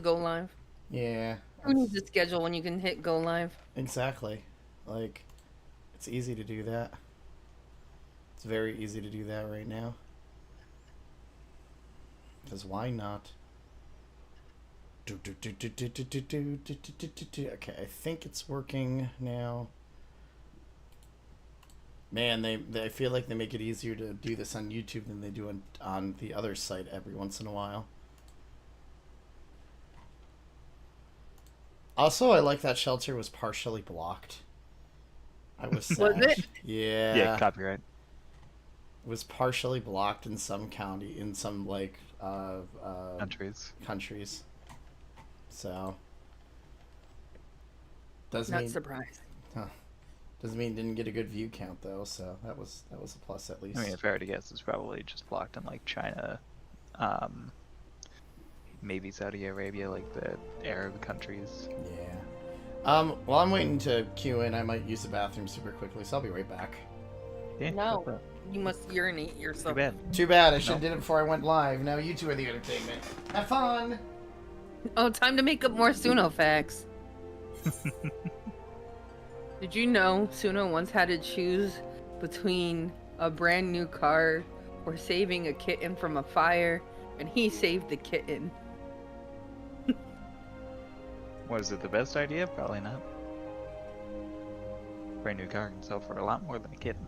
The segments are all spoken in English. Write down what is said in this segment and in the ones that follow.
go live. Yeah. Who needs to schedule when you can hit go live? Exactly. Like, it's easy to do that. It's very easy to do that right now. Because why not? Okay, I think it's working now. Man, they feel like they make it easier to do this on YouTube than they do on the other site every once in a while. Also, I like that shelter was partially blocked. I was sad. Was it? Yeah. Yeah, copyright. It was partially blocked in some county, in some like countries. So doesn't Not mean surprised. doesn't mean it didn't get a good view count though. So that was a plus at least. I mean, if I were to guess, it's probably just blocked in like China, maybe Saudi Arabia, like the Arab countries. Yeah. While I'm waiting to queue in, I might use the bathroom super quickly, so I'll be right back. Yeah, No, you must urinate yourself. too bad. Too bad. I should have did it before I went live. Now you two are the entertainment. Have fun. Oh, time to make up more Suno facts. Did you know Suno once had to choose between a brand new car or saving a kitten from a fire, and he saved the kitten? Was it the best idea? Probably not. Brand new car can sell for a lot more than a kitten.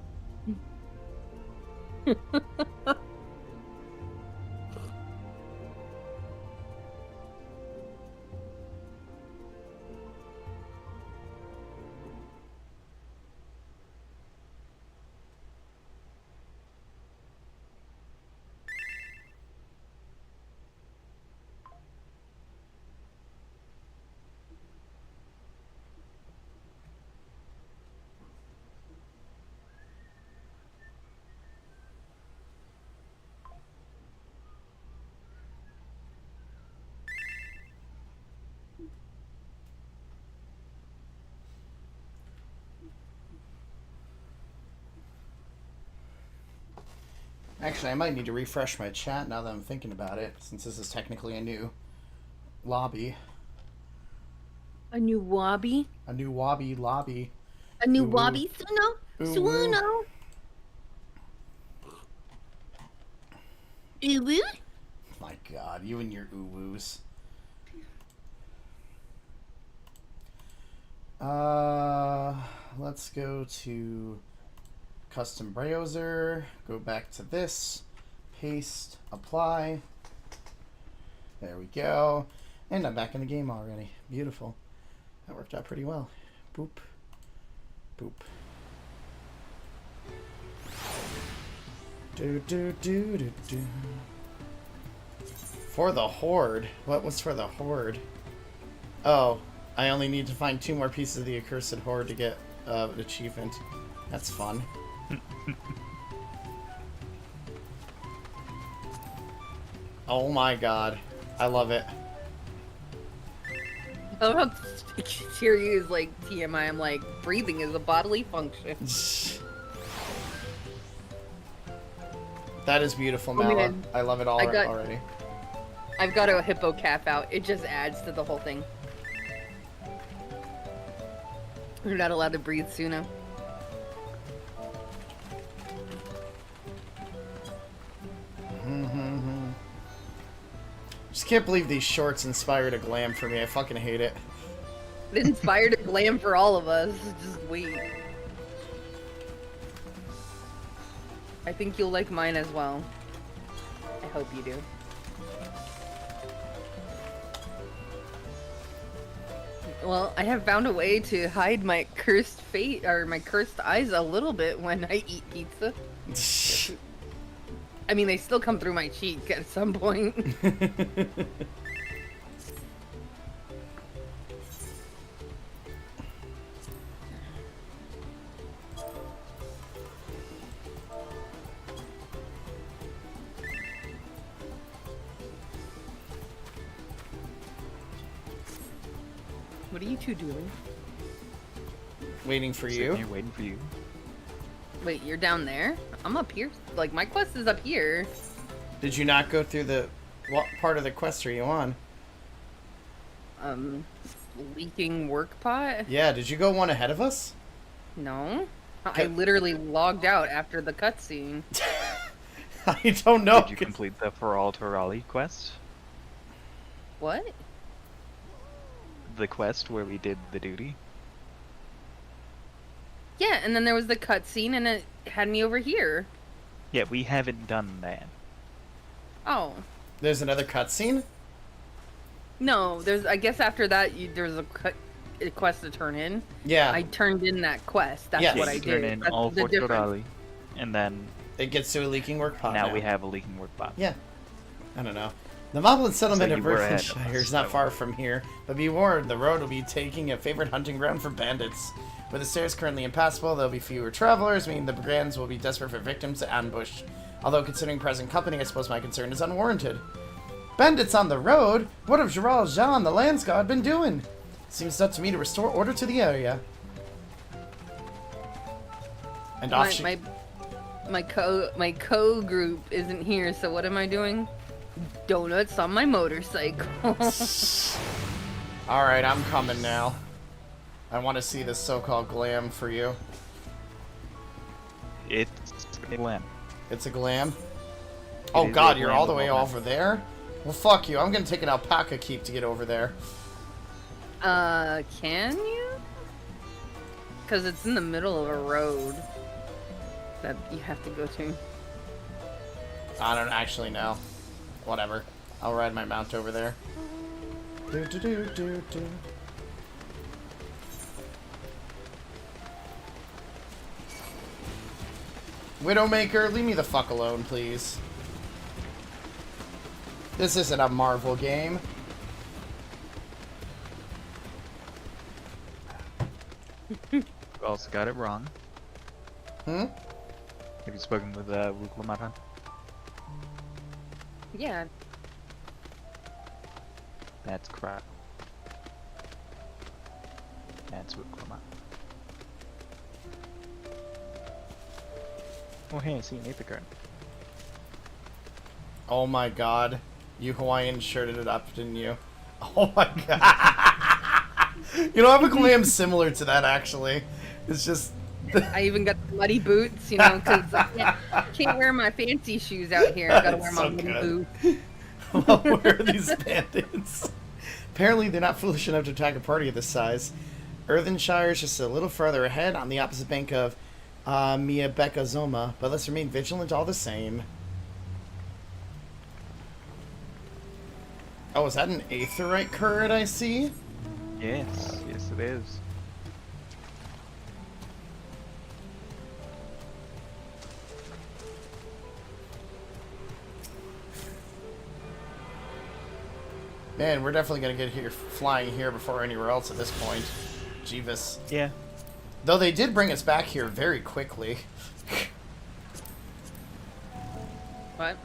Actually, I might need to refresh my chat now that I'm thinking about it, since this is technically a new lobby. A new wobby? A new wobby lobby. A new Ooh. wobby, Suno? Ooh. Suno? Ooh. My god, you and your ooh-woos. Let's go to custom browser, go back to this, paste, apply. There we go. And I'm back in the game already. Beautiful. That worked out pretty well. Boop. Boop. Do do do do do. For the Horde. What was for the Horde? Oh, I only need to find 2 more pieces of the accursed Horde to get an achievement. That's fun. Oh my god. I love it. I love how Siri is like TMI. I'm like, breathing is a bodily function. That is beautiful, Oh, Mala. man. I love it already. I've got a hippo cap out. It just adds to the whole thing. You're not allowed to breathe, Suno. Just can't believe these shorts inspired a glam for me. I fucking hate it. It inspired a glam for all of us. Just wait. I think you'll like mine as well. I hope you do. Well, I have found a way to hide my cursed fate or my cursed eyes a little bit when I eat pizza. I mean, they still come through my cheek at some point. What are you two doing? Waiting for Sitting you. here waiting for you. Wait, you're down there? I'm up here. Like, my quest is up here. Did you not go through the... What part of the quest are you on? um, leaking work pot? Yeah, did you go one ahead of us? No. I Okay. literally logged out after the cutscene. I don't know. Did you complete the For All to Raleigh quest? What? The quest where we did the duty? Yeah, and then there was the cutscene, and it had me over here. Yeah, we haven't done that. Oh. There's another cutscene? No, I guess after that, there's a quest to turn in. Yeah. I turned in that quest. That's Yes. what Yeah, I you did. turn in That's all the for difference. Raleigh, and then It gets to a leaking work pot now we have a leaking work pot. Yeah. I don't know. The Moblin settlement So of you were ahead of Earthenshire us, is not so- far from here, but be warned, the road will be taking a favorite hunting ground for bandits. With the stairs currently impassable, there'll be fewer travelers, meaning the brigands will be desperate for victims to ambush. Although considering present company, I suppose my concern is unwarranted. Bandits on the road? What have Gerald Jean, the Lance God, been doing? Seems up to me to restore order to the area. And off she... My co group isn't here, so what am I doing? Donuts on my motorcycle. Alright, I'm coming now. I want to see this so-called glam for you. It's a glam. It's a glam? Oh is god, a you're glam all the way development. over there? Well, fuck you. I'm gonna take an alpaca keep to get over there. Can you? Because it's in the middle of a road that you have to go to. I don't actually know. Whatever. I'll ride my mount over there. Do do do do do. Widowmaker, leave me the fuck alone, please. This isn't a Marvel game. You also got it wrong. Hmm? Have you spoken with Luke Lamata? Yeah. That's crap. That's Luke Lamata. Oh hey, I see an Apicorn. Oh my god. You Hawaiian shirted it up, didn't you? Oh my god. You know, I have a glam similar to that, actually. It's just... I even got the muddy boots, you know, because I can't wear my fancy shoes out here. I gotta wear That's my so muddy good. boots. Well, where are these bandits? Apparently, they're not foolish enough to attack a party of this size. Earthenshire is just a little further ahead on the opposite bank of Miabekazoma, but let's remain vigilant all the same. Oh, is that an aetheryte current I see? Yes, yes it is. Man, we're definitely gonna get here flying here before anywhere else at this point. Jeeves. Yeah. Though they did bring us back here very quickly. What?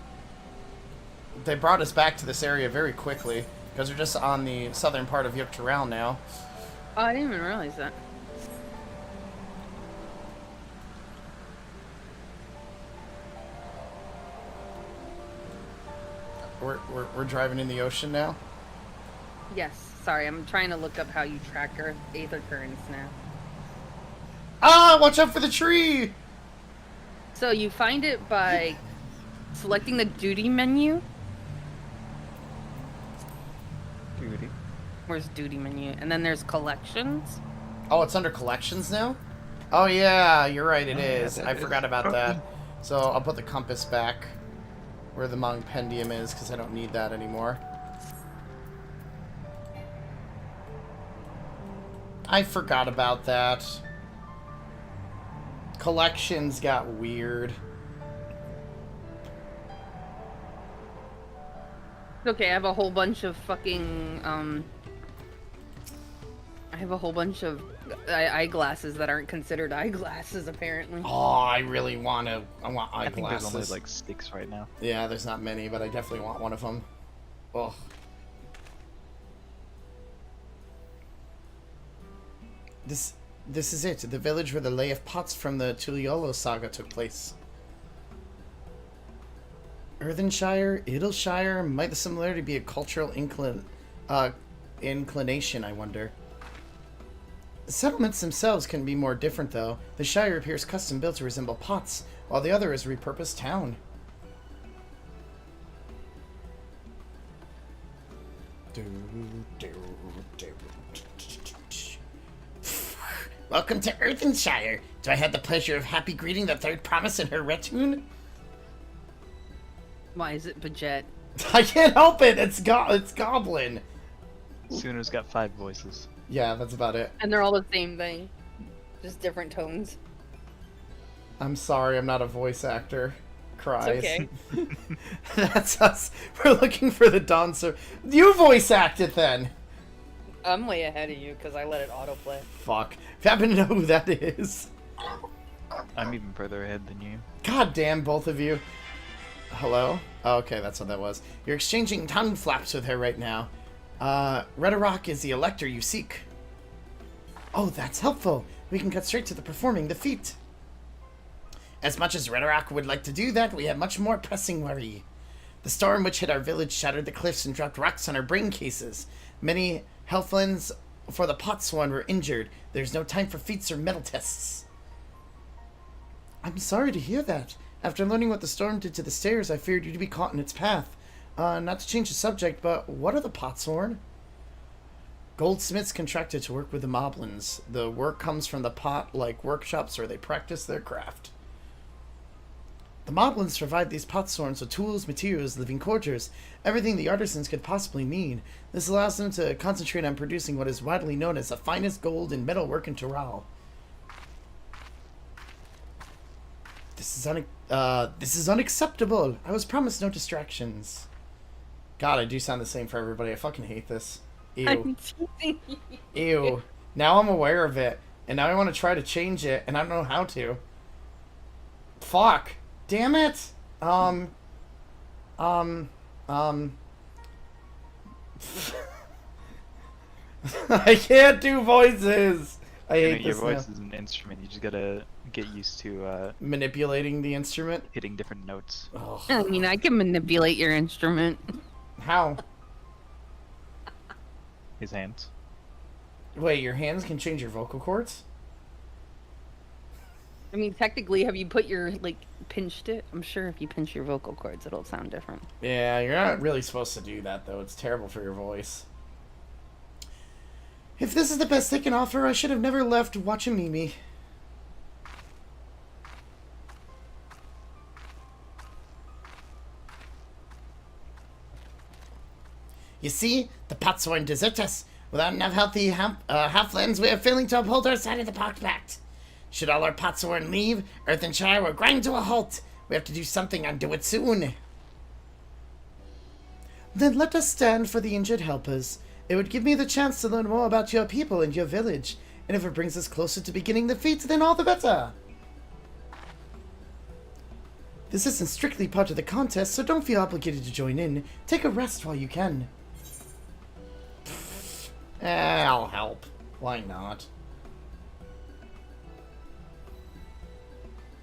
They brought us back to this area very quickly, because we're just on the southern part of Yuktaral now. Oh, I didn't even realize that. We're driving in the ocean now? Yes. Sorry, I'm trying to look up how you track our aether currents now. Ah, watch out for the tree! So you find it by selecting the duty menu. Duty. Where's duty menu? And then there's collections. Oh, it's under collections now? Oh yeah, you're right, it Oh, yeah, is. that I is. forgot about that. So I'll put the compass back where the Mongpendium is, because I don't need that anymore. I forgot about that. Collections got weird. Okay, I have a whole bunch of fucking, I have a whole bunch of eyeglasses that aren't considered eyeglasses, apparently. Oh, I really want to. I want I think there's eyeglasses. only like 6 right now. Yeah, there's not many, but I definitely want one of them. Oh. This is it. The village where the Lay of Pots from the Tuliolo saga took place. Earthenshire, Idleshire, might the similarity be a cultural inclination, I wonder. The settlements themselves couldn't be more different, though. The Shire appears custom built to resemble pots, while the other is a repurposed town. Welcome to Earthenshire. Do I have the pleasure of happy greeting the third promise in her retinue? Why is it Bajet? I can't help it. It's Goblin. Suno's got 5 voices. Yeah, that's about it. And they're all the same thing, just different tones. I'm sorry, I'm not a voice actor. Cries. It's okay. That's us. We're looking for the dancer. You voice act it then. I'm way ahead of you because I let it autoplay. Fuck. If you happen to know who that is. I'm even further ahead than you. God damn, both of you. Hello? Oh, okay, that's what that was. You're exchanging tongue flaps with her right now. Redarok is the elector you seek. Oh, that's helpful. We can cut straight to the performing the feat. As much as Redarok would like to do that, we have much more pressing worry. The storm which hit our village shattered the cliffs and dropped rocks on our brain cases. Many healthlands for the Potsworn were injured. There's no time for feats or metal tests. I'm sorry to hear that. After learning what the storm did to the stairs, I feared you to be caught in its path. Not to change the subject, but what are the Potsworn? Goldsmiths contracted to work with the Moblins. The work comes from the pot-like workshops where they practice their craft. The Moblins provide these Potsworns with tools, materials, living quarters, everything the artisans could possibly need. This allows them to concentrate on producing what is widely known as the finest gold and metalwork in Tural. This is unacceptable. I was promised no distractions. God, I do sound the same for everybody. I fucking hate this. Ew. I'm teasing you. Ew. Now I'm aware of it, and now I want to try to change it, and I don't know how to. Fuck. Damn it. I can't do voices. I hate Your this voice now. is an instrument. You just gotta get used to Manipulating the instrument. hitting different notes. Ugh. I mean, I can manipulate your instrument. How? His hands. Wait, your hands can change your vocal cords? I mean, technically, have you put your, pinched it? I'm sure if you pinch your vocal cords, it'll sound different. Yeah, you're not really supposed to do that, though. It's terrible for your voice. If this is the best they can offer, I should have never left Watchamimi. You see, the Potsworn desert us. Without enough healthy halflands, we are failing to uphold our side of the pact. Should all our Potsworn leave, Earthenshire will grind to a halt. We have to do something and do it soon. Then let us stand for the injured helpers. It would give me the chance to learn more about your people and your village. And if it brings us closer to beginning the feat, then all the better. This isn't strictly part of the contest, so don't feel obligated to join in. Take a rest while you can. I'll help. Why not?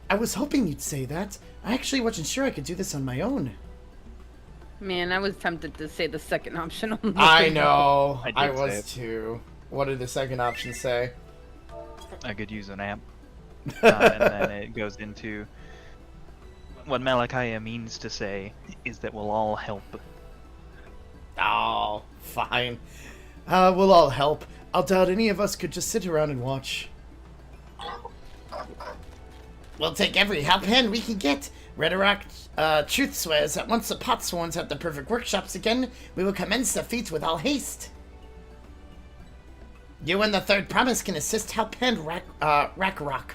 I was hoping you'd say that. I actually wasn't sure I could do this on my own. Man, I was tempted to say the second option on the I know. I did I say was it. too. What did the second option say? I could use an amp. And then it goes into what Malachiah means to say is that we'll all help. Oh, fine. We'll all help. I'll doubt any of us could just sit around and watch. We'll take every help hand we can get. Redarok truth swears that once the Potsworns have the perfect workshops again, we will commence the feat with all haste. You and the third promise can assist help hand Rakarok.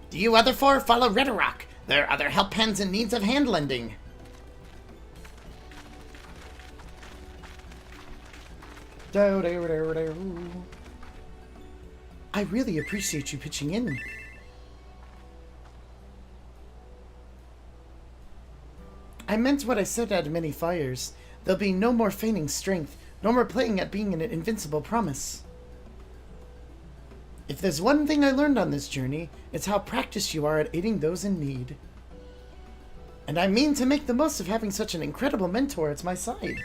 Do you other four follow Redarok? There are other help hands in needs of hand lending. I really appreciate you pitching in. I meant what I said at many fires. There'll be no more feigning strength, no more playing at being an invincible promise. If there's one thing I learned on this journey, it's how practiced you are at aiding those in need. And I mean to make the most of having such an incredible mentor at my side.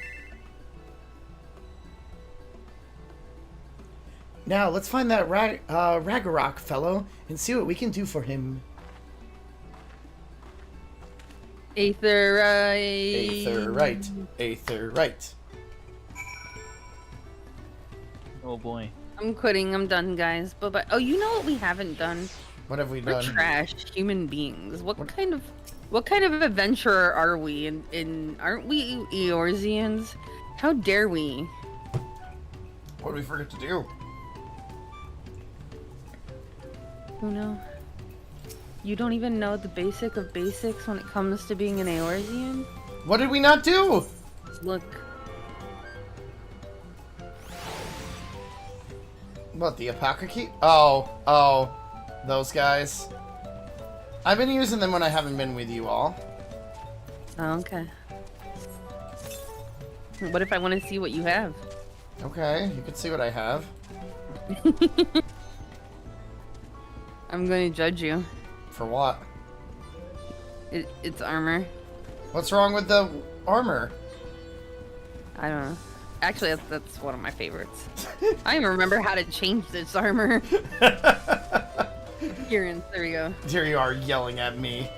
Now, let's find that Ragnarok fellow and see what we can do for him. Aetherite. Aetherite. Aetherite. Oh boy. I'm quitting. I'm done, guys. Bye-bye. Oh, you know what we haven't done? What have we We're done? trash human beings. What kind of adventurer are we? In aren't we Eorzeans? How dare we? What did we forget to do? Who knows? You don't even know the basic of basics when it comes to being an Eorzean? What did we not do? Look. What, the Apocryphy? Oh, those guys. I've been using them when I haven't been with you all. Oh, okay. What if I want to see what you have? Okay, you can see what I have. I'm going to judge you. For what? It's armor. What's wrong with the armor? I don't know. Actually, that's one of my favorites. I even remember how to change this armor. There we go. Here you are yelling at me.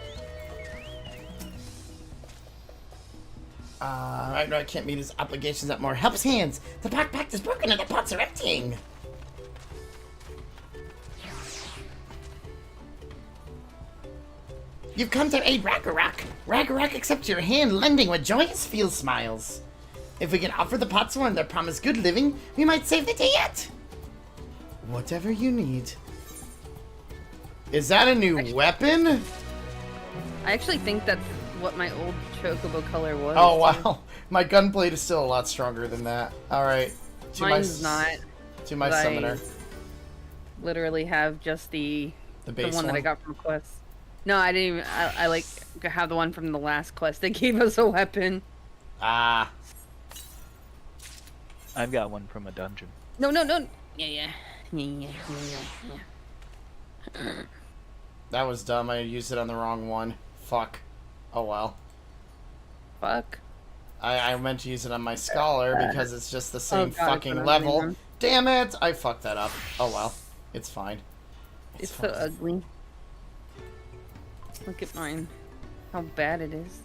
I can't meet his obligations at more. Help his hands! The backpack is broken and the pots are emptying! You've come to aid Ragnarok. Ragnarok accepts your hand, lending with joyous field smiles. If we can offer the pots one their promised good living, we might save the day yet. Whatever you need. Is that a new weapon? I actually think that's what my old chocobo color was. Oh, wow. My gunblade is still a lot stronger than that. Alright. Mine's not. To my summoner. Literally have just the base one that I got from Quest. No, I didn't even. I like have the one from the last quest. They gave us a weapon. Ah. I've got one from a dungeon. No. Yeah. That was dumb. I used it on the wrong one. Fuck. Oh well. Fuck. I meant to use it on my scholar because it's just the same God, fucking level. Damn it! I fucked that up. Oh well. It's fine. It's so ugly. Look at mine. How bad it is.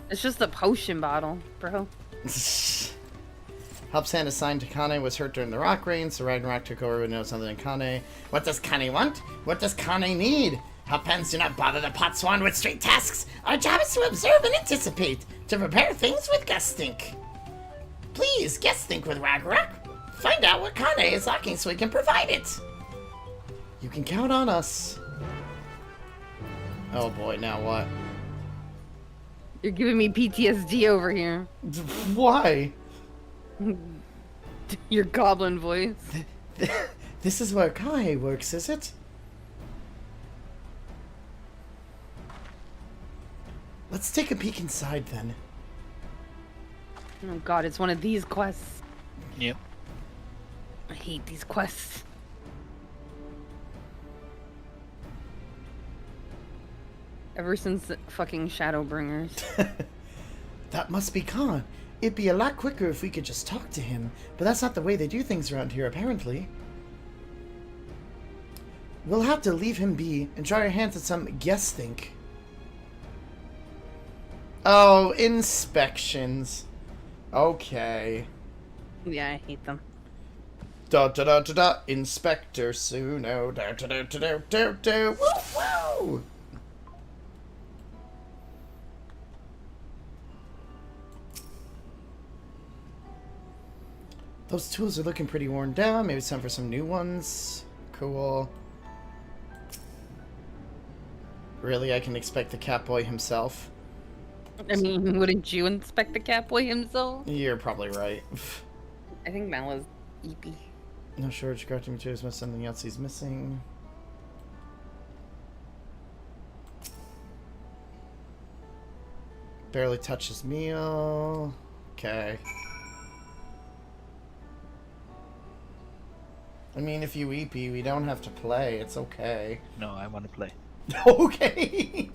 It's just a potion bottle, bro. Help's hand assigned to Kane was hurt during the rock rain, so Ragnarok took over and knows something than Kane. What does Kane want? What does Kane need? Help hands do not bother the Potswan with straight tasks. Our job is to observe and anticipate, to prepare things with guest think. Please, guest think with Ragnarok. Find out what Kane is lacking so we can provide it. You can count on us. Oh boy, now what? You're giving me PTSD over here. Why? Your goblin voice. This is where Kai works, is it? Let's take a peek inside then. Oh god, it's one of these quests. Yep. I hate these quests. Ever since fucking Shadowbringers. That must be Khan. It'd be a lot quicker if we could just talk to him, but that's not the way they do things around here, apparently. We'll have to leave him be and try our hands at some guess think. Oh, inspections. Okay. Yeah, I hate them. Da da da da da. Inspector Suno. Da da da da da da. Woo woo. Those tools are looking pretty worn down. Maybe it's time for some new ones. Cool. Really, I can expect the Catboy himself. I mean, wouldn't you inspect the Catboy himself? You're probably right. I think Mala's EP. No shortage of crafting materials, but something else he's missing. Barely touches meal. Okay. I mean, if you EP, we don't have to play. It's okay. No, I want to play. Okay.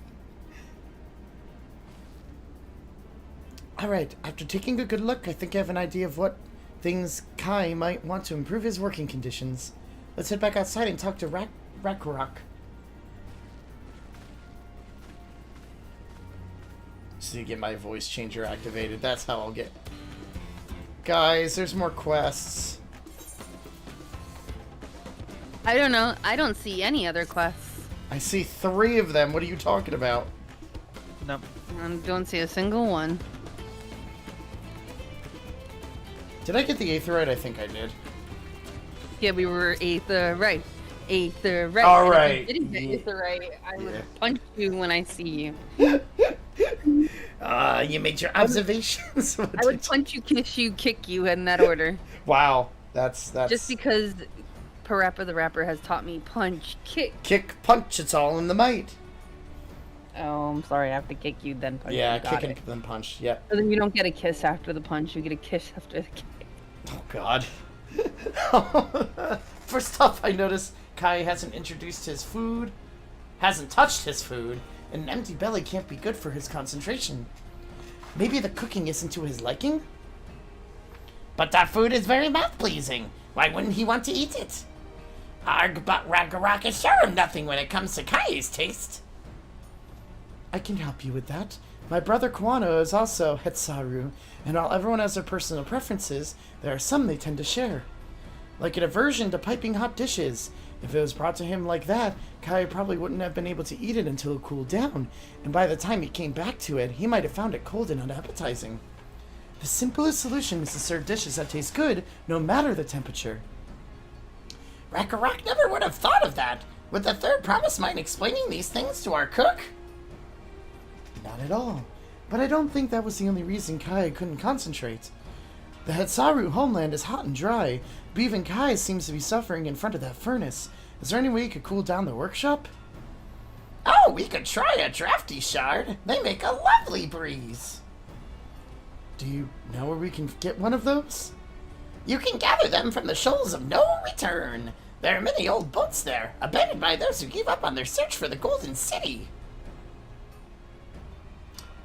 Alright, after taking a good look, I think I have an idea of what things Kai might want to improve his working conditions. Let's head back outside and talk to Ragnarok. So you get my voice changer activated. That's how I'll get... Guys, there's more quests. I don't know. I don't see any other quests. I see 3 of them. What are you talking about? Nope. I don't see a single one. Did I get the 8th right? I think I did. Yeah, we were 8th right. 8th right. All And right. if you didn't get 8th right, I would Yeah. punch you when I see you. You made your observations. I would punch you, kiss you, kick you in that order. Wow, that's Just because Parappa the Rapper has taught me punch, kick. kick, punch. It's all in the might. Oh, I'm sorry. I have to kick you, then punch Yeah, you. Got kick it. and then punch. Yep. So then you don't get a kiss after the punch. You get a kiss after the kick. Oh God. First off, I noticed Kai hasn't introduced his food, hasn't touched his food, and an empty belly can't be good for his concentration. Maybe the cooking isn't to his liking? But that food is very mouth-pleasing. Why wouldn't he want to eat it? Arg, but Ragnarok is sure of nothing when it comes to Kai's taste. I can help you with that. My brother Kwano is also Hetsaru, and while everyone has their personal preferences, there are some they tend to share. Like an aversion to piping hot dishes. If it was brought to him like that, Kai probably wouldn't have been able to eat it until it cooled down, and by the time he came back to it, he might have found it cold and unappetizing. The simplest solution is to serve dishes that taste good, no matter the temperature. Ragnarok never would have thought of that. Would the third promise mind explaining these things to our cook? Not at all. But I don't think that was the only reason Kai couldn't concentrate. The Hetsaru homeland is hot and dry, but even Kai seems to be suffering in front of that furnace. Is there any way you could cool down the workshop? Oh, we could try a drafty shard. They make a lovely breeze. Do you know where we can get one of those? You can gather them from the shoals of no return. There are many old boats there, abandoned by those who gave up on their search for the Golden City.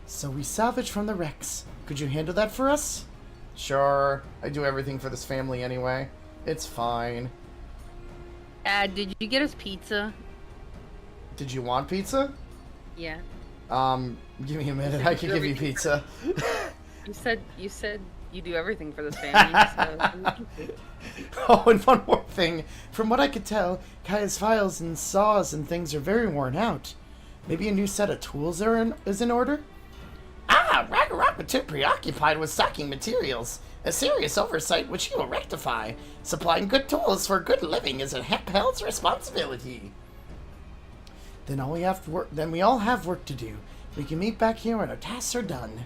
So we salvage from the wrecks. Could you handle that for us? Sure. I do everything for this family anyway. It's fine. Did you get us pizza? Did you want pizza? Yeah. Give me a minute. I can give you pizza. You said you do everything for this family. So... Oh, and one more thing. From what I could tell, Kaya's files and saws and things are very worn out. Maybe a new set of tools is in order? Ah, Ragnarok was too preoccupied with stocking materials. A serious oversight which he will rectify. Supplying good tools for good living is a Hepheld's responsibility. Then we all have work to do. We can meet back here when our tasks are done.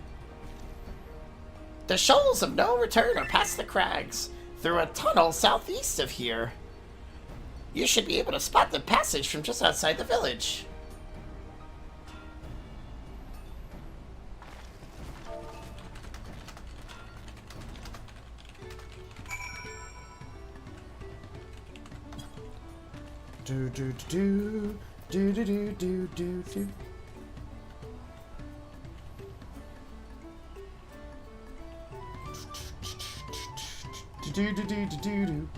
The shoals of no return are past the crags, through a tunnel southeast of here. You should be able to spot the passage from just outside the village. Do do do do do do do do do. Do do do do do do.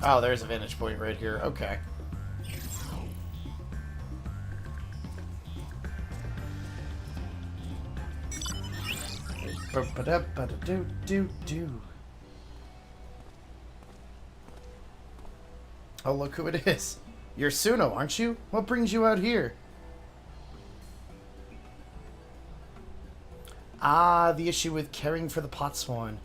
Oh, there's a vantage point right here. Okay. Oh, look who it is. You're Suno, aren't you? What brings you out here? Ah, the issue with caring for the Potsworn.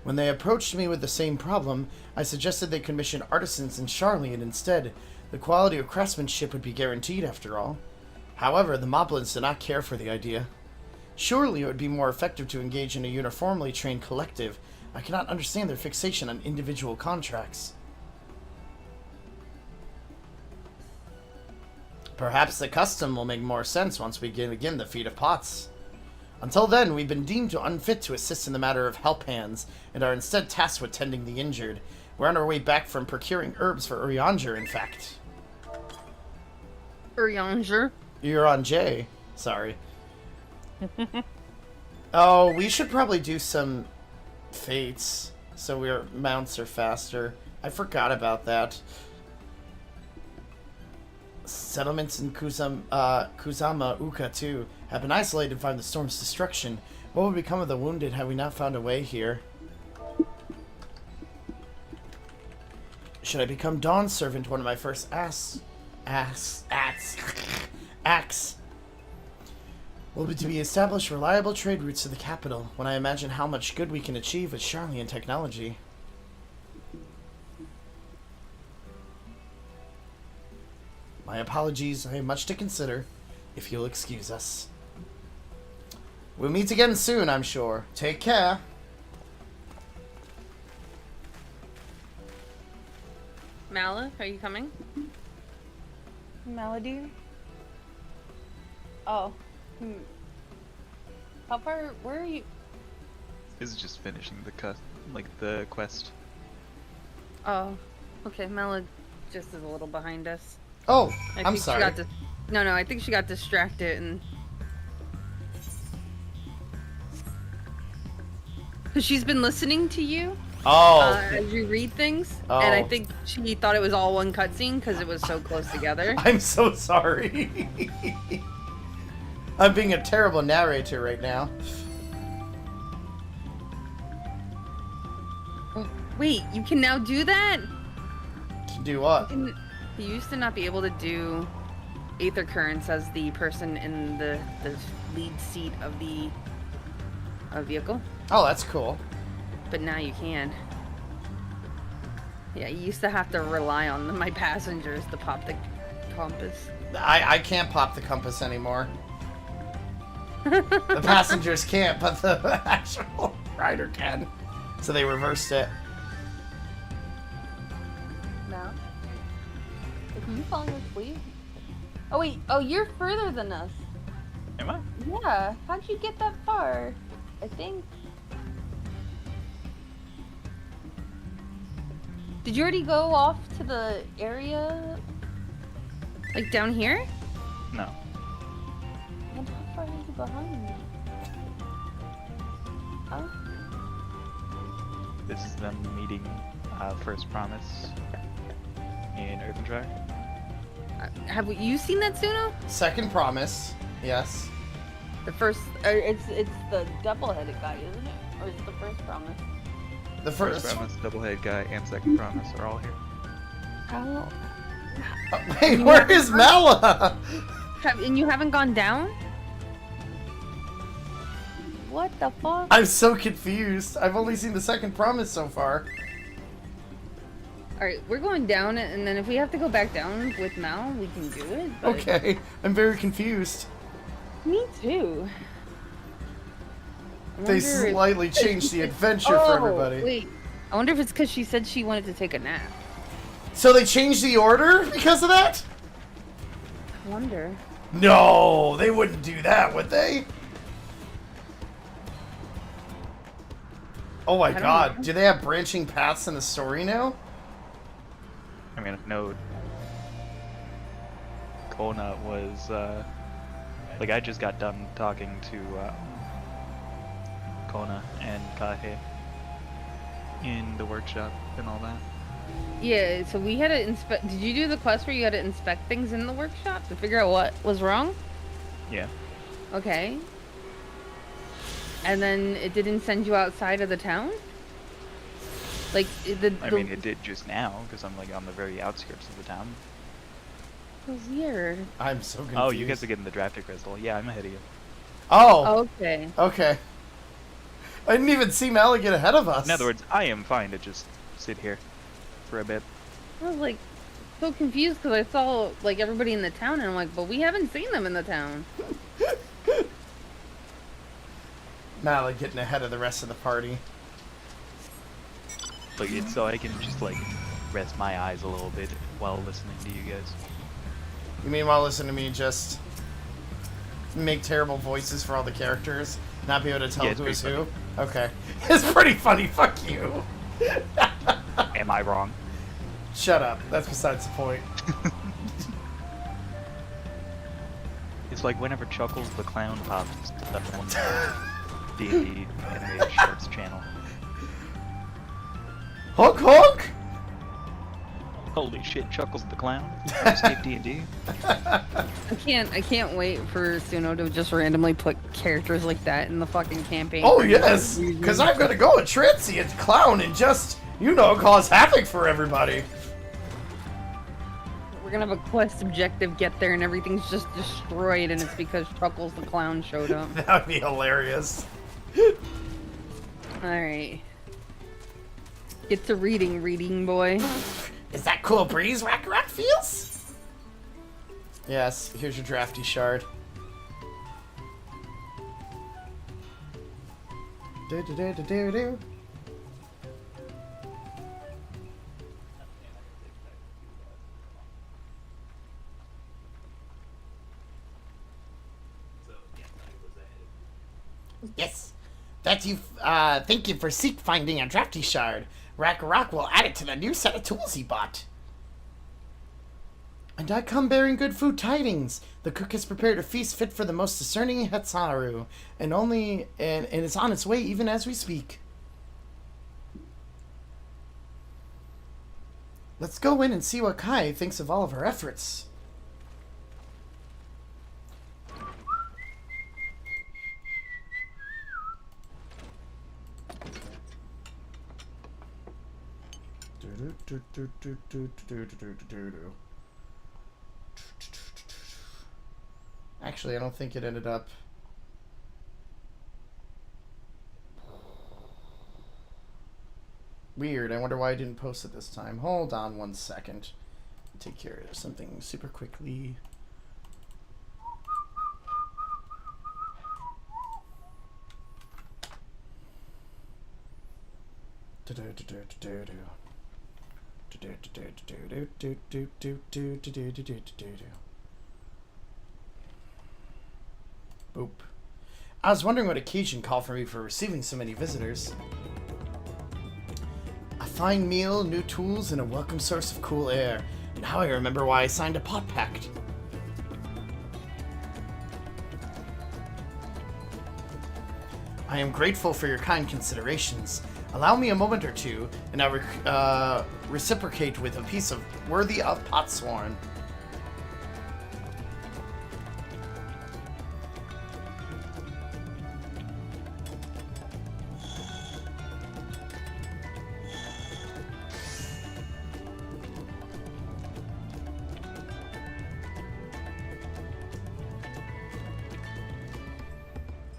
When they approached me with the same problem, I suggested they commission artisans in Charlian instead. The quality of craftsmanship would be guaranteed, after all. However, the Moblins did not care for the idea. Surely it would be more effective to engage in a uniformly trained collective. I cannot understand their fixation on individual contracts. Perhaps the custom will make more sense once we begin the feat of pots. Until then, we've been deemed unfit to assist in the matter of help hands, and are instead tasked with tending the injured. We're on our way back from procuring herbs for Urianger, in fact. Urianger. You're on J. Sorry. Oh, we should probably do some fates so our mounts are faster. I forgot about that. Settlements in Kusama Uka too have been isolated from the storm's destruction. What would become of the wounded had we not found a way here? Should I become Dawn's servant? One of my first acts will be to be establish reliable trade routes to the capital. When I imagine how much good we can achieve with Charlian technology. My apologies, I have much to consider, if you'll excuse us. We'll meet again soon, I'm sure. Take care. Mala, are you coming? Malady? Oh. How far, where are you? This is just finishing the quest. Oh, okay, Mala just is a little behind us. Oh, I I'm think sorry. No, I think she got distracted and... Because she's been listening to you as you read things, and I think she thought it was all one cutscene because it was so close together. I'm so sorry. I'm being a terrible narrator right now. Oh, wait, you can now do that? To do what? You used to not be able to do Aether Currents as the person in the lead seat of the vehicle. Oh, that's cool. But now you can. Yeah, you used to have to rely on my passengers to pop the compass. I can't pop the compass anymore. The passengers can't, but the actual rider can. So they reversed it. No. Are you falling asleep? Oh wait, you're further than us. Am I? Yeah, how'd you get that far? I think... Did you already go off to the area? Like down here? No. And how far are you behind? Oh? This is them meeting First Promise in Earthentrack. Have you seen that, Suno? Second promise, yes. The first, it's the double-headed guy, isn't it? Or is it the first promise? The first. Promise, Doublehead Guy, and Second Promise are all here. How? Wait, where is Mala? And you haven't gone down? What the fuck? I'm so confused. I've only seen the second promise so far. Alright, we're going down, and then if we have to go back down with Mal, we can do it. But... Okay, I'm very confused. Me too. They slightly changed the adventure for everybody. Wait. I wonder if it's because she said she wanted to take a nap. So they changed the order because of that? I wonder. No, they wouldn't do that, would they? Oh my god, know. do they have branching paths in the story now? I mean, no. Kona was, like, I just got done talking to, Kona and Kahe in the workshop and all that. Yeah, so we had to inspect. Did you do the quest where you had to inspect things in the workshop to figure out what was wrong? Yeah. Okay. And then it didn't send you outside of the town? Like, I mean, it did just now, because I'm, like, on the very outskirts of the town. Weird. I'm so confused. Oh, you guys are getting the drafted crystal. Yeah, I'm ahead of you. Oh! Okay. Okay. I didn't even see Mala get ahead of us. In other words, I am fine to just sit here for a bit. I was, like, so confused because I saw, like, everybody in the town, and I'm like, but we haven't seen them in the town. Mala getting ahead of the rest of the party. Like, it's so I can just, like, rest my eyes a little bit while listening to you guys. You mean while listening to me just make terrible voices for all the characters? Not be able to tell Yeah, who is pretty who? Okay. It's pretty funny, fuck you. Am I wrong? Shut up. That's besides the point. It's like whenever Chuckles the Clown pops up on D&D Animated Shorts channel. Honk honk! Holy shit, Chuckles the Clown? Escape D&D? I can't wait for Suno to just randomly put characters like that in the fucking campaign. Oh yes! Because I'm gonna go with Transient Clown and just, you know, cause havoc for everybody. We're gonna have a quest objective, get there, and everything's just destroyed, and it's because Chuckles the Clown showed up. That would be hilarious. Alright. Get to reading boy. Is that cool breeze Rack feels? Yes, here's your drafty shard. Do. Yes. Thank you for finding a drafty shard. Rack will add it to the new set of tools he bought. And I come bearing good food tidings. The cook has prepared a feast fit for the most discerning Hetsaru, and it's on its way even as we speak. Let's go in and see what Kai thinks of all of our efforts. Actually, I don't think it ended up. Weird. I wonder why I didn't post it this time. Hold on one second. Take care of something super quickly. Boop. I was wondering what occasion called for me for receiving so many visitors. A fine meal, new tools, and a welcome source of cool air. Now I remember why I signed a pot pact. I am grateful for your kind considerations. Allow me a moment or two, and I reciprocate with a piece of worthy of potsworn.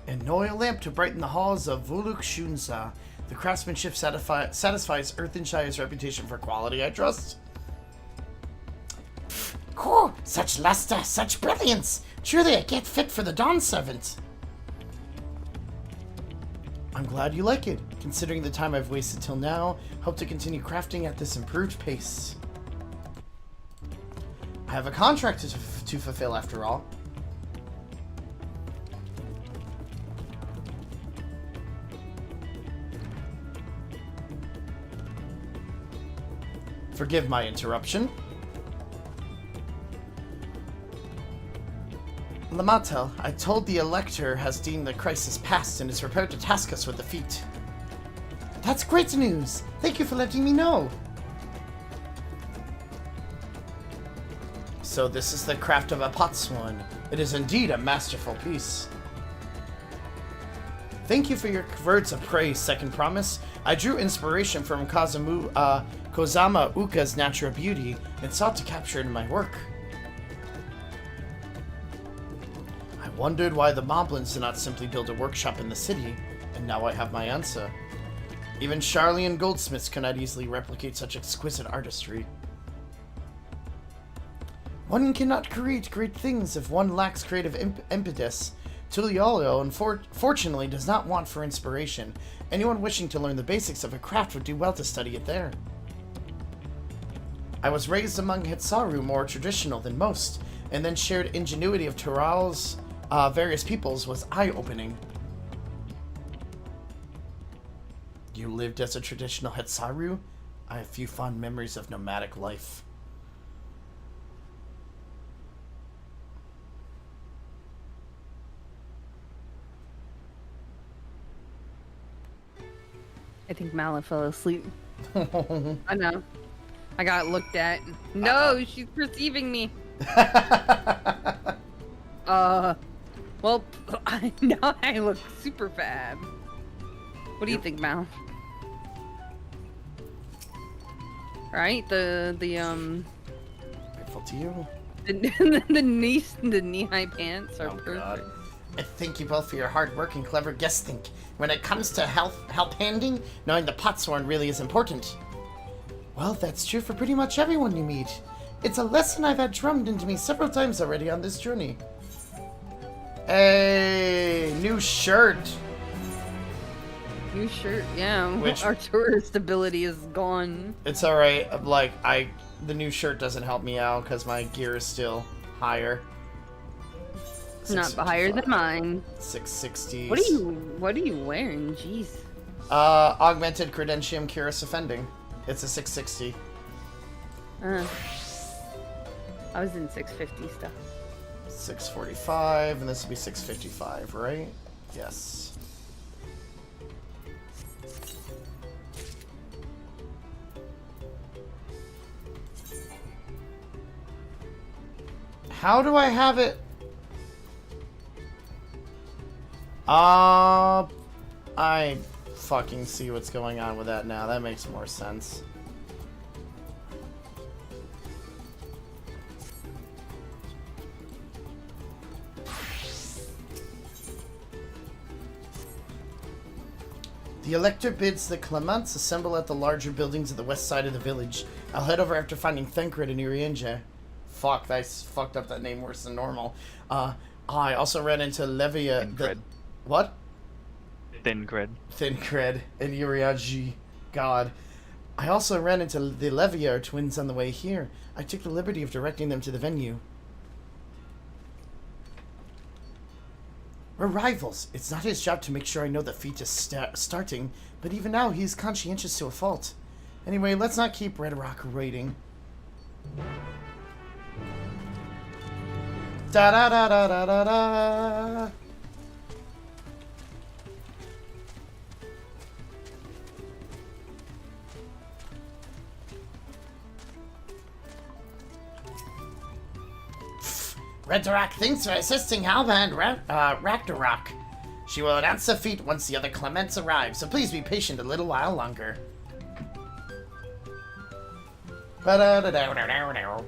An oil lamp to brighten the halls of Vuluk Shunsa. The craftsmanship satisfies Earthenshire's reputation for quality, I trust. Cool! Such luster, such brilliance! Truly a gift fit for the Dawn Servant. I'm glad you like it. Considering the time I've wasted till now, hope to continue crafting at this improved pace. I have a contract to fulfill after all. Forgive my interruption. Lamatel, I told the Elector has deemed the crisis past and is prepared to task us with the feat. That's great news! Thank you for letting me know! So this is the craft of a potsworn. It is indeed a masterful piece. Thank you for your words of praise, Second Promise. I drew inspiration from Kozama Uka's natural beauty and sought to capture it in my work. I wondered why the Moblins did not simply build a workshop in the city, and now I have my answer. Even Charlian goldsmiths cannot easily replicate such exquisite artistry. One cannot create great things if one lacks creative impetus. Tuliolo, unfortunately, does not want for inspiration. Anyone wishing to learn the basics of a craft would do well to study it there. I was raised among Hetsaru, more traditional than most, and then shared ingenuity of Tural's various peoples was eye-opening. You lived as a traditional Hetsaru? I have few fond memories of nomadic life. I think Mala fell asleep. I know. I got looked at. No, she's perceiving me. Well, now I look super fab. What do you think, Mal? Right? Grateful to you. The knee-high pants are perfect. God. I thank you both for your hard work and clever guess think. When it comes to help handing, knowing the potsworn really is important. Well, that's true for pretty much everyone you meet. It's a lesson I've had drummed into me several times already on this journey. Hey, new shirt. New shirt, yeah. Which- Our tourist ability is gone. It's alright. Like, the new shirt doesn't help me out because my gear is still higher. It's not higher than mine. 660. What are you wearing? Jeez. Augmented Credentium Curus Offending. It's a 660. I was in 650 stuff. 645, and this will be 655, right? Yes. How do I have it? I fucking see what's going on with that now. That makes more sense. The Elector bids the Clements assemble at the larger buildings at the west side of the village. I'll head over after finding Thancred and Urienja. Fuck, I fucked up that name worse than normal. I also ran into Levia. What? Thancred. Thancred and Urienja. God. I also ran into the Leviar twins on the way here. I took the liberty of directing them to the venue. We're rivals. It's not his job to make sure I know the feat is starting, but even now he's conscientious to a fault. Anyway, let's not keep Red Rock waiting. Da da da da da da da. Red Rock thinks we're assisting Alba and Ragnarok. She will announce the feat once the other Clements arrive, so please be patient a little while longer. Ba-da-da-da-da-da-da.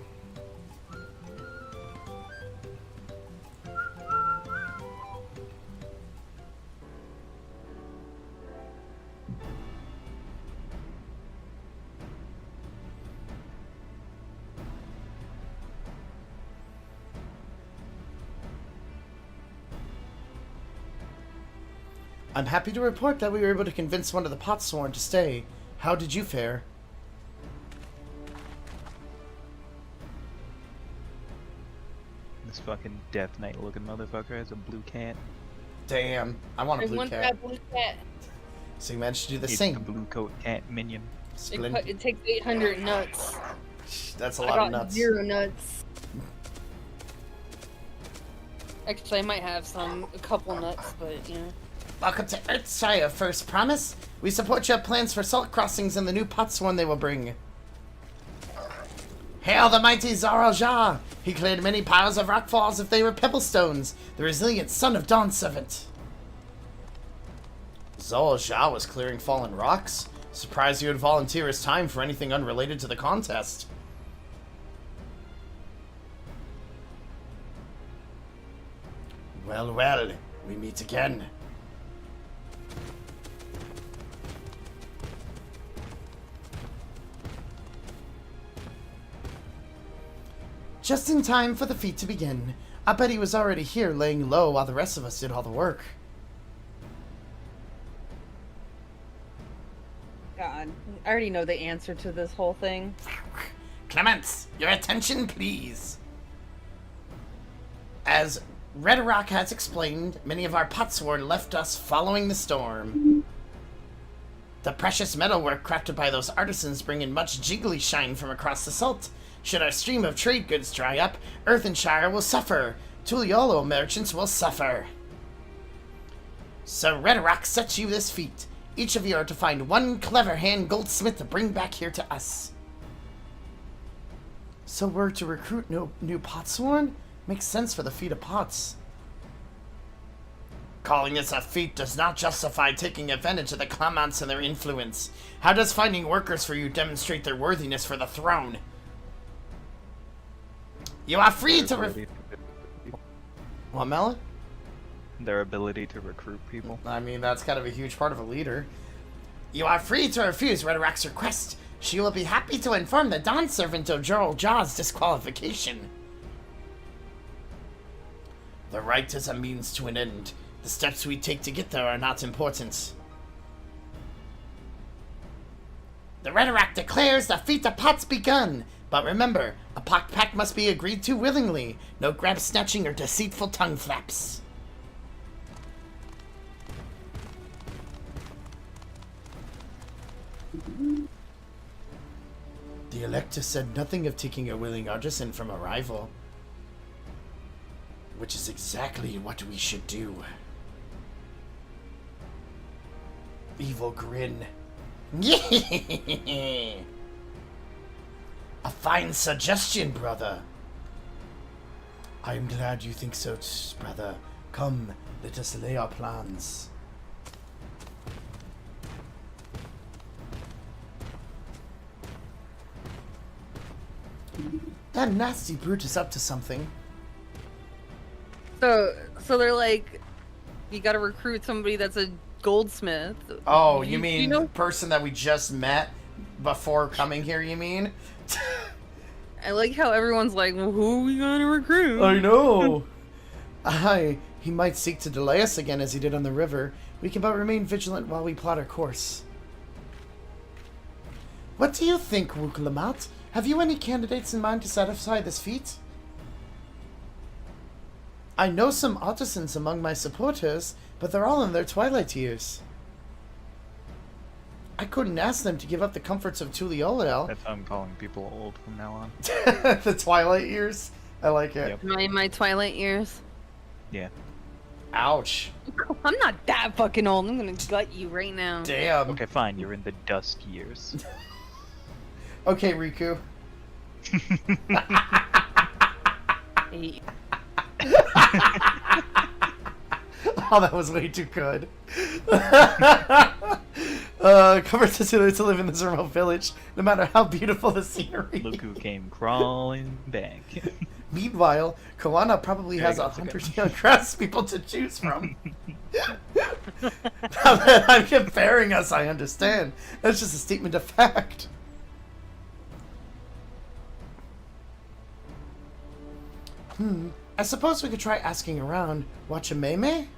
I'm happy to report that we were able to convince one of the Potsworn to stay. How did you fare? This fucking Death Knight looking motherfucker has a blue cat. Damn, I want a blue cat. Blue cat. So you managed to do the It's same. a blue coat cat minion. It takes 800 nuts. That's a lot of nuts. 0 nuts. Actually, I might have a couple nuts, but you know. Welcome to Earthshire, First Promise. We support your plans for salt crossings and the new Potsworn they will bring. Hail the mighty Zaralja! He cleared many piles of rockfalls if they were pebblestones, the resilient son of Dawn Servant. Zaralja was clearing fallen rocks? Surprised he would volunteer his time for anything unrelated to the contest. Well, well, we meet again. Just in time for the feat to begin. I bet he was already here laying low while the rest of us did all the work. God, I already know the answer to this whole thing. Clements, your attention, please. As Red Rock has explained, many of our Potsworn left us following the storm. The precious metalwork crafted by those artisans bring in much jiggly shine from across the salt. Should our stream of trade goods dry up, Earthenshire will suffer. Tuliolo merchants will suffer. So Red Rock sets you this feat. Each of you are to find one clever hand goldsmith to bring back here to us. So we're to recruit new potsworn? Makes sense for the feat of pots. Calling this a feat does not justify taking advantage of the Clamounts and their influence. How does finding workers for you demonstrate their worthiness for the throne? You are free to What, Melon? Their ability to recruit people. I mean, that's kind of a huge part of a leader. You are free to refuse Redorak's request. She will be happy to inform the Dawn Servant of Jorl Jaw's disqualification. The right is a means to an end. The steps we take to get there are not important. The Redorak declares the feat of pots begun. But remember, a pact must be agreed to willingly. No grab snatching or deceitful tongue flaps. The Elector said nothing of taking a willing artisan from a rival. Which is exactly what we should do. Evil grin. A fine suggestion, brother. I am glad you think so, brother. Come, let us lay our plans. That nasty brute is up to something. So they're like, you gotta recruit somebody that's a goldsmith. Oh, you mean know? the person that we just met before coming here, you mean? I like how everyone's like, well, who are we gonna recruit? I know. He might seek to delay us again as he did on the river. We can but remain vigilant while we plot our course. What do you think, Wukalamat? Have you any candidates in mind to satisfy this feat? I know some artisans among my supporters, but they're all in their twilight years. I couldn't ask them to give up the comforts of Tuliolel. That's how I'm calling people old from now on. The twilight years? I like it. Yep. My twilight years. Yeah. Ouch. I'm not that fucking old. I'm gonna gut you right now. Damn. Okay, fine. You're in the dusk years. Okay, Riku. Hey. Oh, that was way too good. Comfort to live in this remote village, no matter how beautiful the scenery. Look who came crawling back. Meanwhile, Koana probably has 100 young grass people to choose from. Now that I'm comparing us, I understand. That's just a statement of fact. I suppose we could try asking around. Watch a meme?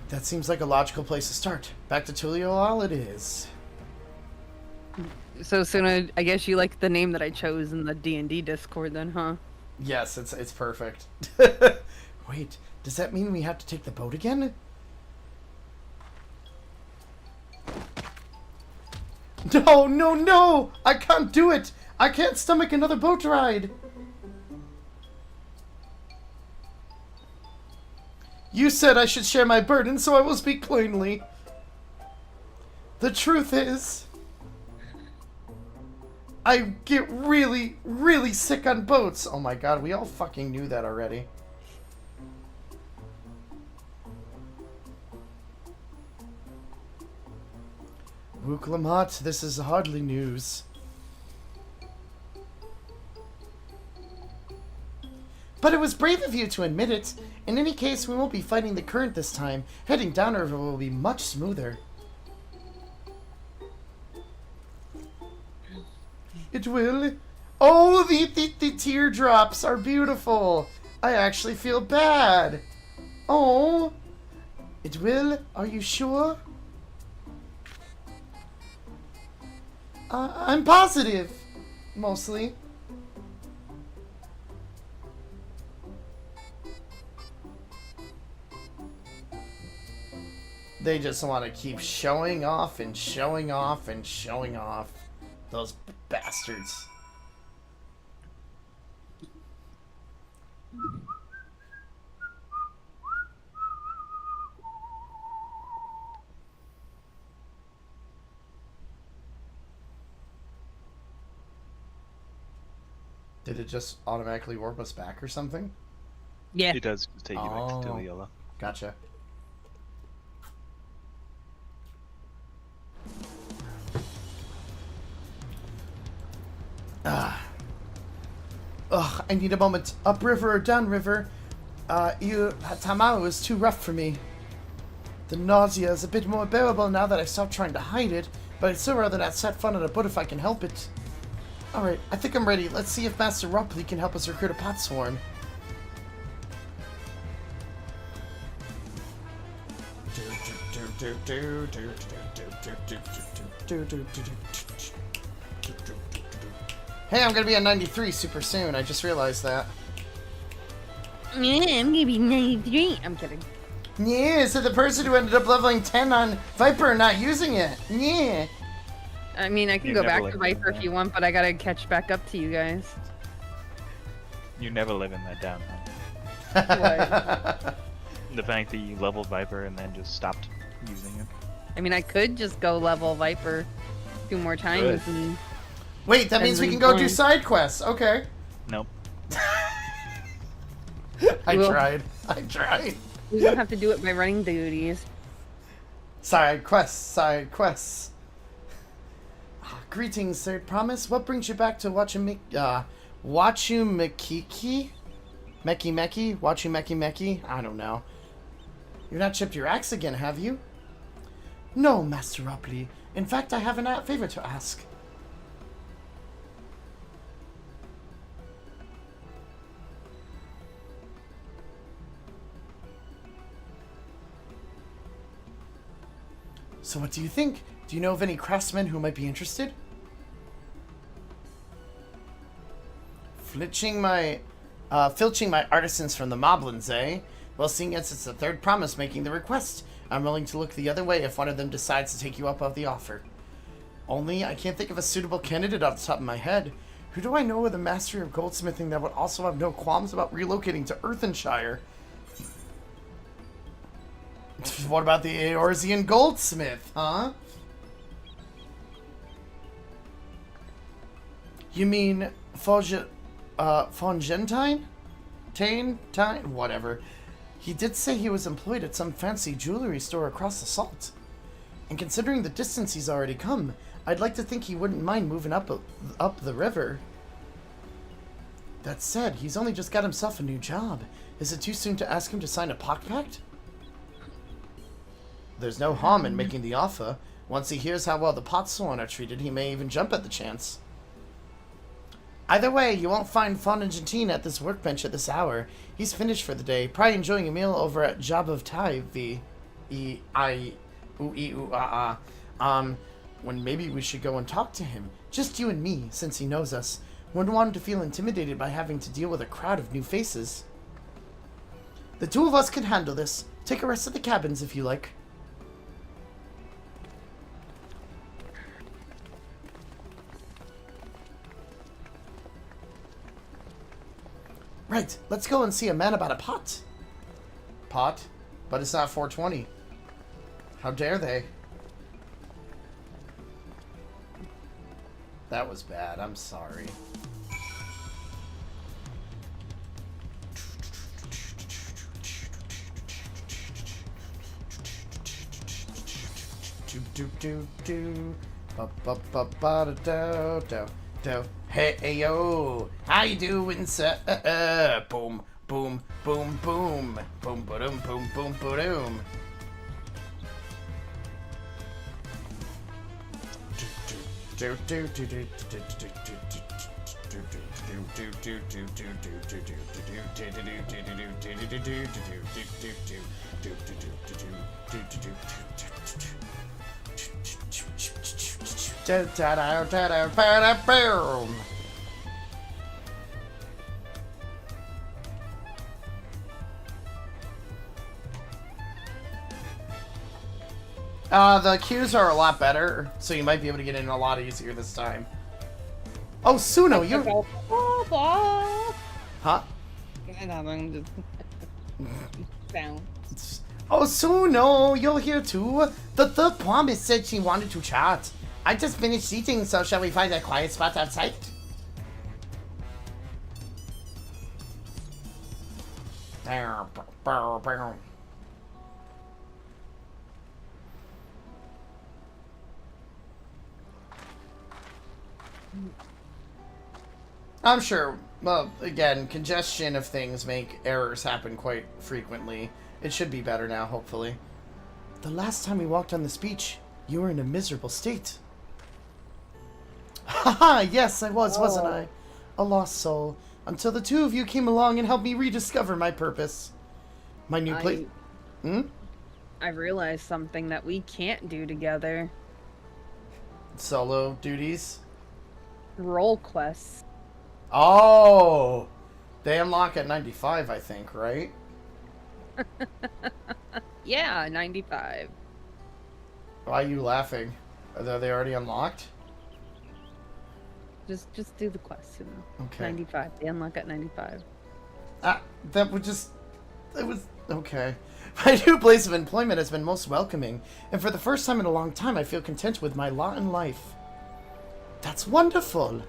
That seems like a logical place to start. Back to Tuliolal it is. So Suno, I guess you like the name that I chose in the D&D Discord then, huh? Yes, it's perfect. Wait, does that mean we have to take the boat again? No, no, no! I can't do it! I can't stomach another boat ride! You said I should share my burden, so I will speak plainly. The truth is, I get really, really sick on boats. Oh my god, we all fucking knew that already. Wuklamat, this is hardly news. But it was brave of you to admit it. In any case, we won't be fighting the current this time. Heading downriver will be much smoother. It will. Oh, the teardrops are beautiful. I actually feel bad. Oh. It will? Are you sure? I'm positive. Mostly. They just want to keep showing off and showing off and showing off. Those bastards. Did it just automatically warp us back or something? Yeah. It does take you back to Teleola. Gotcha. Ugh, I need a moment. Upriver or downriver? Tamao is too rough for me. The nausea is a bit more bearable now that I stopped trying to hide it, but I'd still rather not set fun on a boat if I can help it. Alright, I think I'm ready. Let's see if Master Ropley can help us recruit a pot swarm. Hey, I'm gonna be at 93 super soon. I just realized that. Yeah, I'm gonna be 93. I'm kidding. Yeah, so the person who ended up leveling 10 on Viper and not using it. Yeah. I mean, I can You go never back live to in Viper if that. you want, but I gotta catch back up to you guys. You never live in that down. The fact that you leveled Viper and then just stopped using it. I mean, I could just go level Viper 2 more times Good. and Wait, that means we can go do side quests. Okay. Nope. I Well- tried. I tried. we don't have to do it by running duties. Side quests. Side quests. Greetings, Third Promise. What brings you back to Wachumekiki? Meki? Wachumeki? I don't know. You've not chipped your axe again, have you? No, Master Ropley. In fact, I have a favor to ask. So what do you think? Do you know of any craftsmen who might be interested? Filching my artisans from the moblins, eh? Well, seeing as it's the Third Promise making the request, I'm willing to look the other way if one of them decides to take you up on the offer. Only, I can't think of a suitable candidate off the top of my head. Who do I know with a mastery of goldsmithing that would also have no qualms about relocating to Earthenshire? What about the Eorzean goldsmith, huh? You mean Fongentine? Tine? Whatever. He did say he was employed at some fancy jewelry store across the salt. And considering the distance he's already come, I'd like to think he wouldn't mind moving up the river. That said, he's only just got himself a new job. Is it too soon to ask him to sign a pact? There's no harm in making the offer. Once he hears how well the Potsworn are treated, he may even jump at the chance. Either way, you won't find Fonagentine at this workbench at this hour. He's finished for the day, probably enjoying a meal over at Job of Tai when maybe we should go and talk to him. Just you and me, since he knows us. Wouldn't want him to feel intimidated by having to deal with a crowd of new faces. The two of us can handle this. Take a rest at the cabins if you like. Right, let's go and see a man about a pot. Pot? But it's not 420. How dare they? That was bad, I'm sorry. Hey yo, how you doing, sir? Boom, boom, boom, boom, boom, boom, boom, boom, boom. The queues are a lot better, so you might be able to get in a lot easier this time. Oh, Suno, you... Huh? Oh, Suno, you're here too? The Third Promise said she wanted to chat. I just finished eating, so shall we find a quiet spot outside? I'm sure, well, again, congestion of things make errors happen quite frequently. It should be better now, hopefully. The last time we walked on this beach, you were in a miserable state. Haha, yes, I was, wasn't I? A lost soul. Until the two of you came along and helped me rediscover my purpose. My new place... I realized something that we can't do together. Solo duties? Role quests. Oh! They unlock at 95, I think, right? Yeah, 95. Why are you laughing? Are they already unlocked? Just do the quest, you know. Okay. 95. They unlock at 95. That would just... It was... Okay. My new place of employment has been most welcoming, and for the first time in a long time I feel content with my lot in life. That's wonderful!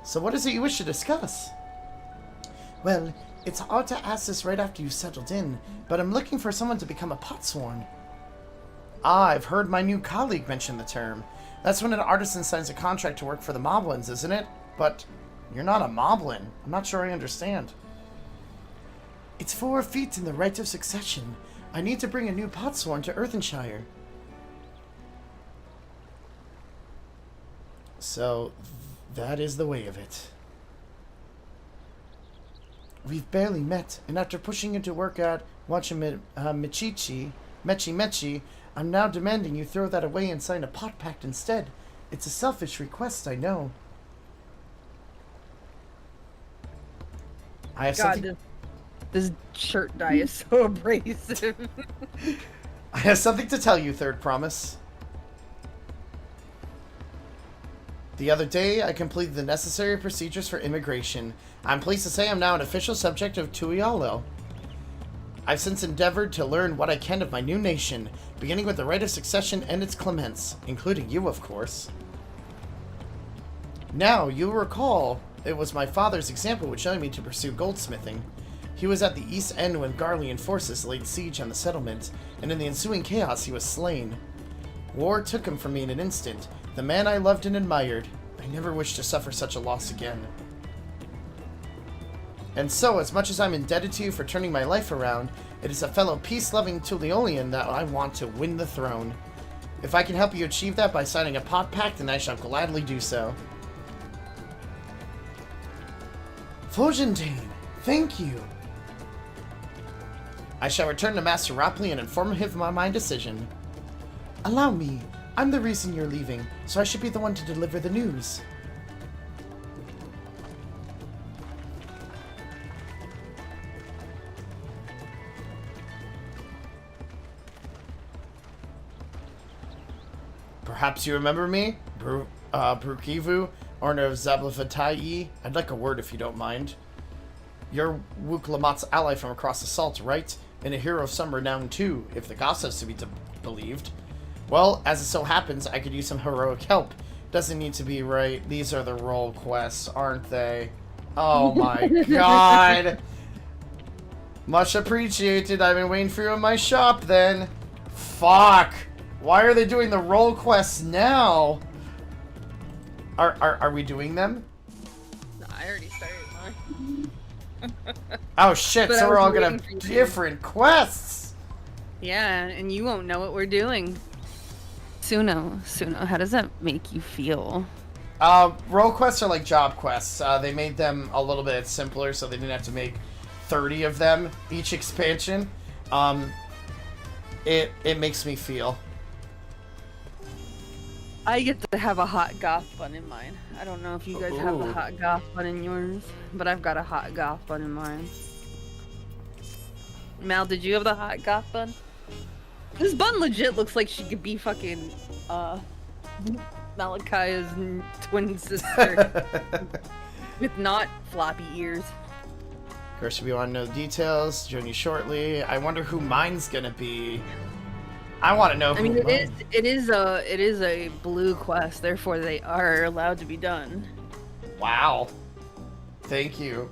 So what is it you wish to discuss? Well, it's hard to ask this right after you've settled in, but I'm looking for someone to become a potsworn. Ah, I've heard my new colleague mention the term. That's when an artisan signs a contract to work for the Moblins, isn't it? But you're not a Moblin. I'm not sure I understand. It's 4 feet in the right of succession. I need to bring a new potsworn to Earthenshire. So, that is the way of it. We've barely met, and after pushing you to work at Mechi Mechi, I'm now demanding you throw that away and sign a pot pact instead. It's a selfish request, I know. I have something... This shirt dye is so abrasive. I have something to tell you, Third Promise. The other day, I completed the necessary procedures for immigration. I'm pleased to say I'm now an official subject of Tuialo. I've since endeavored to learn what I can of my new nation, beginning with the right of succession and its claimants, including you, of course. Now, you'll recall, it was my father's example which led me to pursue goldsmithing. He was at the East End when Garlean forces laid siege on the settlement, and in the ensuing chaos he was slain. War took him from me in an instant, the man I loved and admired. I never wish to suffer such a loss again. And so, as much as I'm indebted to you for turning my life around, it is a fellow peace-loving Tuliolian that I want to win the throne. If I can help you achieve that by signing a pot pact, then I shall gladly do so. Flogentane, thank you. I shall return to Master Ropley and inform him of my decision. Allow me. I'm the reason you're leaving, so I should be the one to deliver the news. Perhaps you remember me? Brukivu, owner of Zablafatai. I'd like a word if you don't mind. You're Wuklamat's ally from across the salt, right? And a hero of some renown too, if the gossip's to be believed. Well, as it so happens, I could use some heroic help. Doesn't need to be right. These are the role quests, aren't they? Oh my god! Much appreciated. I've been waiting for you in my shop then. Fuck! Why are they doing the role quests now? Are we doing them? No, I already started mine. Oh shit, But so I we're was all gonna waiting have for you. different quests! Yeah, and you won't know what we're doing. Suno, how does that make you feel? Role quests are like job quests. They made them a little bit simpler so they didn't have to make 30 of them each expansion. It makes me feel. I get to have a hot goth bun in mine. I don't know if you guys have Ooh. a hot goth bun in yours, but I've got a hot goth bun in mine. Mal, did you have the hot goth bun? This bun legit looks like she could be fucking, Malachi's twin sister. With not floppy ears. Of course, if you want to know the details, join you shortly. I wonder who mine's gonna be. I want to know who I mean, mine... it is a blue quest, therefore they are allowed to be done. Wow. Thank you.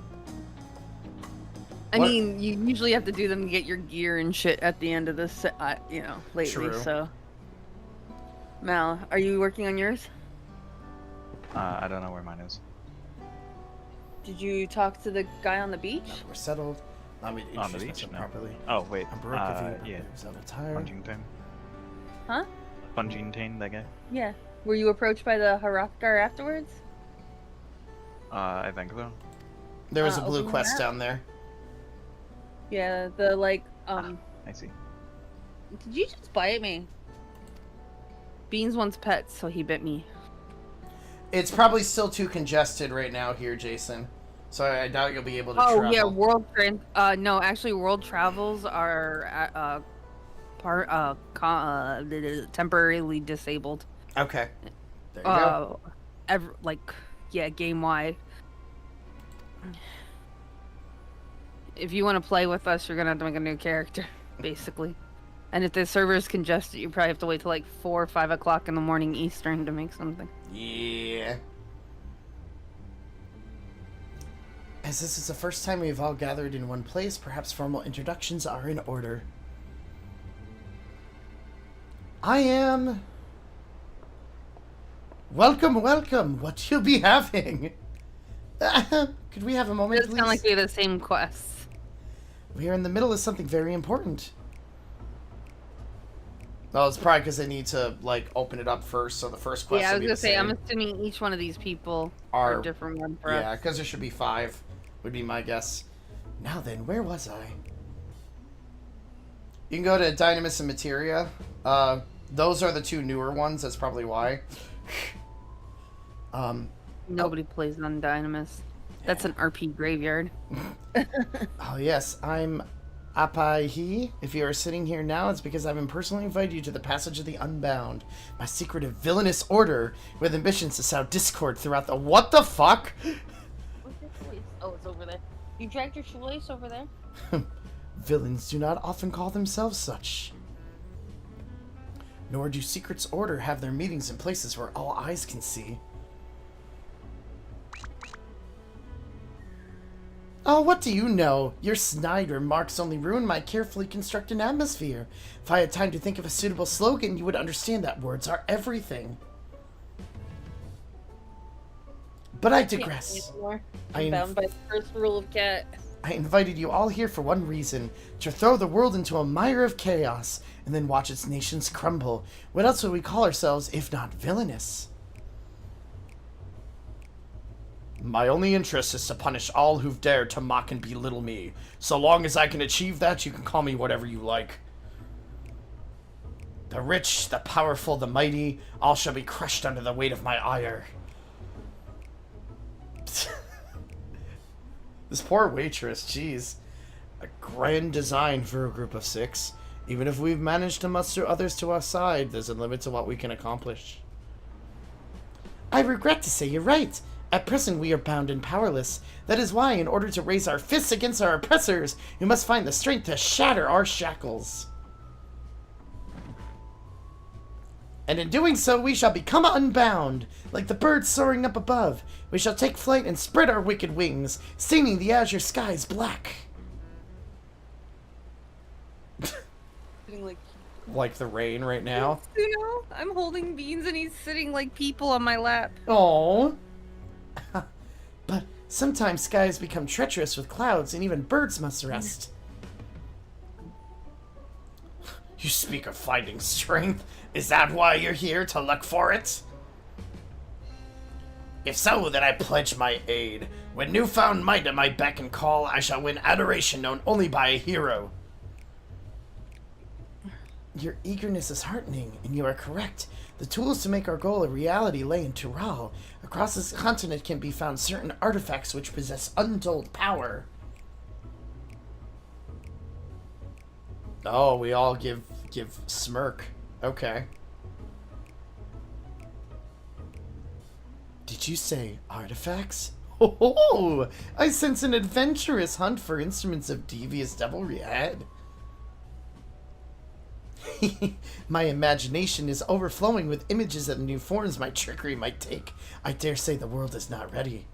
I What? mean, you usually have to do them to get your gear and shit at the end of the lately. True. So, Mal, are you working on yours? I don't know where mine is. Did you talk to the guy on the beach? Now that we're settled. Let me On the introduce beach? myself No. properly. Oh wait. I'm Baroque if you Yeah. was out of tire. Fungintain. Huh? Fungintain, that guy. Yeah. Were you approached by the Hrothgar afterwards? I think so. There was a blue open quest map? down there. Yeah, the I see. Did you just bite me? Beans wants pets, so he bit me. It's probably still too congested right now here, Jason. So I doubt you'll be able to Oh travel. yeah, no, actually, world travels are temporarily disabled. Okay. There you go. Game wide. If you want to play with us, you're gonna have to make a new character, basically. And if the server is congested, you probably have to wait till like 4 or 5 o'clock in the morning Eastern to make something. Yeah. As this is the first time we've all gathered in one place, perhaps formal introductions are in order. I am... Welcome, welcome. What you'll be having? Could we have a moment, It does please? sound like we have the same quests. We are in the middle of something very important. Well, it's probably because they need to, like, open it up first, so the first quest Yeah, I will was be gonna the say, same. I'm assuming each one of these people Are- are a different one for Yeah, us. because there should be 5, would be my guess. Now then, where was I? You can go to Dynamis and Materia. Those are the 2 newer ones, that's probably why. Nobody plays on Dynamis. That's an RP graveyard. Oh yes, I'm Apaihi. If you are sitting here now, it's because I've been personally invited you to the Passage of the Unbound, my secretive villainous order with ambitions to sow discord throughout the— What the fuck? What's your choice? Oh, it's over there. You dragged your shoelace over there? Villains do not often call themselves such. Nor do Secret's Order have their meetings in places where all eyes can see. Oh, what do you know? Your snide remarks only ruin my carefully constructed atmosphere. If I had time to think of a suitable slogan, you would understand that words are everything. But I digress. I'm bound by the first rule of cat. I invited you all here for one reason, to throw the world into a mire of chaos, and then watch its nations crumble. What else would we call ourselves if not villainous? My only interest is to punish all who've dared to mock and belittle me. So long as I can achieve that, you can call me whatever you like. The rich, the powerful, the mighty, all shall be crushed under the weight of my ire. This poor waitress, jeez. A grand design for a group of 6. Even if we've managed to muster others to our side, there's a limit to what we can accomplish. I regret to say you're right. At present we are bound and powerless. That is why, in order to raise our fists against our oppressors, we must find the strength to shatter our shackles. And in doing so, we shall become unbound. Like the birds soaring up above, we shall take flight and spread our wicked wings, staining the azure skies black. Like the rain right now. You know, I'm holding Beans and he's sitting like people on my lap. Oh. But sometimes skies become treacherous with clouds, and even birds must rest. You speak of finding strength. Is that why you're here, to look for it? If so, then I pledge my aid. When newfound might at my beck and call, I shall win adoration known only by a hero. Your eagerness is heartening, and you are correct. The tools to make our goal a reality lay in Tural. Across this continent can be found certain artifacts which possess untold power. Oh, we all give smirk. Okay. Did you say artifacts? Oh, I sense an adventurous hunt for instruments of devious devilry ahead. My imagination is overflowing with images of the new forms my trickery might take. I dare say the world is not ready.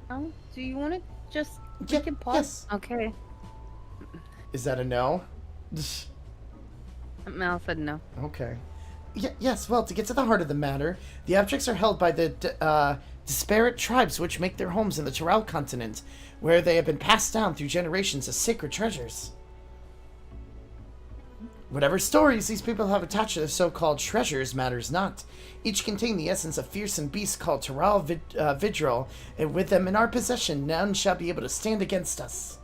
Oh, do you want to just Yeah, we can pause? yes. Okay. Is that a no? Mal said no. Okay. Yes, well, to get to the heart of the matter, the objects are held by the disparate tribes which make their homes in the Tyrell continent, where they have been passed down through generations as sacred treasures. Whatever stories these people have attached to their so-called treasures matters not. Each contain the essence of fearsome beasts called Tyrell Vidril, and with them in our possession, none shall be able to stand against us.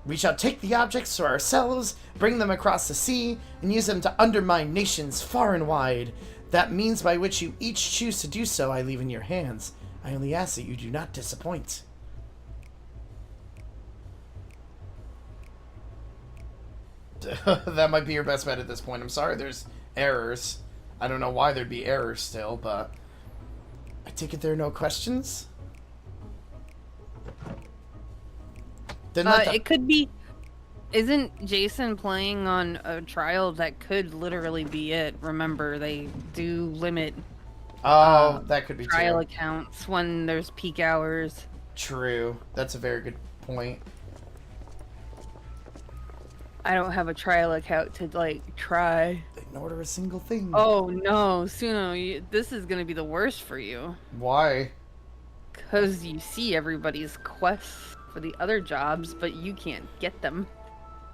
We shall take the objects for ourselves, bring them across the sea, and use them to undermine nations far and wide. That means by which you each choose to do so, I leave in your hands. I only ask that you do not disappoint. That might be your best bet at this point. I'm sorry there's errors. I don't know why there'd be errors still, but I take it there are no questions? It could be. Isn't Jason playing on a trial that could literally be it? Remember, they do limit. That could be trial too. accounts when there's peak hours. True. That's a very good point. I don't have a trial account to try. Didn't order a single thing. Oh no, Suno, this is gonna be the worst for you. Why? Cause you see everybody's quests for the other jobs, but you can't get them.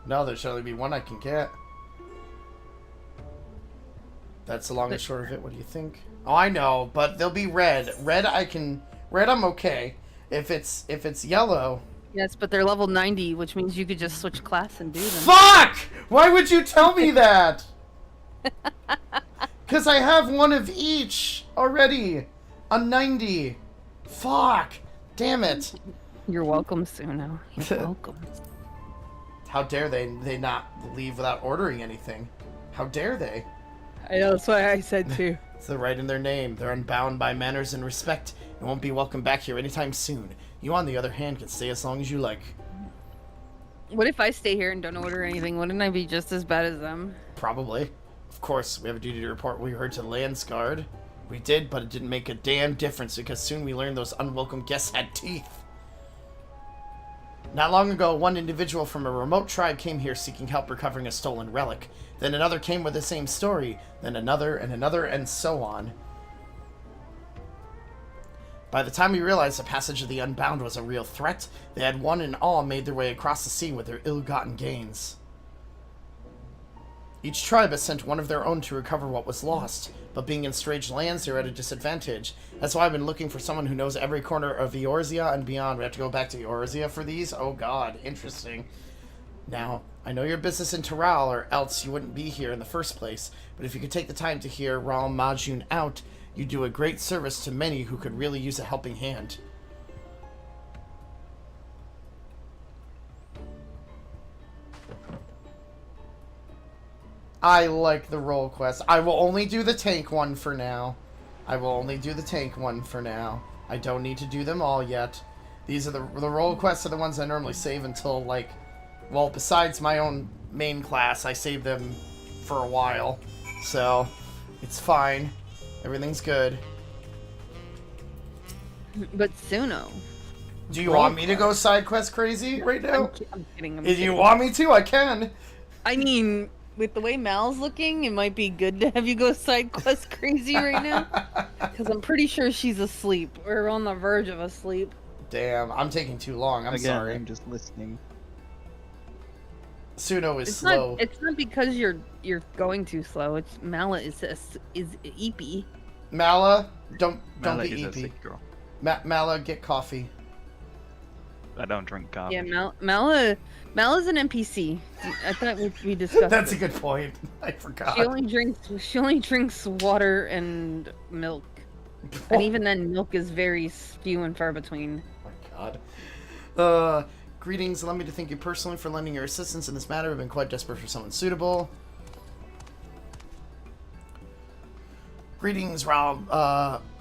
No, there should only be one I can get. That's the long and short of it. What do you think? Oh, I know, but they'll be red. Red I'm okay. If it's yellow. Yes, but they're level 90, which means you could just switch class and do them. Fuck! Why would you tell me that? Because I have one of each already. A 90. Fuck. Damn it. You're welcome, Suno. You're welcome. How dare they not leave without ordering anything? How dare they? I know, that's why I said too. It's the right in their name. They're unbound by manners and respect and won't be welcome back here anytime soon. You, on the other hand, can stay as long as you like. What if I stay here and don't order anything? Wouldn't I be just as bad as them? Probably. Of course, we have a duty to report what we heard to Landsguard. We did, but it didn't make a damn difference because soon we learned those unwelcome guests had teeth. Not long ago, one individual from a remote tribe came here seeking help recovering a stolen relic. Then another came with the same story. Then another, and so on. By the time we realized the passage of the Unbound was a real threat, they had one and all made their way across the sea with their ill-gotten gains. Each tribe has sent one of their own to recover what was lost, but being in strange lands, they're at a disadvantage. That's why I've been looking for someone who knows every corner of Eorzea and beyond. We have to go back to Eorzea for these? Oh god, interesting. Now, I know your business in Tyrell, or else you wouldn't be here in the first place, but if you could take the time to hear Ral Majun out, you'd do a great service to many who could really use a helping hand. I like the role quest. I will only do the tank one for now. I don't need to do them all yet. These are the role quests are the ones I normally save until, like, well, besides my own main class, I save them for a while. So, it's fine. Everything's good. But Suno. Do you want me to go side quest crazy right now? I'm kidding. If you want me to, I can. I mean, with the way Mal's looking, it might be good to have you go side quest crazy right now. Because I'm pretty sure she's asleep. We're on the verge of asleep. Damn, I'm taking too long. I'm sorry. I'm just listening. Suno is It's slow. not. It's not because you're going too slow. It's Mala is eepy. Mala, don't Mala be is a eepy. sick girl. Mala, get coffee. I don't drink coffee. Yeah, Mala's an NPC. I thought we discussed. That's a it. good point. I forgot. She only drinks water and milk, and even then, milk is very few and far between. Oh my god. Greetings. Allow me to thank you personally for lending your assistance in this matter. I've been quite desperate for someone suitable. Greetings, Ral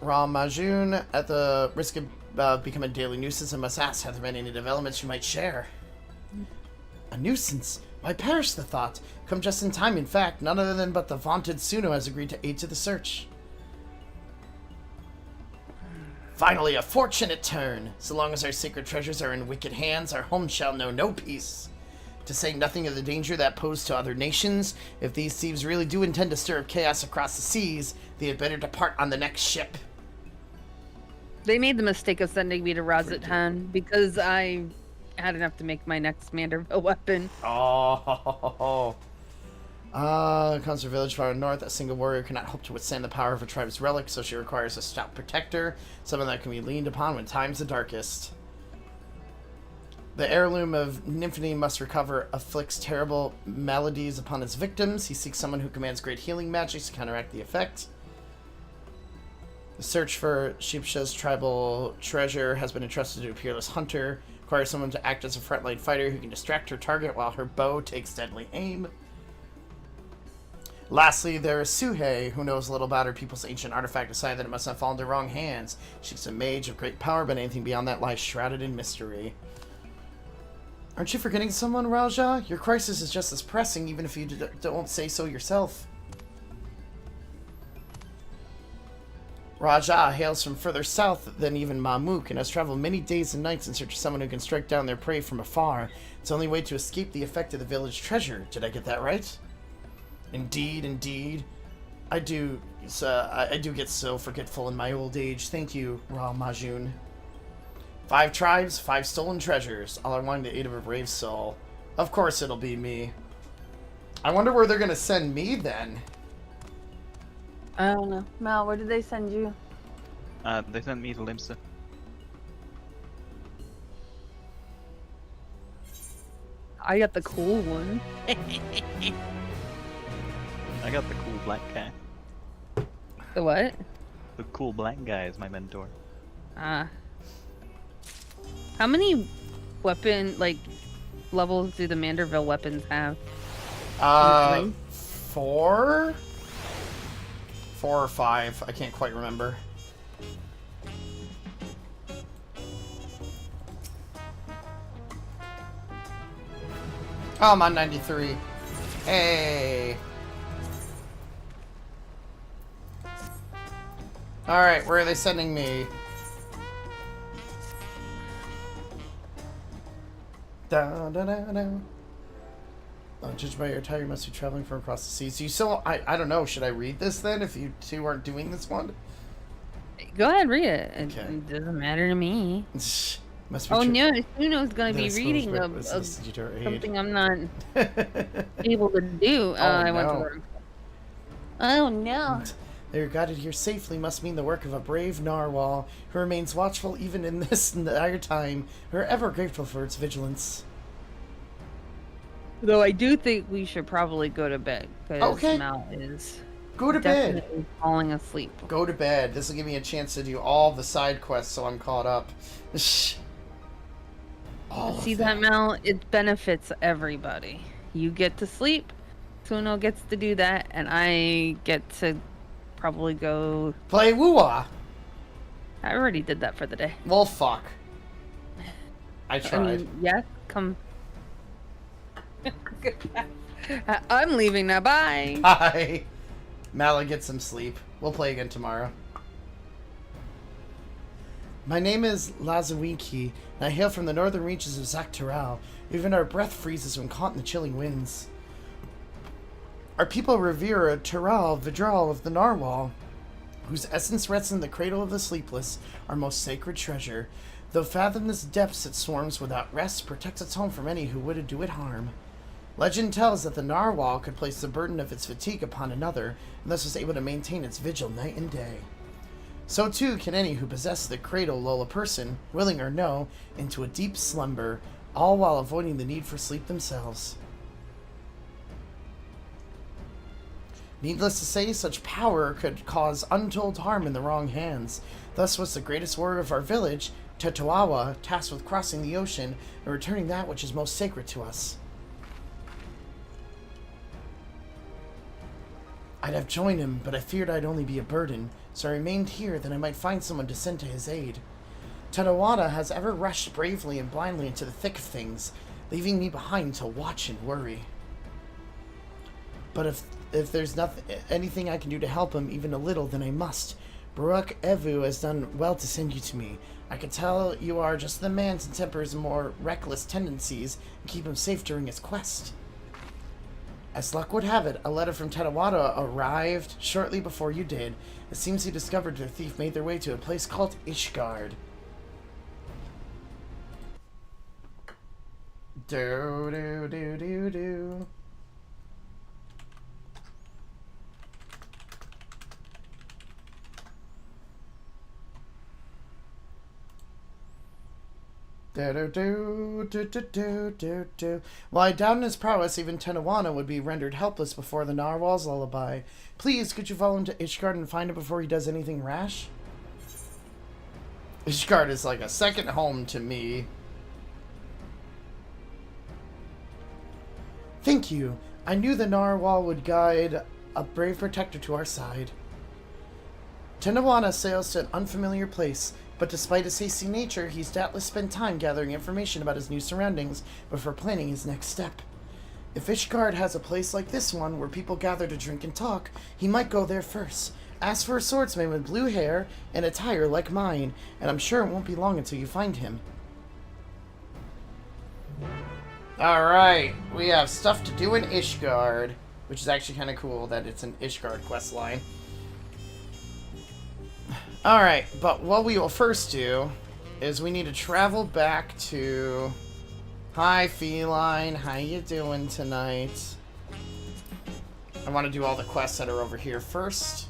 Majun. At the risk of becoming a daily nuisance, I must ask, have there been any developments you might share? A nuisance? Why, perish the thought. Come just in time, in fact. None other than but the vaunted Suno has agreed to aid to the search. Finally, a fortunate turn. So long as our sacred treasures are in wicked hands, our home shall know no peace. To say nothing of the danger that posed to other nations, if these thieves really do intend to stir up chaos across the seas, they had better depart on the next ship. They made the mistake of sending me to Razatan because I had enough to make my next Manderville weapon. Oh. Comes from a village far north. A single warrior cannot hope to withstand the power of a tribe's relic, so she requires a stout protector, someone that can be leaned upon when time's the darkest. The heirloom of Nymphony must recover, afflicts terrible maladies upon its victims. He seeks someone who commands great healing magic to counteract the effect. The search for Sheepsha's tribal treasure has been entrusted to a peerless hunter. Requires someone to act as a frontline fighter who can distract her target while her bow takes deadly aim. Lastly, there is Suhei, who knows little about her people's ancient artifact, decided that it must not fall into wrong hands. She's a mage of great power, but anything beyond that lies shrouded in mystery. Aren't you forgetting someone, Raja? Your crisis is just as pressing, even if you don't say so yourself. Raja hails from further south than even Mamuk and has traveled many days and nights in search of someone who can strike down their prey from afar. It's the only way to escape the effect of the village treasure. Did I get that right? Indeed. I do get so forgetful in my old age. Thank you, Ra Majun. 5 tribes, 5 stolen treasures, all are wanting the aid of a brave soul. Of course it'll be me. I wonder where they're gonna send me then. I don't know. Mel, where did they send you? They sent me to Limsa. I got the cool one. I got the cool black guy. The what? The cool black guy is my mentor. How many weapon, levels do the Manderville weapons have? 4? 4 or 5. I can't quite remember. Oh, I'm on 93. Hey. Alright, where are they sending me? Judged by your attire, you must be traveling from across the seas. So you still, I don't know, should I read this then if you two aren't doing this one? Go ahead, read it. Okay. It doesn't matter to me. Must be No, Suno's going to be This reading was of listed to our aid. something I'm not able to do. I went to no. work. Oh no. They are guided here safely must mean the work of a brave narwhal who remains watchful even in this dire time. We are ever grateful for its vigilance. Though I do think we should probably go to bed because Okay. Mal is Go to bed. definitely falling asleep. Go to bed. This will give me a chance to do all the side quests so I'm caught up. All See of that, them. Mal? It benefits everybody. You get to sleep, Suno gets to do that, and I get to probably go. Play woo-wah. I already did that for the day. Well, fuck. I tried. I mean, yes, come. I'm leaving now. Bye. Hi. Mala, get some sleep. We'll play again tomorrow. My name is Lazawinki, and I hail from the northern reaches of Zaktaral. Even our breath freezes when caught in the chilling winds. Our people revere a Tiral Vidral of the Narwhal, whose essence rests in the cradle of the sleepless, our most sacred treasure. Though fathomless depths it swarms without rest, protects its home from any who would do it harm. Legend tells that the narwhal could place the burden of its fatigue upon another, and thus was able to maintain its vigil night and day. So too can any who possess the cradle lull a person, willing or no, into a deep slumber, all while avoiding the need for sleep themselves. Needless to say, such power could cause untold harm in the wrong hands. Thus was the greatest warrior of our village, Tetoawa, tasked with crossing the ocean and returning that which is most sacred to us. I'd have joined him, but I feared I'd only be a burden, so I remained here that I might find someone to send to his aid. Tadawada has ever rushed bravely and blindly into the thick of things, leaving me behind to watch and worry. But if there's anything I can do to help him, even a little, then I must. Baruch Evu has done well to send you to me. I can tell you are just the man to temper his more reckless tendencies and keep him safe during his quest. As luck would have it, a letter from Tedawada arrived shortly before you did. It seems he discovered the thief made their way to a place called Ishgard. Do do do do do. Well, I doubt in his prowess even Tenawana would be rendered helpless before the narwhal's lullaby. Please, could you follow him to Ishgard and find him before he does anything rash? Ishgard is like a second home to me. Thank you. I knew the narwhal would guide a brave protector to our side. Tenawana sails to an unfamiliar place, but despite his hasty nature, he's doubtless spent time gathering information about his new surroundings before planning his next step. If Ishgard has a place like this one where people gather to drink and talk, he might go there first. Ask for a swordsman with blue hair and attire like mine, and I'm sure it won't be long until you find him. Alright, we have stuff to do in Ishgard, which is actually kind of cool that it's an Ishgard questline. Alright, but what we will first do is we need to travel back to... Hi, Feline. How you doing tonight? I want to do all the quests that are over here first.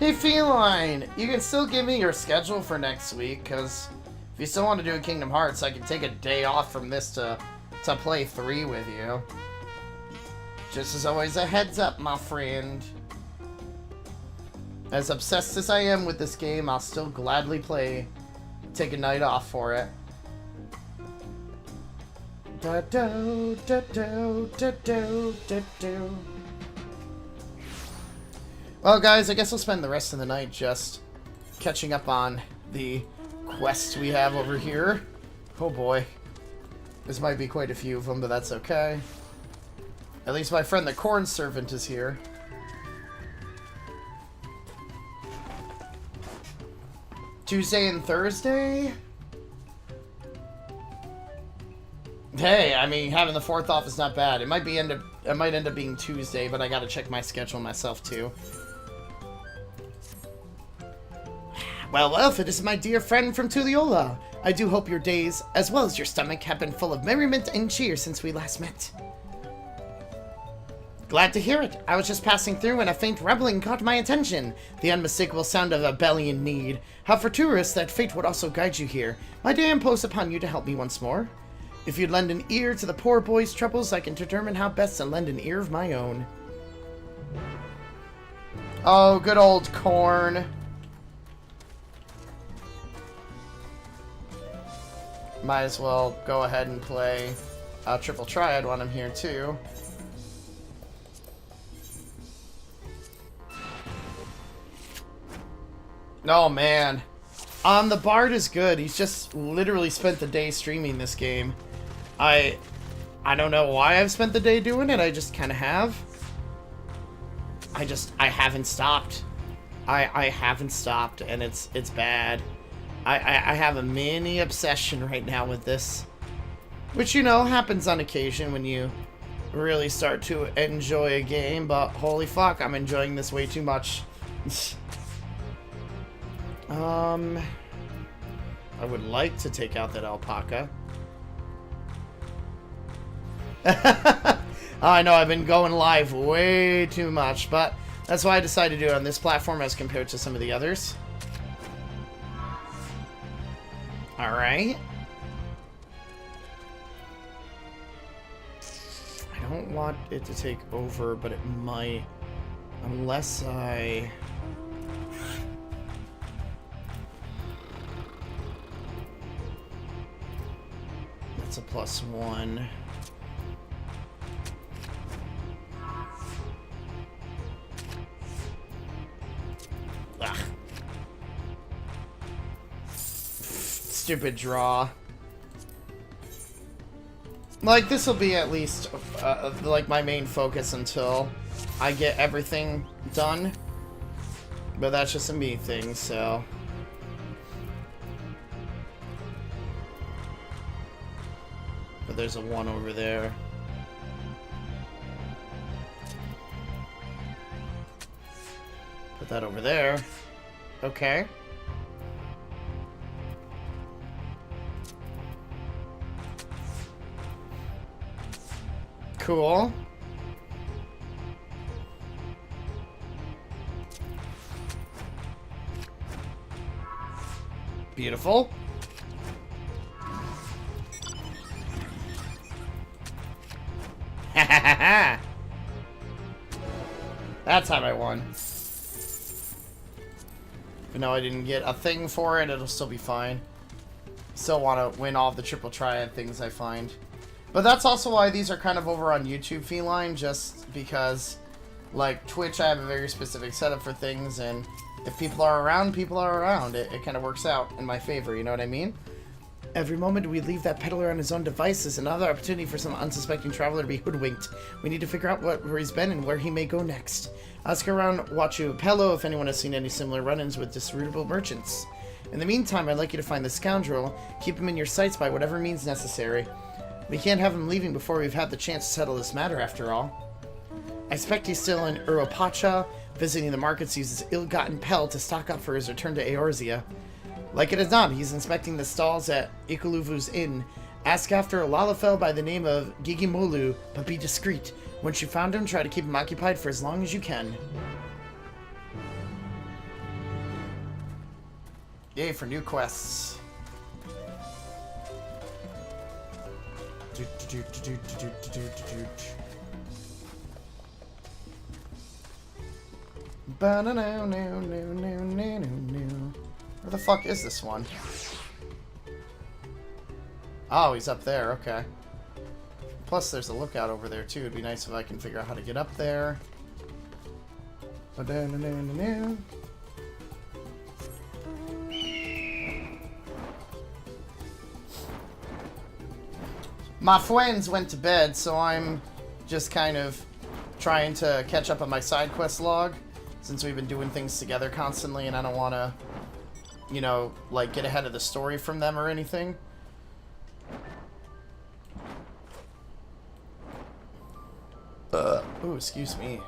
Hey, Feline! You can still give me your schedule for next week, because if you still want to do a Kingdom Hearts, I can take a day off from this to play 3 with you. Just as always, a heads up, my friend. As obsessed as I am with this game, I'll still gladly take a night off for it. Da-do, da-do, da-do, da-do. Well, guys, I guess we'll spend the rest of the night just catching up on the quests we have over here. Oh boy. This might be quite a few of them, but that's okay. At least my friend the Corn Servant is here. Tuesday and Thursday? Hey, I mean, having the 4th off is not bad. It might end up being Tuesday, but I gotta check my schedule myself too. Well, Elfid, this is my dear friend from Tuliola. I do hope your days, as well as your stomach, have been full of merriment and cheer since we last met. Glad to hear it. I was just passing through and a faint rumbling caught my attention. The unmistakable sound of a belly in need. How fortuitous that fate would also guide you here. My day imposes upon you to help me once more. If you'd lend an ear to the poor boy's troubles, I can determine how best to lend an ear of my own. Oh, good old Corn. Might as well go ahead and play Triple Triad when I'm here too. Oh man. The Bard is good. He's just literally spent the day streaming this game. I don't know why I've spent the day doing it. I just kind of have. I haven't stopped. I haven't stopped, and it's bad. I have a mini obsession right now with this. Which, you know, happens on occasion when you really start to enjoy a game, but holy fuck, I'm enjoying this way too much. I would like to take out that alpaca. I know I've been going live way too much, but that's why I decided to do it on this platform as compared to some of the others. Alright. I don't want it to take over, but it might. Unless I... That's a +1. Ugh. Stupid draw. Like, this will be at least, like, my main focus until I get everything done. But that's just a me thing, so... But there's a 1 over there. Put that over there. Okay. Cool. Beautiful. Ha ha ha ha! That's how I won. Even though I didn't get a thing for it, it'll still be fine. Still want to win all of the triple triad things I find. But that's also why these are kind of over on YouTube Feline, just because, like, Twitch, I have a very specific setup for things, and if people are around, people are around. It kind of works out in my favor, you know what I mean? Every moment we leave that peddler on his own device is another opportunity for some unsuspecting traveler to be hoodwinked. We need to figure out where he's been and where he may go next. Ask around Wachu Pello if anyone has seen any similar run-ins with disreputable merchants. In the meantime, I'd like you to find the scoundrel, keep him in your sights by whatever means necessary. We can't have him leaving before we've had the chance to settle this matter, after all. I expect he's still in Uropacha, visiting the markets to use his ill-gotten pellet to stock up for his return to Eorzea. Like it is not, he's inspecting the stalls at Ikuluvu's inn. Ask after a Lalafell by the name of Gigimolu, but be discreet. Once you found him, try to keep him occupied for as long as you can. Yay for new quests. Where the fuck is this one? Oh, he's up there, okay. Plus, there's a lookout over there, too. It'd be nice if I can figure out how to get up there. My friends went to bed, so I'm just kind of trying to catch up on my side quest log, since we've been doing things together constantly, and I don't want to, you know, like, get ahead of the story from them or anything. Ooh, excuse me.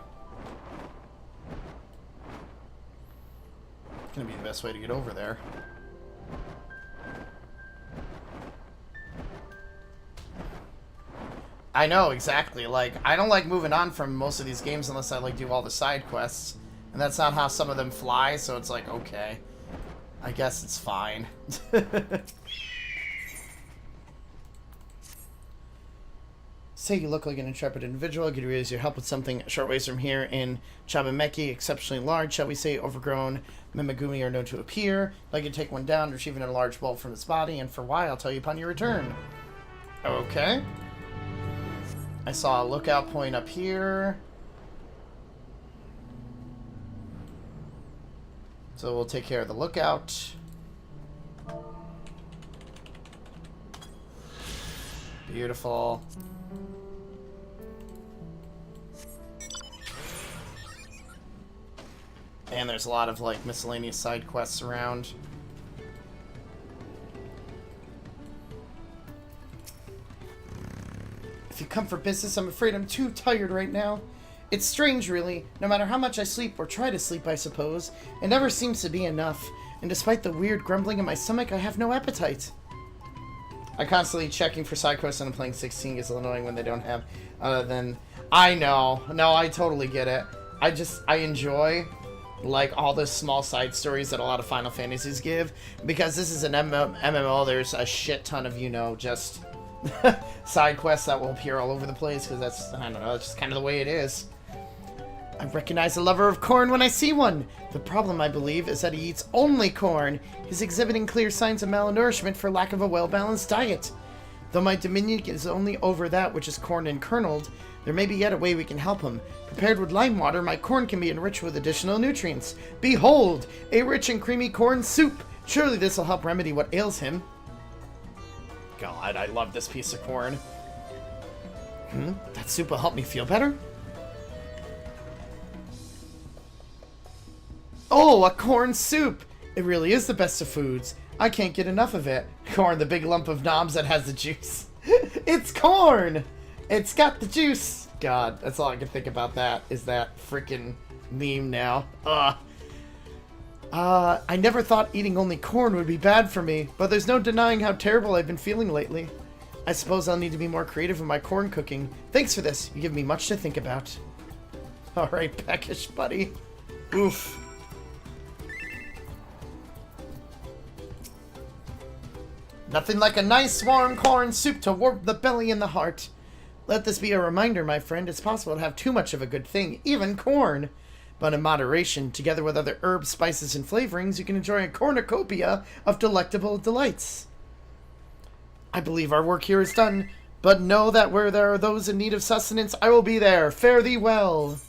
Gonna be the best way to get over there. I know, exactly. Like, I don't like moving on from most of these games unless I, like, do all the side quests. And that's not how some of them fly, so it's like, okay. I guess it's fine. Say you look like an intrepid individual. Could use your help with something a short ways from here in Chabameki, exceptionally large, shall we say, overgrown Mimagumi are known to appear. Like you take one down, retrieving a large bulb from its body, and for why, I'll tell you upon your return. Okay. I saw a lookout point up here. So we'll take care of the lookout. Beautiful. And there's a lot of, like, miscellaneous side quests around. If you come for business, I'm afraid I'm too tired right now. It's strange, really. No matter how much I sleep, or try to sleep, I suppose, it never seems to be enough. And despite the weird grumbling in my stomach, I have no appetite. I'm constantly checking for side quests and I'm playing 16 gets a little annoying when they don't have, other than... I know. No, I totally get it. I enjoy, like, all the small side stories that a lot of Final Fantasies give. Because this is an MMO, there's a shit ton of, you know, just... side quests that will appear all over the place, because that's, I don't know, it's just kind of the way it is. I recognize a lover of corn when I see one. The problem, I believe, is that he eats only corn. He's exhibiting clear signs of malnourishment for lack of a well-balanced diet. Though my dominion is only over that which is corn and kerneled, there may be yet a way we can help him. Prepared with lime water, my corn can be enriched with additional nutrients. Behold, a rich and creamy corn soup. Surely this will help remedy what ails him. God, I love this piece of corn. Hmm? That soup will help me feel better? Oh, a corn soup! It really is the best of foods. I can't get enough of it. Corn, the big lump of knobs that has the juice. It's corn! It's got the juice! God, that's all I can think about that, is that freaking meme now. I never thought eating only corn would be bad for me, but there's no denying how terrible I've been feeling lately. I suppose I'll need to be more creative in my corn cooking. Thanks for this. You give me much to think about. Alright, peckish buddy. Oof. Nothing like a nice warm corn soup to warm the belly and the heart. Let this be a reminder, my friend. It's possible to have too much of a good thing, even corn. But in moderation, together with other herbs, spices, and flavorings, you can enjoy a cornucopia of delectable delights. I believe our work here is done, but know that where there are those in need of sustenance, I will be there. Fare thee well.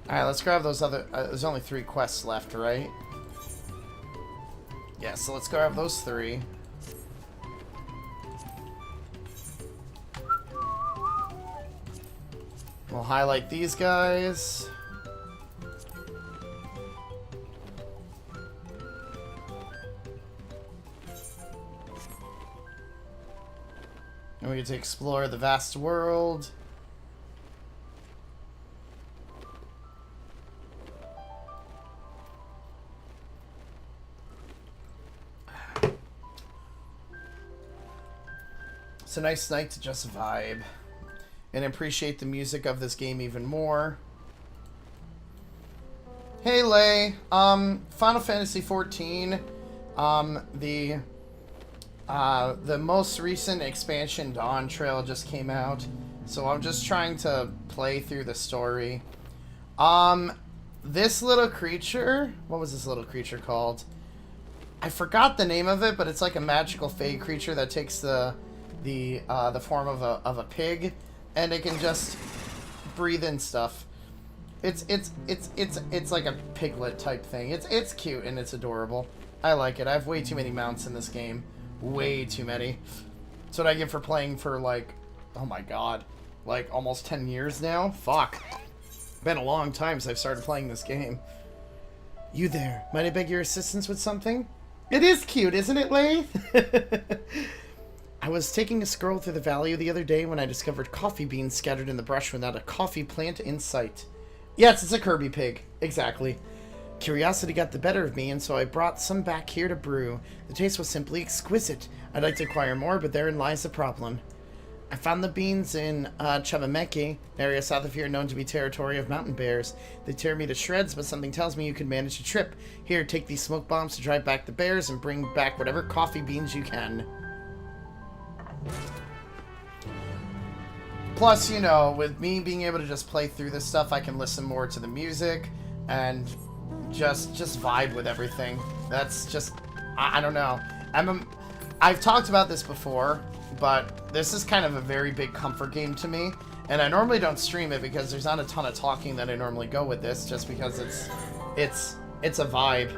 Alright, let's grab those other... there's only 3 quests left, right? Yeah, so let's grab those 3. We'll highlight these guys. And we get to explore the vast world. It's a nice night to just vibe and appreciate the music of this game even more. Hey Lay, Final Fantasy XIV, the most recent expansion, Dawntrail, just came out, so I'm just trying to play through the story. This little creature, what was this little creature called? I forgot the name of it, but it's like a magical fey creature that takes the form of a pig, and it can just breathe in stuff. It's like a piglet type thing. It's cute and it's adorable. I like it. I have way too many mounts in this game. Way too many. That's what I get for playing for, like, oh my god, like almost 10 years now. Fuck. Been a long time since I've started playing this game. You there? Might I beg your assistance with something? It is cute, isn't it, Lay? I was taking a stroll through the valley the other day when I discovered coffee beans scattered in the brush without a coffee plant in sight. Yes, it's a Kirby pig. Exactly. Curiosity got the better of me, and so I brought some back here to brew. The taste was simply exquisite. I'd like to acquire more, but therein lies the problem. I found the beans in Chavameki, an area south of here known to be territory of mountain bears. They tear me to shreds, but something tells me you can manage a trip. Here, take these smoke bombs to drive back the bears and bring back whatever coffee beans you can. Plus, you know, with me being able to just play through this stuff, I can listen more to the music and just vibe with everything. That's just, I don't know. I've talked about this before, but this is kind of a very big comfort game to me, and I normally don't stream it because there's not a ton of talking that I normally go with this, just because it's a vibe.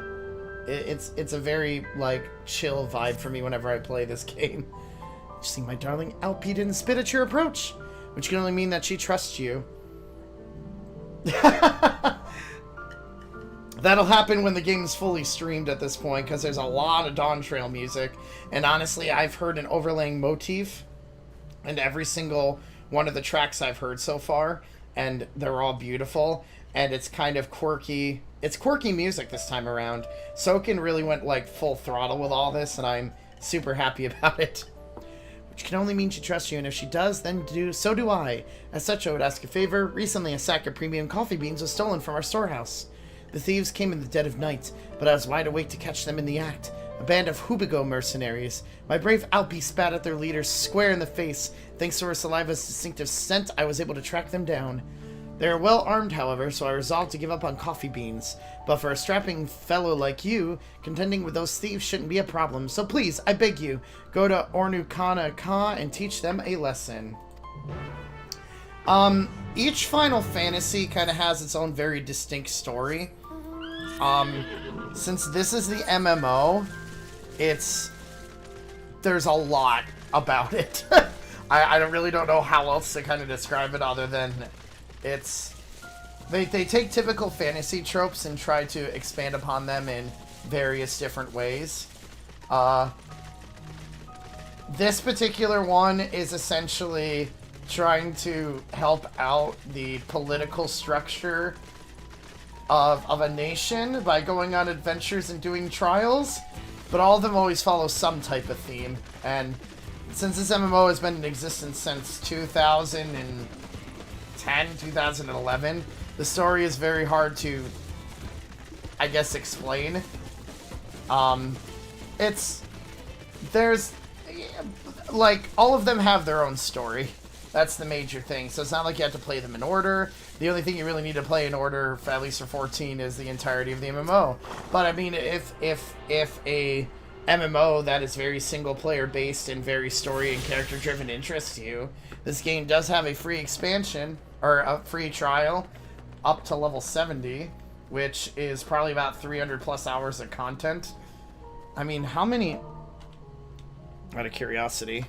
It's a very, like, chill vibe for me whenever I play this game. You see, my darling Alpy didn't spit at your approach, which can only mean that she trusts you. That'll happen when the game's fully streamed at this point, because there's a lot of Dawntrail music, and honestly, I've heard an overlaying motif in every single one of the tracks I've heard so far, and they're all beautiful, and it's kind of quirky. It's quirky music this time around. Soken really went, like, full throttle with all this, and I'm super happy about it. Which can only mean she trusts you, and if she does, then so do I. As such, I would ask a favor. Recently, a sack of premium coffee beans was stolen from our storehouse. The thieves came in the dead of night, but I was wide awake to catch them in the act. A band of Hubigo mercenaries. My brave Alpy spat at their leaders square in the face. Thanks to her saliva's distinctive scent, I was able to track them down. They are well armed, however, so I resolved to give up on coffee beans. But for a strapping fellow like you, contending with those thieves shouldn't be a problem. So please, I beg you, go to Ornukana Ka and teach them a lesson. Each Final Fantasy kind of has its own very distinct story. Since this is the MMO, there's a lot about it. I really don't know how else to kind of describe it other than they take typical fantasy tropes and try to expand upon them in various different ways. This particular one is essentially trying to help out the political structure of a nation by going on adventures and doing trials, but all of them always follow some type of theme. And since this MMO has been in existence since 2010, 2011, the story is very hard to, I guess, explain. There's, like, all of them have their own story. That's the major thing. So it's not like you have to play them in order. The only thing you really need to play in order, for at least for 14, is the entirety of the MMO. But I mean, if a MMO that is very single player based and very story and character driven interests you, this game does have a free expansion or a free trial up to level 70, which is probably about 300 plus hours of content. I mean, how many? Out of curiosity.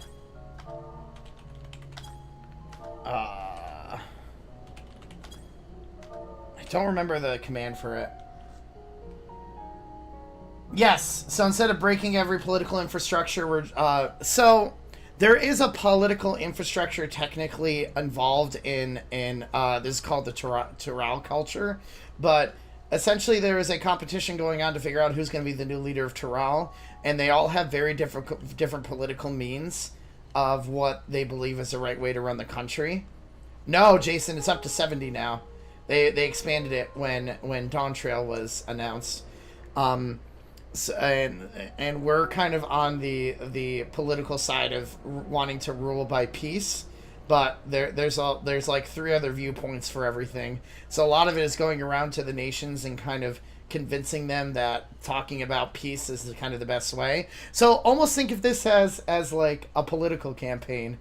I don't remember the command for it. Yes, so instead of breaking every political infrastructure, so there is a political infrastructure technically involved in this is called the Tural culture, but essentially there is a competition going on to figure out who's going to be the new leader of Tural, and they all have very different political means of what they believe is the right way to run the country. No, Jason, it's up to 70 now. They expanded it when Dawntrail was announced. So, and we're kind of on the political side of wanting to rule by peace, but there's like 3 other viewpoints for everything. So a lot of it is going around to the nations and kind of convincing them that talking about peace is kind of the best way. So almost think of this as like a political campaign,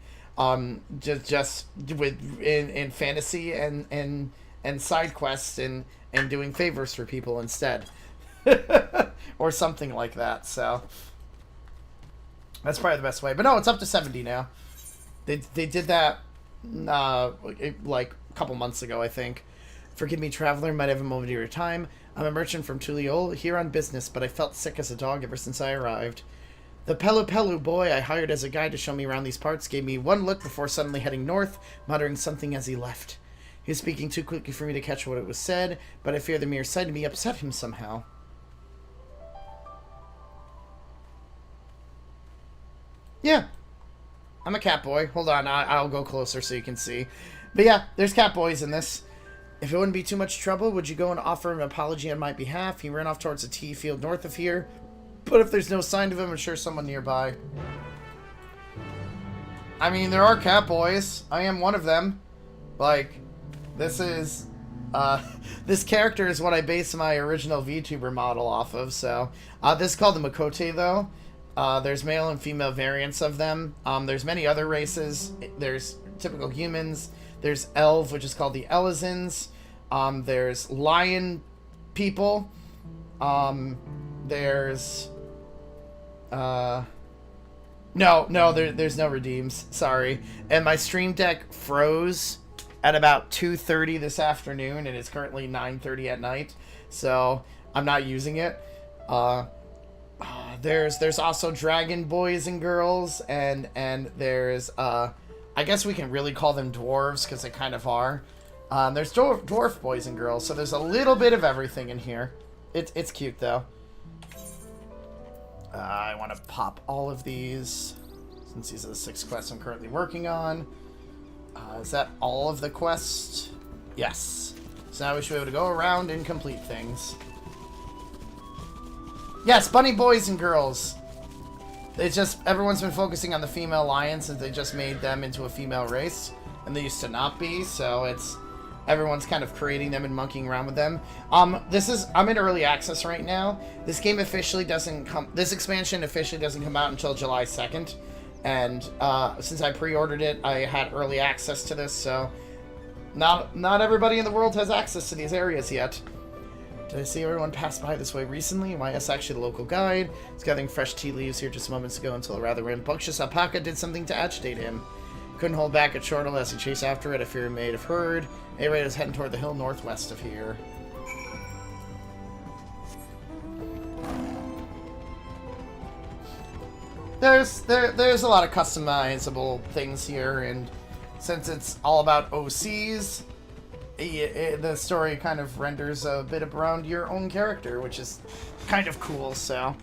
just with in fantasy and side quests and doing favors for people instead. Or something like that. So that's probably the best way. But no, it's up to 70 now. They did that like a couple months ago, I think. Forgive me, traveler, might have a moment of your time. I'm a merchant from Tuliol, here on business, but I felt sick as a dog ever since I arrived. The Pelu Pelu boy I hired as a guide to show me around these parts gave me one look before suddenly heading north, muttering something as he left. He was speaking too quickly for me to catch what it was said, but I fear the mere sight of me upset him somehow. Yeah, I'm a cat boy. Hold on, I'll go closer so you can see. But yeah, there's cat boys in this. If it wouldn't be too much trouble, would you go and offer him an apology on my behalf? He ran off towards a tea field north of here. But if there's no sign of him, I'm sure someone nearby. I mean, there are cat boys. I am one of them. Like, this is... this character is what I base my original VTuber model off of, so... this is called the Makote, though. There's male and female variants of them. There's many other races. There's typical humans. There's elf, which is called the Elizans. There's lion people. There's... there's no redeems. Sorry. And my stream deck froze at about 2:30 this afternoon, and it's currently 9:30 at night. So, I'm not using it. There's also dragon boys and girls, and there's I guess we can really call them dwarves because they kind of are. There's dwarf boys and girls, so there's a little bit of everything in here. It's cute though. I want to pop all of these since these are the 6 quests I'm currently working on. Is that all of the quests? Yes. So now we should be able to go around and complete things. Yes, bunny boys and girls. It's just, everyone's been focusing on the female lion since they just made them into a female race. And they used to not be, so it's Everyone's kind of creating them and monkeying around with them. I'm in early access right now. This game officially doesn't come. This expansion officially doesn't come out until July 2nd, and since I pre-ordered it, I had early access to this. So, not everybody in the world has access to these areas yet. Did I see everyone pass by this way recently? Why, yes, actually the local guide. He's gathering fresh tea leaves here just moments ago until a rather rambunctious alpaca did something to agitate him. Couldn't hold back a chortle as he chased after it. I fear he may have heard. Anyway, is heading toward the hill northwest of here. There's a lot of customizable things here, and since it's all about OCs, the story kind of renders a bit around your own character, which is kind of cool, so.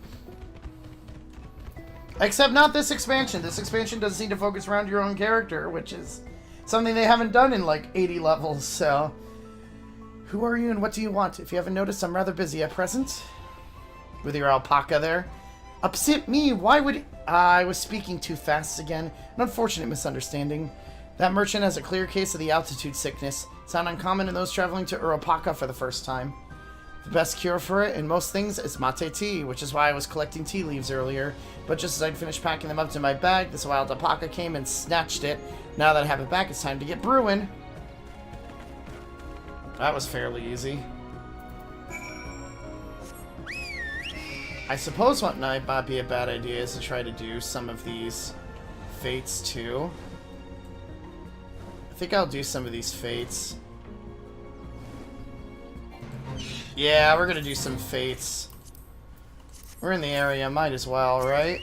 Except not this expansion. This expansion doesn't seem to focus around your own character, which is something they haven't done in like 80 levels, so. Who are you and what do you want? If you haven't noticed, I'm rather busy at present. With your alpaca there. Upset me? Why would... I was speaking too fast again. An unfortunate misunderstanding. That merchant has a clear case of the altitude sickness. Sound uncommon in those traveling to Uropaka for the first time. The best cure for it, in most things, is mate tea, which is why I was collecting tea leaves earlier. But just as I'd finished packing them up to my bag, this wild alpaca came and snatched it. Now that I have it back, it's time to get brewing. That was fairly easy. I suppose what might not be a bad idea is to try to do some of these fates too. I think I'll do some of these fates. Yeah, we're gonna do some fates. We're in the area, might as well, right?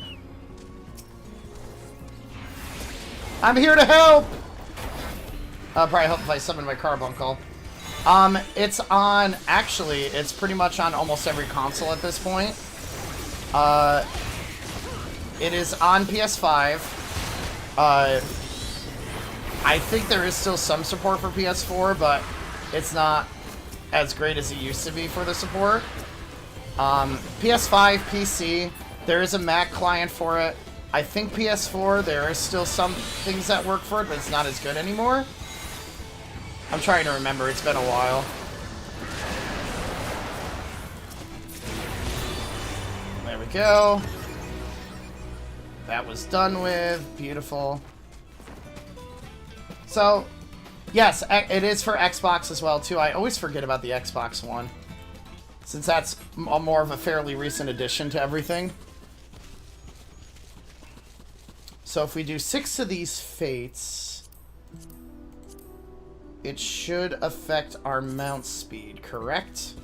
I'm here to help! I'll probably help if I summon my carbuncle. It's on, actually, it's pretty much on almost every console at this point. It is on PS5. I think there is still some support for PS4, but it's not as great as it used to be for the support. PS5, PC, there is a Mac client for it. I think PS4, there are still some things that work for it, but it's not as good anymore. I'm trying to remember, it's been a while. There we go. That was done with. Beautiful. So, yes, it is for Xbox as well, too. I always forget about the Xbox One, since that's more of a fairly recent addition to everything. So if we do 6 of these fates, it should affect our mount speed, correct?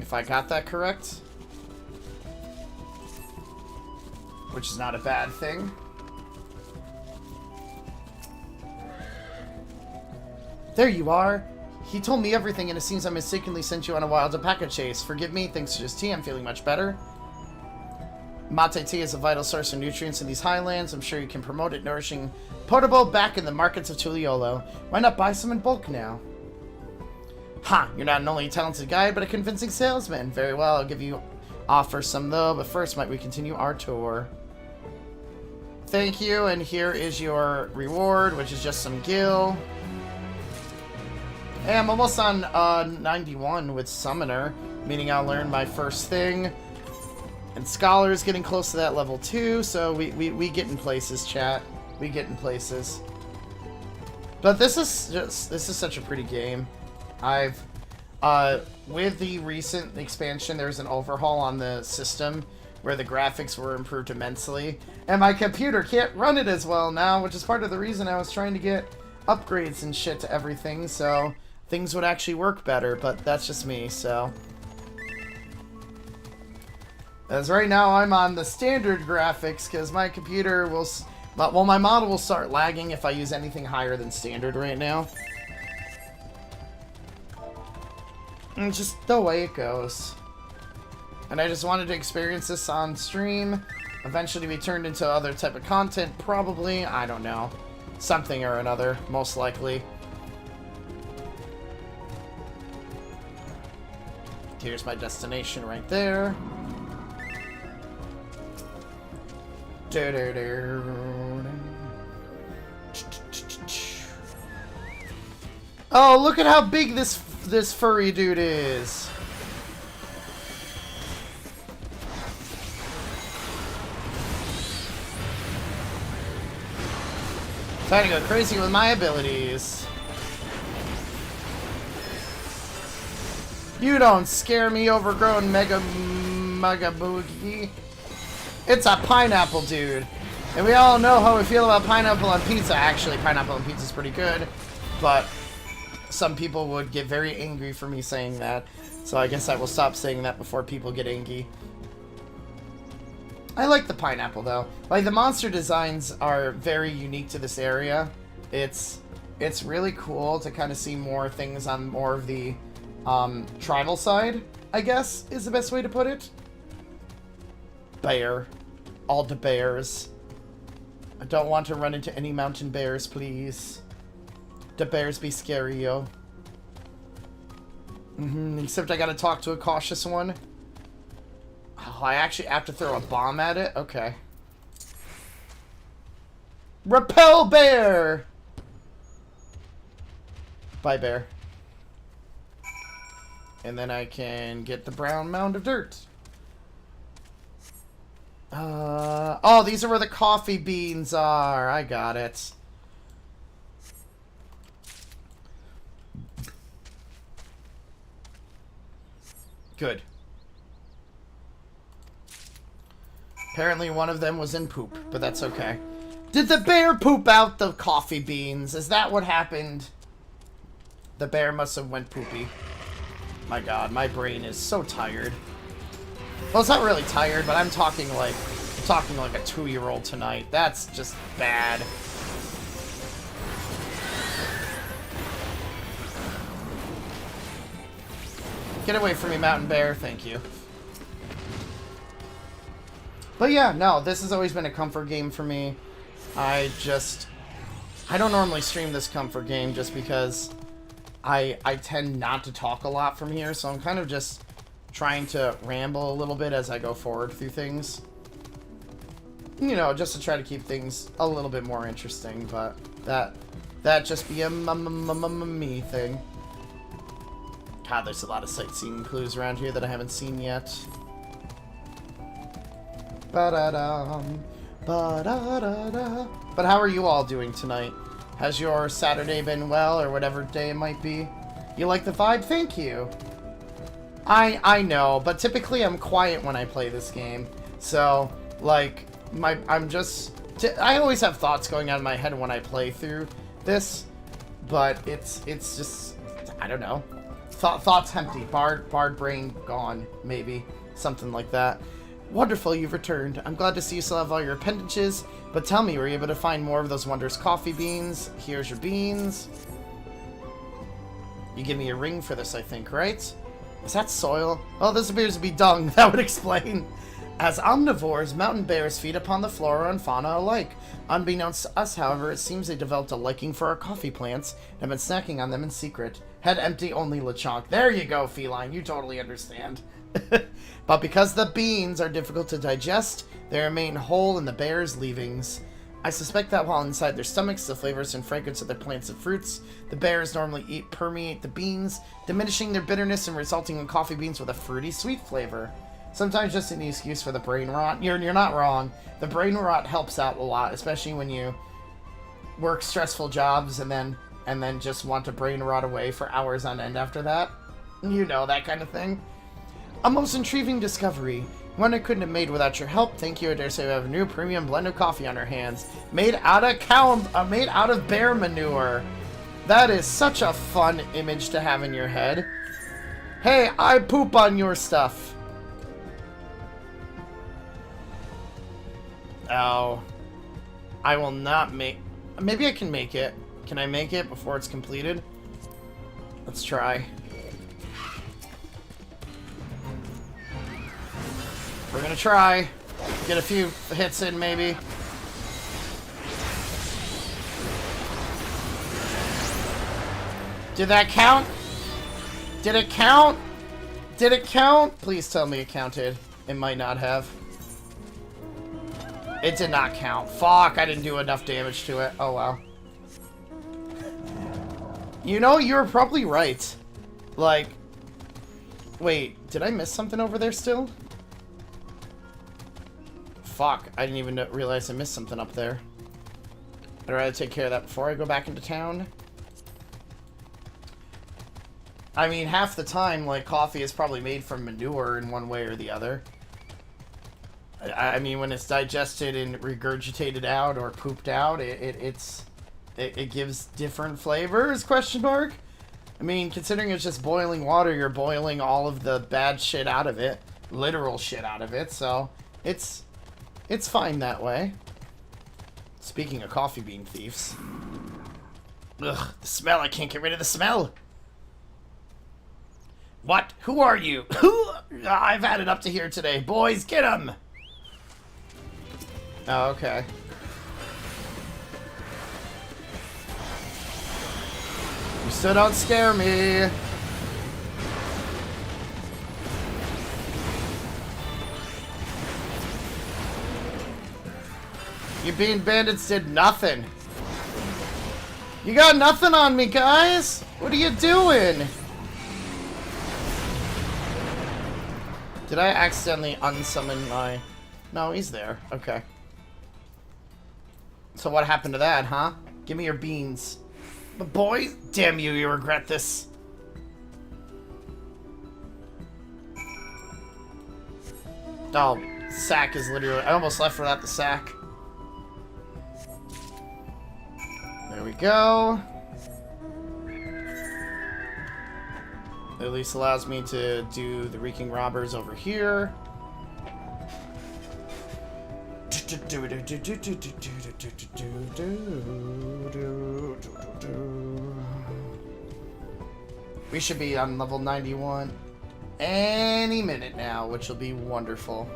If I got that correct. Which is not a bad thing. There you are. He told me everything, and it seems I mistakenly sent you on a wild alpaca chase. Forgive me, thanks to just tea, I'm feeling much better. Mate tea is a vital source of nutrients in these highlands. I'm sure you can promote it, nourishing potable back in the markets of Tuliolo. Why not buy some in bulk now? Ha! You're not only a talented guide, but a convincing salesman. Very well, I'll give you offer some though, but first might we continue our tour. Thank you, and here is your reward, which is just some gil. Hey, I'm almost on 91 with Summoner, meaning I'll learn my first thing. And Scholar is getting close to that level too, so we get in places, chat. We get in places. But this is such a pretty game. With the recent expansion, there's an overhaul on the system where the graphics were improved immensely. And my computer can't run it as well now, which is part of the reason I was trying to get upgrades and shit to everything, so things would actually work better, but that's just me, so. As right now, I'm on the standard graphics, because my computer will... Well, my model will start lagging if I use anything higher than standard right now. And it's just the way it goes. And I just wanted to experience this on stream. Eventually be turned into other type of content, probably. I don't know. Something or another, most likely. Here's my destination right there. Oh, look at how big this furry dude is. Time to go crazy with my abilities. You don't scare me, overgrown mega boogie. It's a pineapple dude. And we all know how we feel about pineapple on pizza. Actually, pineapple on pizza is pretty good. But some people would get very angry for me saying that. So I guess I will stop saying that before people get angry. I like the pineapple though. Like the monster designs are very unique to this area. It's really cool to kind of see more things on more of the tribal side, I guess is the best way to put it. Bear. All the bears. I don't want to run into any mountain bears, please. The bears be scary, yo. Except I gotta talk to a cautious one. Oh, I actually have to throw a bomb at it? Okay. Repel bear! Bye, bear. And then I can get the brown mound of dirt. Oh, these are where the coffee beans are. I got it. Good. Apparently one of them was in poop, but that's okay. Did the bear poop out the coffee beans? Is that what happened? The bear must have went poopy. My god, my brain is so tired. Well, it's not really tired, but I'm talking like a 2-year-old tonight. That's just bad. Get away from me, mountain bear. Thank you. But yeah, no, this has always been a comfort game for me. I don't normally stream this comfort game just because I tend not to talk a lot from here, so I'm kind of just trying to ramble a little bit as I go forward through things. You know, just to try to keep things a little bit more interesting, but that just be a me thing. God, there's a lot of sightseeing clues around here that I haven't seen yet. Ba-da-dum, ba-da-da-da. But how are you all doing tonight? Has your Saturday been well, or whatever day it might be? You like the vibe? Thank you. I know, but typically I'm quiet when I play this game. So, like, I always have thoughts going on in my head when I play through this, but it's just, I don't know. Thoughts empty. Barred brain gone, maybe. Something like that. Wonderful, you've returned. I'm glad to see you still have all your appendages, but tell me, were you able to find more of those wondrous coffee beans? Here's your beans. You give me a ring for this, I think, right? Is that soil? Oh, this appears to be dung. That would explain. As omnivores, mountain bears feed upon the flora and fauna alike. Unbeknownst to us, however, it seems they developed a liking for our coffee plants and have been snacking on them in secret. Head empty only, LeChonk. There you go, feline. You totally understand. But because the beans are difficult to digest, they remain whole in the bear's leavings. I suspect that while inside their stomachs, the flavors and fragrance of their plants and fruits the bears normally eat permeate the beans, diminishing their bitterness and resulting in coffee beans with a fruity, sweet flavor. Sometimes just an excuse for the brain rot. You're not wrong. The brain rot helps out a lot, especially when you work stressful jobs and then just want to brain rot away for hours on end after that. You know, that kind of thing. A most intriguing discovery. One I couldn't have made without your help. Thank you. I dare say we have a new premium blend of coffee on our hands. Made out of bear manure. That is such a fun image to have in your head. Hey, I poop on your stuff. Oh. I will not make... Maybe I can make it. Can I make it before it's completed? Let's try. We're gonna try. Get a few hits in, maybe. Did that count? Did it count? Did it count? Please tell me it counted. It might not have. It did not count. Fuck, I didn't do enough damage to it. Oh, well. You know, you're probably right. Like, wait, did I miss something over there still? Fuck, I didn't even realize I missed something up there. I'd rather take care of that before I go back into town. I mean, half the time, like, coffee is probably made from manure in one way or the other. I mean, when it's digested and regurgitated out or pooped out, it gives different flavors, question mark? I mean, considering it's just boiling water, you're boiling all of the bad shit out of it. Literal shit out of it, so it's fine that way. Speaking of coffee bean thieves. Ugh, the smell, I can't get rid of the smell. What? Who are you? I've had it up to here today. Boys, get him! Oh, okay. You still don't scare me. You bean bandits did nothing. You got nothing on me, guys. What are you doing? Did I accidentally unsummon my... No, he's there. Okay. So what happened to that, huh? Give me your beans. But boys, damn you, you regret this. Oh, sack is literally... I almost left without the sack. There we go. At least allows me to do the Reeking Robbers over here. We should be on level 91 any minute now, which will be wonderful.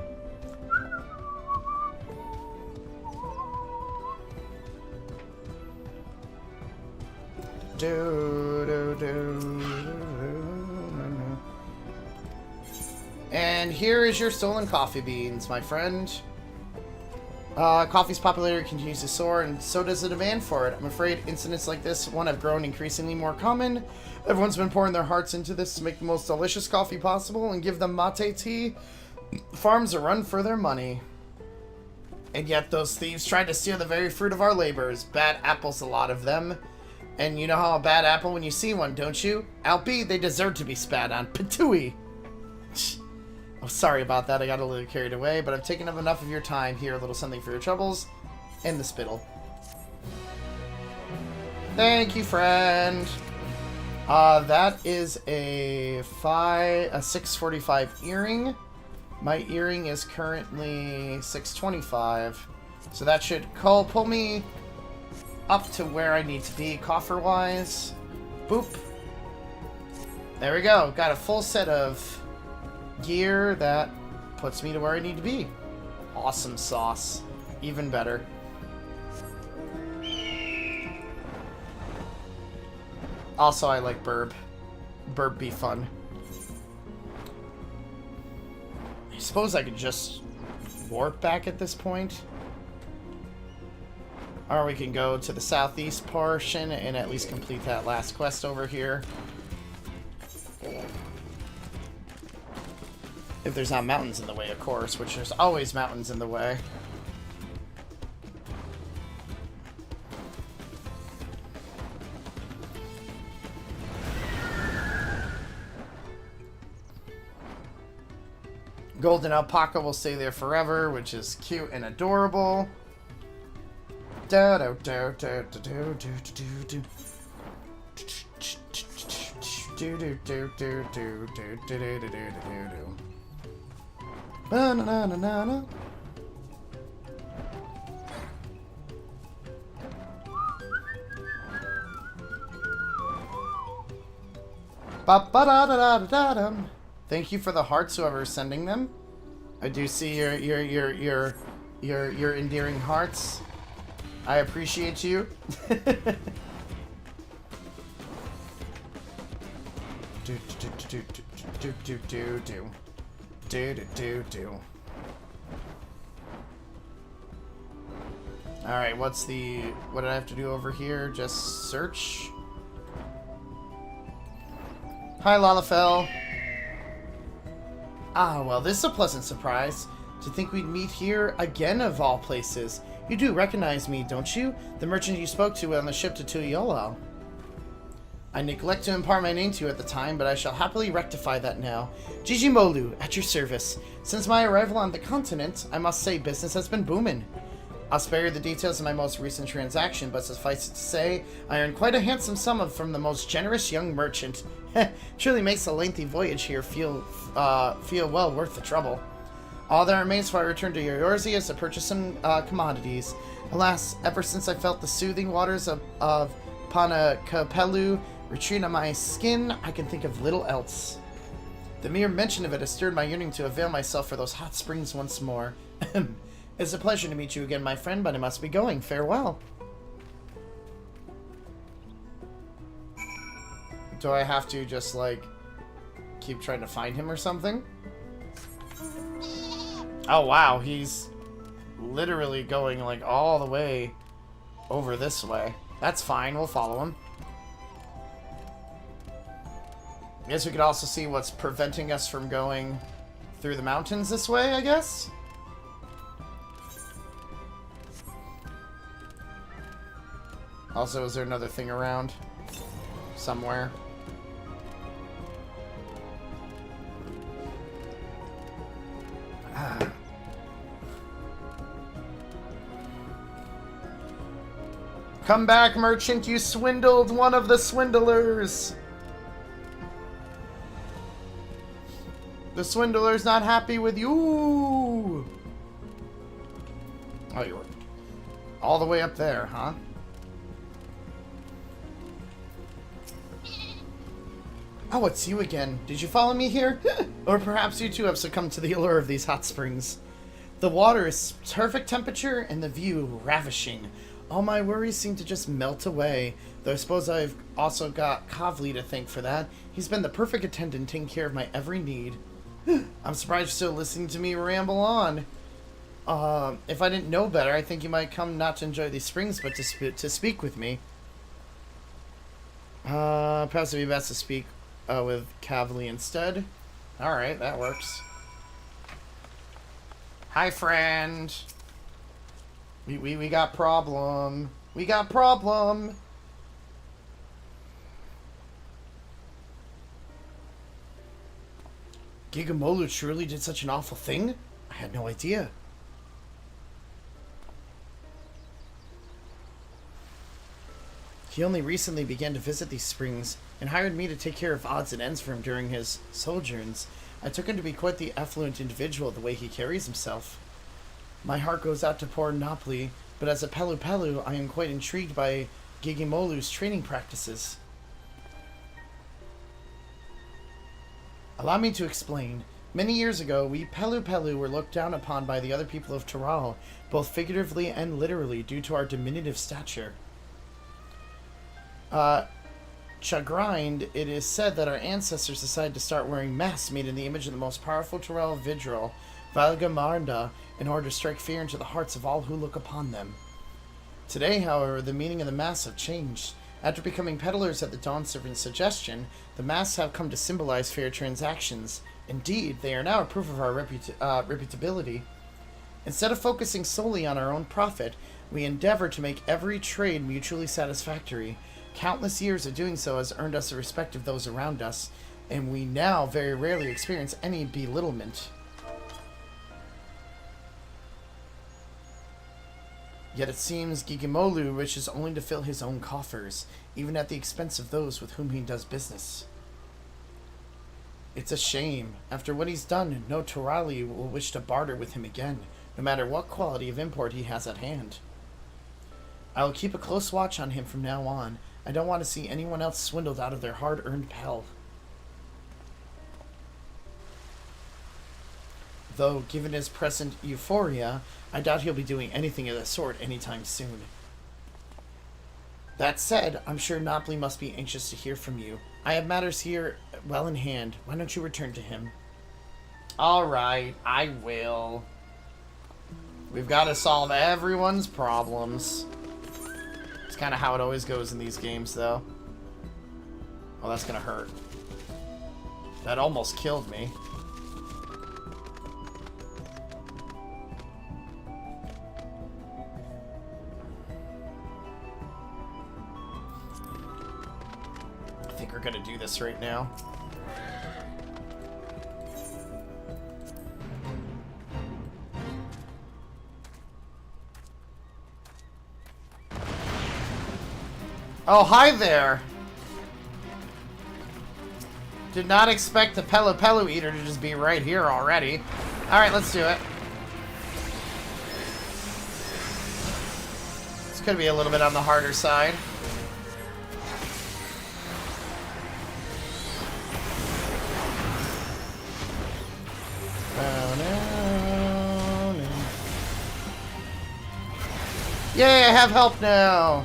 And here is your stolen coffee beans, my friend. Coffee's popularity continues to soar, and so does the demand for it. I'm afraid incidents like this one have grown increasingly more common. Everyone's been pouring their hearts into this to make the most delicious coffee possible and give them mate tea. Farms are run for their money. And yet those thieves tried to steal the very fruit of our labors. Bad apples, a lot of them. And you know how a bad apple when you see one, don't you? Albeit they deserve to be spat on. Patooey! Oh, sorry about that. I got a little carried away, but I've taken up enough of your time. Here, a little something for your troubles. And the spittle. Thank you, friend. That is a 645 earring. My earring is currently 625. So that should pull me up to where I need to be coffer-wise. Boop. There we go. Got a full set of gear that puts me to where I need to be. Awesome sauce. Even better. Also, I like burb. Burb be fun. I suppose I could just warp back at this point. Or we can go to the southeast portion and at least complete that last quest over here. If there's not mountains in the way, of course, which there's always mountains in the way. Golden alpaca will stay there forever, which is cute and adorable. Ba-na-na-na-na-na. Ba-ba-da-da-da-da-dum. Thank you for the hearts, whoever's sending them. I do see your endearing hearts. I appreciate you. Alright, what did I have to do over here? Just search. Hi, Lalafell. Ah, well, this is a pleasant surprise. To think we'd meet here again of all places. You do recognize me, don't you? The merchant you spoke to on the ship to Tuyolo. I neglect to impart my name to you at the time, but I shall happily rectify that now. Jijimolu, at your service. Since my arrival on the continent, I must say business has been booming. I'll spare you the details of my most recent transaction, but suffice it to say, I earned quite a handsome sum from the most generous young merchant. Truly makes a lengthy voyage here feel well worth the trouble. All that remains for I return to Yorzi is to purchase some commodities. Alas, ever since I felt the soothing waters of Panakapelu retreat on my skin, I can think of little else. The mere mention of it has stirred my yearning to avail myself for those hot springs once more. It's a pleasure to meet you again, my friend, but I must be going. Farewell. Do I have to just, like, keep trying to find him or something? Oh, wow. He's literally going, like, all the way over this way. That's fine. We'll follow him. I guess we could also see what's preventing us from going through the mountains this way, I guess? Also, is there another thing around? Somewhere? Come back, merchant! You swindled one of the swindlers! The swindler's not happy with you! Oh, you're all the way up there, huh? Oh, it's you again. Did you follow me here? Or perhaps you too have succumbed to the allure of these hot springs. The water is perfect temperature and the view ravishing. All my worries seem to just melt away. Though I suppose I've also got Kavli to thank for that. He's been the perfect attendant, taking care of my every need. I'm surprised you're still listening to me ramble on. If I didn't know better, I think you might come not to enjoy these springs, but to speak with me. Perhaps it'd be best to speak with Kavli instead. Alright, that works. Hi, friend. We got problem. We got problem. Gigamolu truly did such an awful thing? I had no idea. He only recently began to visit these springs and hired me to take care of odds and ends for him during his sojourns. I took him to be quite the affluent individual the way he carries himself. My heart goes out to poor Napoli, but as a Pelu Pelu, I am quite intrigued by Gigimolu's training practices. Allow me to explain. Many years ago, we Pelu Pelu were looked down upon by the other people of Toral, both figuratively and literally, due to our diminutive stature. Chagrined, it is said that our ancestors decided to start wearing masks made in the image of the most powerful Toral Vidral, Valgamarda, in order to strike fear into the hearts of all who look upon them. Today, however, the meaning of the masks have changed. After becoming peddlers at the Dawn Servant's suggestion, the masks have come to symbolize fair transactions. Indeed, they are now a proof of our reputability. Instead of focusing solely on our own profit, we endeavor to make every trade mutually satisfactory. Countless years of doing so has earned us the respect of those around us, and we now very rarely experience any belittlement. Yet it seems Gigimolu wishes only to fill his own coffers, even at the expense of those with whom he does business. It's a shame. After what he's done, no Torali will wish to barter with him again, no matter what quality of import he has at hand. I will keep a close watch on him from now on. I don't want to see anyone else swindled out of their hard-earned pelf. Though, given his present euphoria, I doubt he'll be doing anything of the sort anytime soon. That said, I'm sure Napoli must be anxious to hear from you. I have matters here well in hand. Why don't you return to him? Alright, I will. We've got to solve everyone's problems. It's kind of how it always goes in these games, though. Well, that's gonna hurt. That almost killed me. I think we're gonna do this right now. Oh, hi there! Did not expect the Pelu Pelu Eater to just be right here already. Alright, let's do it. This could be a little bit on the harder side. Oh, no, no. Yay, I have help now!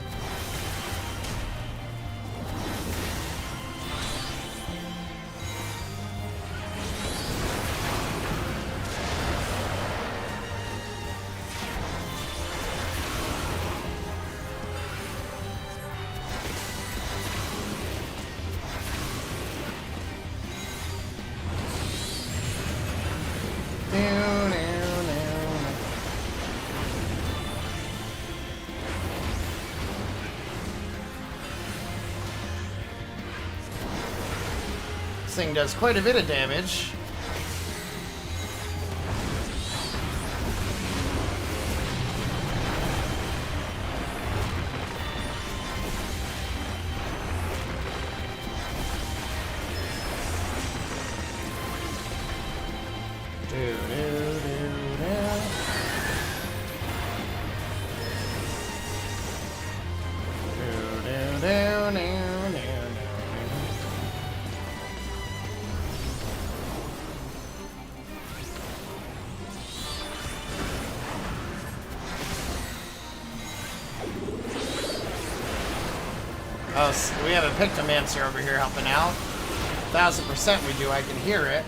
This thing does quite a bit of damage. Oh, so we have a Pictomancer over here helping out. 1000% we do, I can hear it.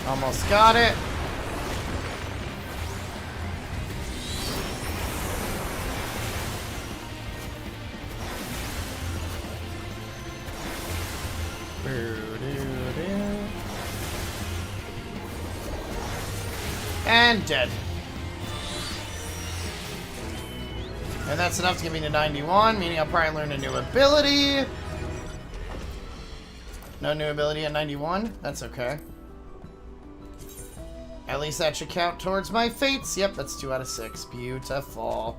Almost got it. And dead. And that's enough to get me to 91, meaning I'll probably learn a new ability. No new ability at 91? That's okay. At least that should count towards my fates. Yep, that's 2 out of 6. Beautiful.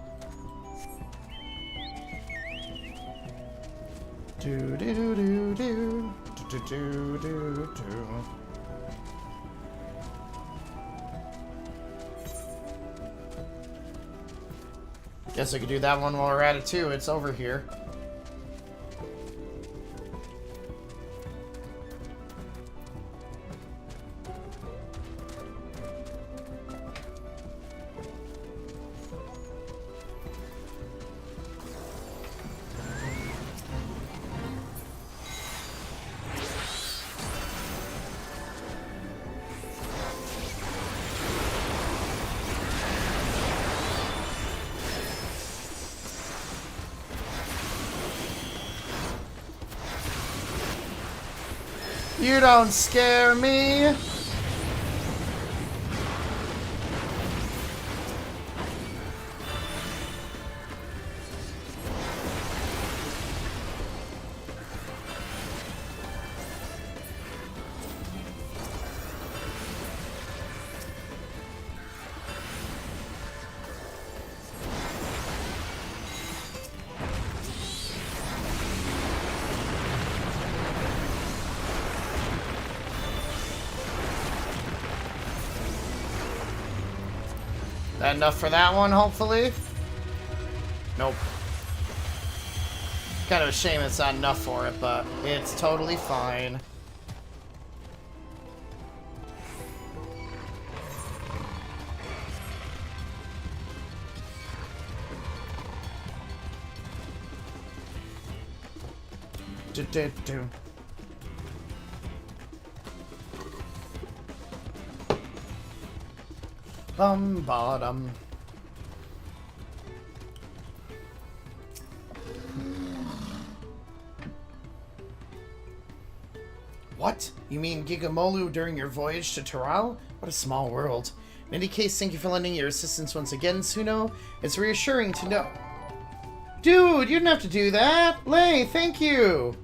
Do do do do do do do do do. Guess I could do that one while we're at it too. It's over here. You don't scare me. That enough for that one, hopefully? Nope. Kind of a shame it's not enough for it, but it's totally fine. Do-do-do. Bottom. What? You mean Gigamolu during your voyage to Taral? What a small world. In any case, thank you for lending your assistance once again, Suno. It's reassuring to know... Dude, you didn't have to do that! Lei, thank you!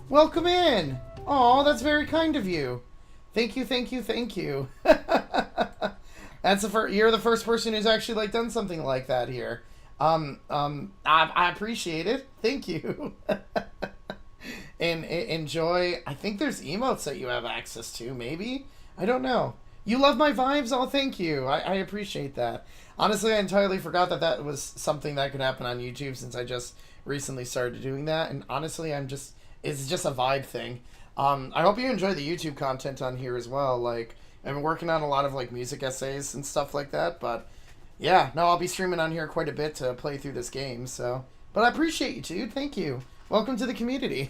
Welcome in! Aw, that's very kind of you. Thank you, thank you, thank you. That's you're the first person who's actually, like, done something like that here. I appreciate it. Thank you. And enjoy. I think there's emotes that you have access to, maybe? I don't know. You love my vibes? Oh, thank you. I appreciate that. Honestly, I entirely forgot that that was something that could happen on YouTube since I just recently started doing that. And honestly, it's just a vibe thing. I hope you enjoy the YouTube content on here as well. Like, I've been working on a lot of, like, music essays and stuff like that. But, yeah, no, I'll be streaming on here quite a bit to play through this game, so... But I appreciate you, dude. Thank you. Welcome to the community.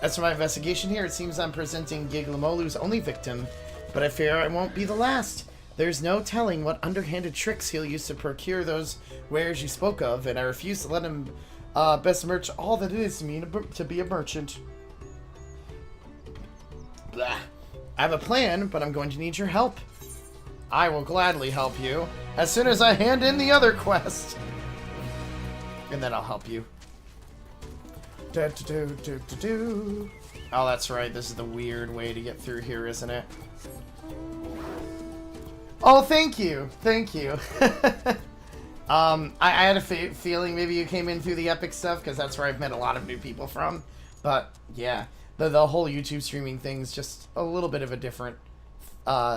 As for my investigation here, it seems I'm presenting Gigamolu's only victim, but I fear I won't be the last. There's no telling what underhanded tricks he'll use to procure those wares you spoke of, and I refuse to let him besmirch all that it is to me to be a merchant. Blah. I have a plan, but I'm going to need your help. I will gladly help you as soon as I hand in the other quest. And then I'll help you. Oh, that's right. This is the weird way to get through here, isn't it? Oh, thank you. Thank you. I had a feeling maybe you came in through the Epic stuff, because that's where I've met a lot of new people from. But, yeah. The whole YouTube streaming thing's just a little bit of a different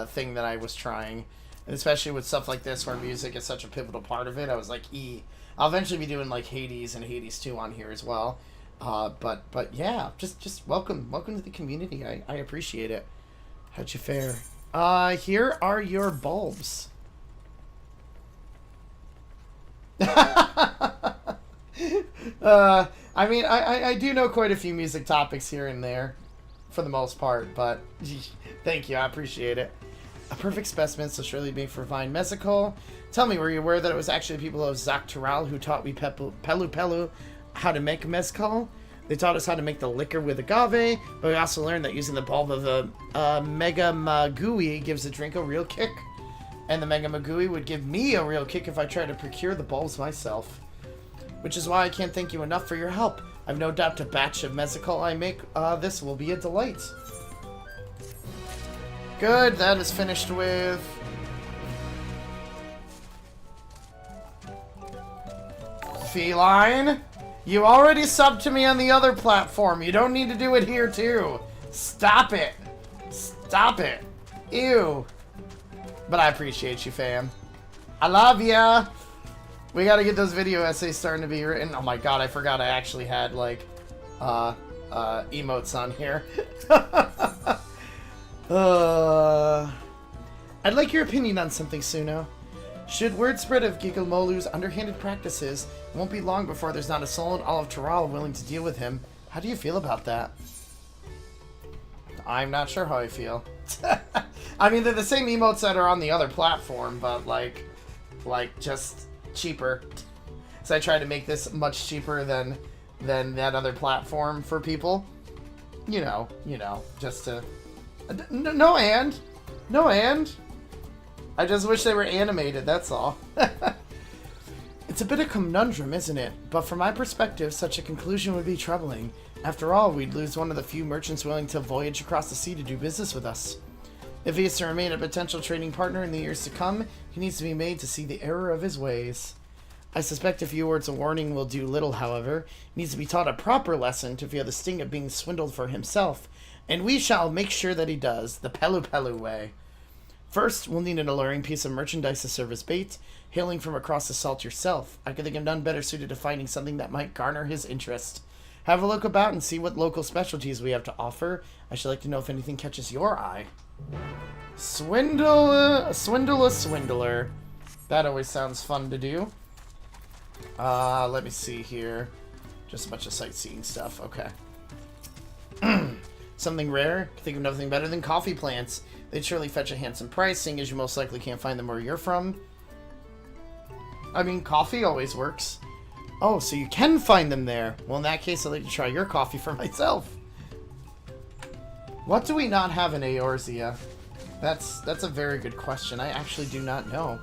thing that I was trying. And especially with stuff like this, where music is such a pivotal part of it, I was like, I'll eventually be doing, like, Hades and Hades 2 on here as well. But yeah, just welcome to the community. I appreciate it. How'd you fare? Here are your bulbs. I mean, I do know quite a few music topics here and there, for the most part, but thank you, I appreciate it. A perfect specimen, so surely made for fine mesical. Tell me, were you aware that it was actually the people of Zaktaral who taught we Pelu how to make mezcal? They taught us how to make the liquor with agave, but we also learned that using the bulb of a Mega Magui gives the drink a real kick. And the Mega Magui would give me a real kick if I tried to procure the bulbs myself. Which is why I can't thank you enough for your help. I've no doubt the batch of mezcal I make, this will be a delight. Good, that is finished with... Feline? You already subbed to me on the other platform. You don't need to do it here, too. Stop it. Stop it. Ew. But I appreciate you, fam. I love ya. We gotta get those video essays starting to be written. Oh my god, I forgot I actually had, like, emotes on here. I'd like your opinion on something, Suno. Should word spread of Gigamolu's underhanded practices, it won't be long before there's not a soul in all of Taral willing to deal with him. How do you feel about that? I'm not sure how I feel. I mean, they're the same emotes that are on the other platform, but, like, just cheaper. So I tried to make this much cheaper than that other platform for people. You know, just to... No and. I just wish they were animated, that's all. It's a bit of a conundrum, isn't it? But from my perspective, such a conclusion would be troubling. After all, we'd lose one of the few merchants willing to voyage across the sea to do business with us. If he is to remain a potential trading partner in the years to come, he needs to be made to see the error of his ways. I suspect a few words of warning will do little, however. He needs to be taught a proper lesson to feel the sting of being swindled for himself, and we shall make sure that he does, the Pelu Pelu way. First, we'll need an alluring piece of merchandise to serve as bait. Hailing from across the salt yourself, I could think of none better suited to finding something that might garner his interest. Have a look about and see what local specialties we have to offer. I should like to know if anything catches your eye. Swindle a swindler. That always sounds fun to do. Let me see here. Just a bunch of sightseeing stuff. Okay. Something rare? Think of nothing better than coffee plants. They'd surely fetch a handsome price, seeing as you most likely can't find them where you're from. I mean, coffee always works. Oh, so you can find them there. Well, in that case, I'd like to try your coffee for myself. What do we not have in Eorzea? That's a very good question. I actually do not know.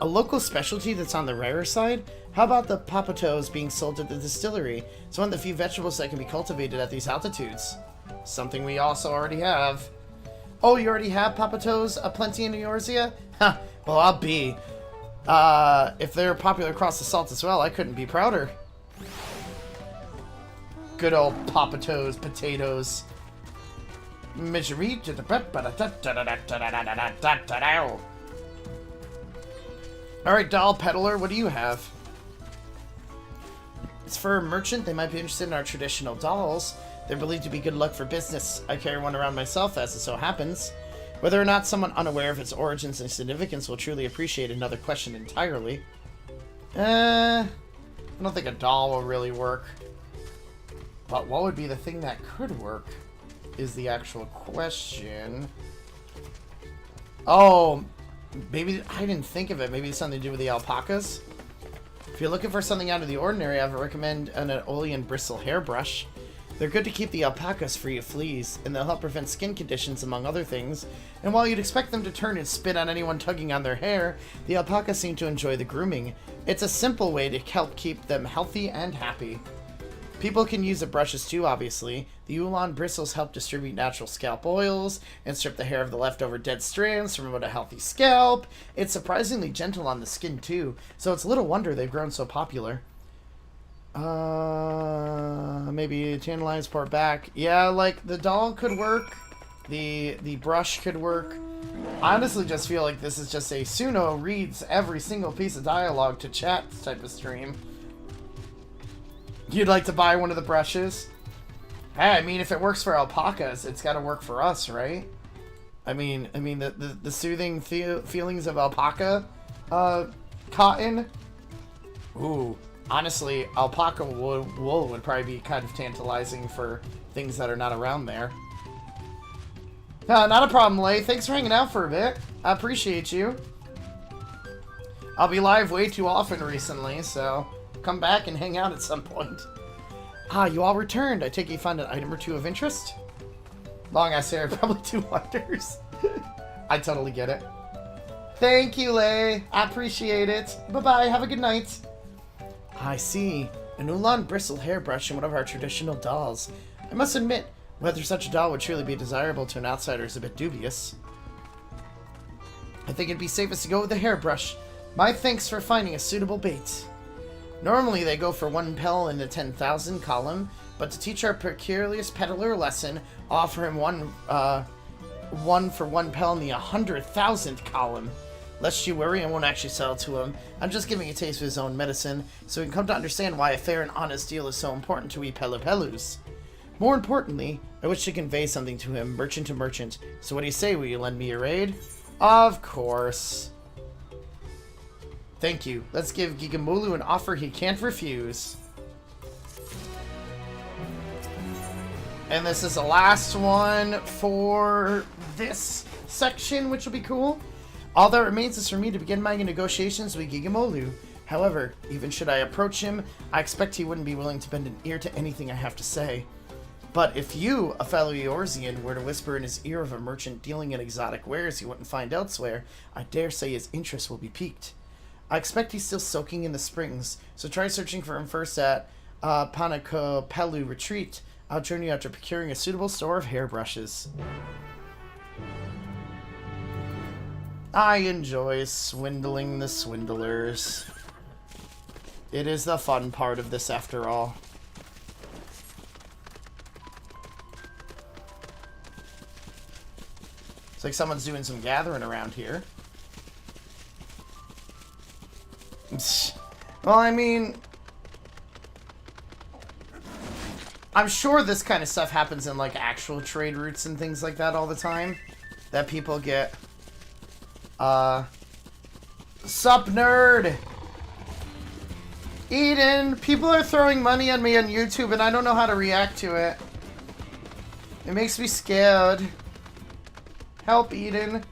A local specialty that's on the rarer side? How about the papatos being sold at the distillery? It's one of the few vegetables that can be cultivated at these altitudes. Something we also already have. Oh, you already have papatos aplenty in Eorzea? Ha! Well, I'll be. If they're popular across the salt as well, I couldn't be prouder. Good old papatos, potatoes. Alright, doll peddler, what do you have? It's for a merchant. They might be interested in our traditional dolls. They're believed to be good luck for business. I carry one around myself, as it so happens. Whether or not someone unaware of its origins and significance will truly appreciate another question entirely. I don't think a doll will really work. But what would be the thing that could work is the actual question. Oh, maybe I didn't think of it. Maybe it's something to do with the alpacas. If you're looking for something out of the ordinary, I would recommend an Aeolian bristle hairbrush. They're good to keep the alpacas free of fleas, and they'll help prevent skin conditions, among other things. And while you'd expect them to turn and spit on anyone tugging on their hair, the alpacas seem to enjoy the grooming. It's a simple way to help keep them healthy and happy. People can use the brushes too, obviously. The Aeolian bristles help distribute natural scalp oils and strip the hair of the leftover dead strands to promote a healthy scalp. It's surprisingly gentle on the skin too, so it's little wonder they've grown so popular. Maybe tantalize part back. Yeah, like the doll could work. The brush could work. I honestly just feel like this is just a Suno reads every single piece of dialogue to chat type of stream. You'd like to buy one of the brushes? Hey, I mean, if it works for alpacas, it's got to work for us, right? I mean, the soothing feelings of alpaca cotton. Ooh. Honestly, alpaca wool would probably be kind of tantalizing for things that are not around there. Not a problem, Lay. Thanks for hanging out for a bit. I appreciate you. I'll be live way too often recently, so come back and hang out at some point. Ah, you all returned. I take it you found an item or two of interest? Long ass hair, probably 2 wonders. I totally get it. Thank you, Lay. I appreciate it. Bye-bye. Have a good night. I see. An Aeolian bristle hairbrush and one of our traditional dolls. I must admit, whether such a doll would truly be desirable to an outsider is a bit dubious. I think it'd be safest to go with the hairbrush. My thanks for finding a suitable bait. Normally they go for 1 pel in the 10,000 column, but to teach our precarious peddler a lesson, offer him one for 1 pel in the 100,000 column. Lest you worry, I won't actually sell it to him. I'm just giving a taste of his own medicine, so he can come to understand why a fair and honest deal is so important to we Pelupelus. More importantly, I wish to convey something to him, merchant to merchant. So what do you say, will you lend me your aid? Of course. Thank you. Let's give Gigamulu an offer he can't refuse. And this is the last one for this section, which will be cool. All that remains is for me to begin my negotiations with Gigamolu. However, even should I approach him, I expect he wouldn't be willing to bend an ear to anything I have to say. But if you, a fellow Eorzean, were to whisper in his ear of a merchant dealing in exotic wares he wouldn't find elsewhere, I dare say his interest will be piqued. I expect he's still soaking in the springs, so try searching for him first at Panacopelu Retreat. I'll join you after procuring a suitable store of hairbrushes. I enjoy swindling the swindlers. It is the fun part of this, after all. It's like someone's doing some gathering around here. Well, I mean, I'm sure this kind of stuff happens in, like, actual trade routes and things like that all the time. That people get, sup, nerd? Eden, people are throwing money at me on YouTube and I don't know how to react to it. It makes me scared. Help, Eden.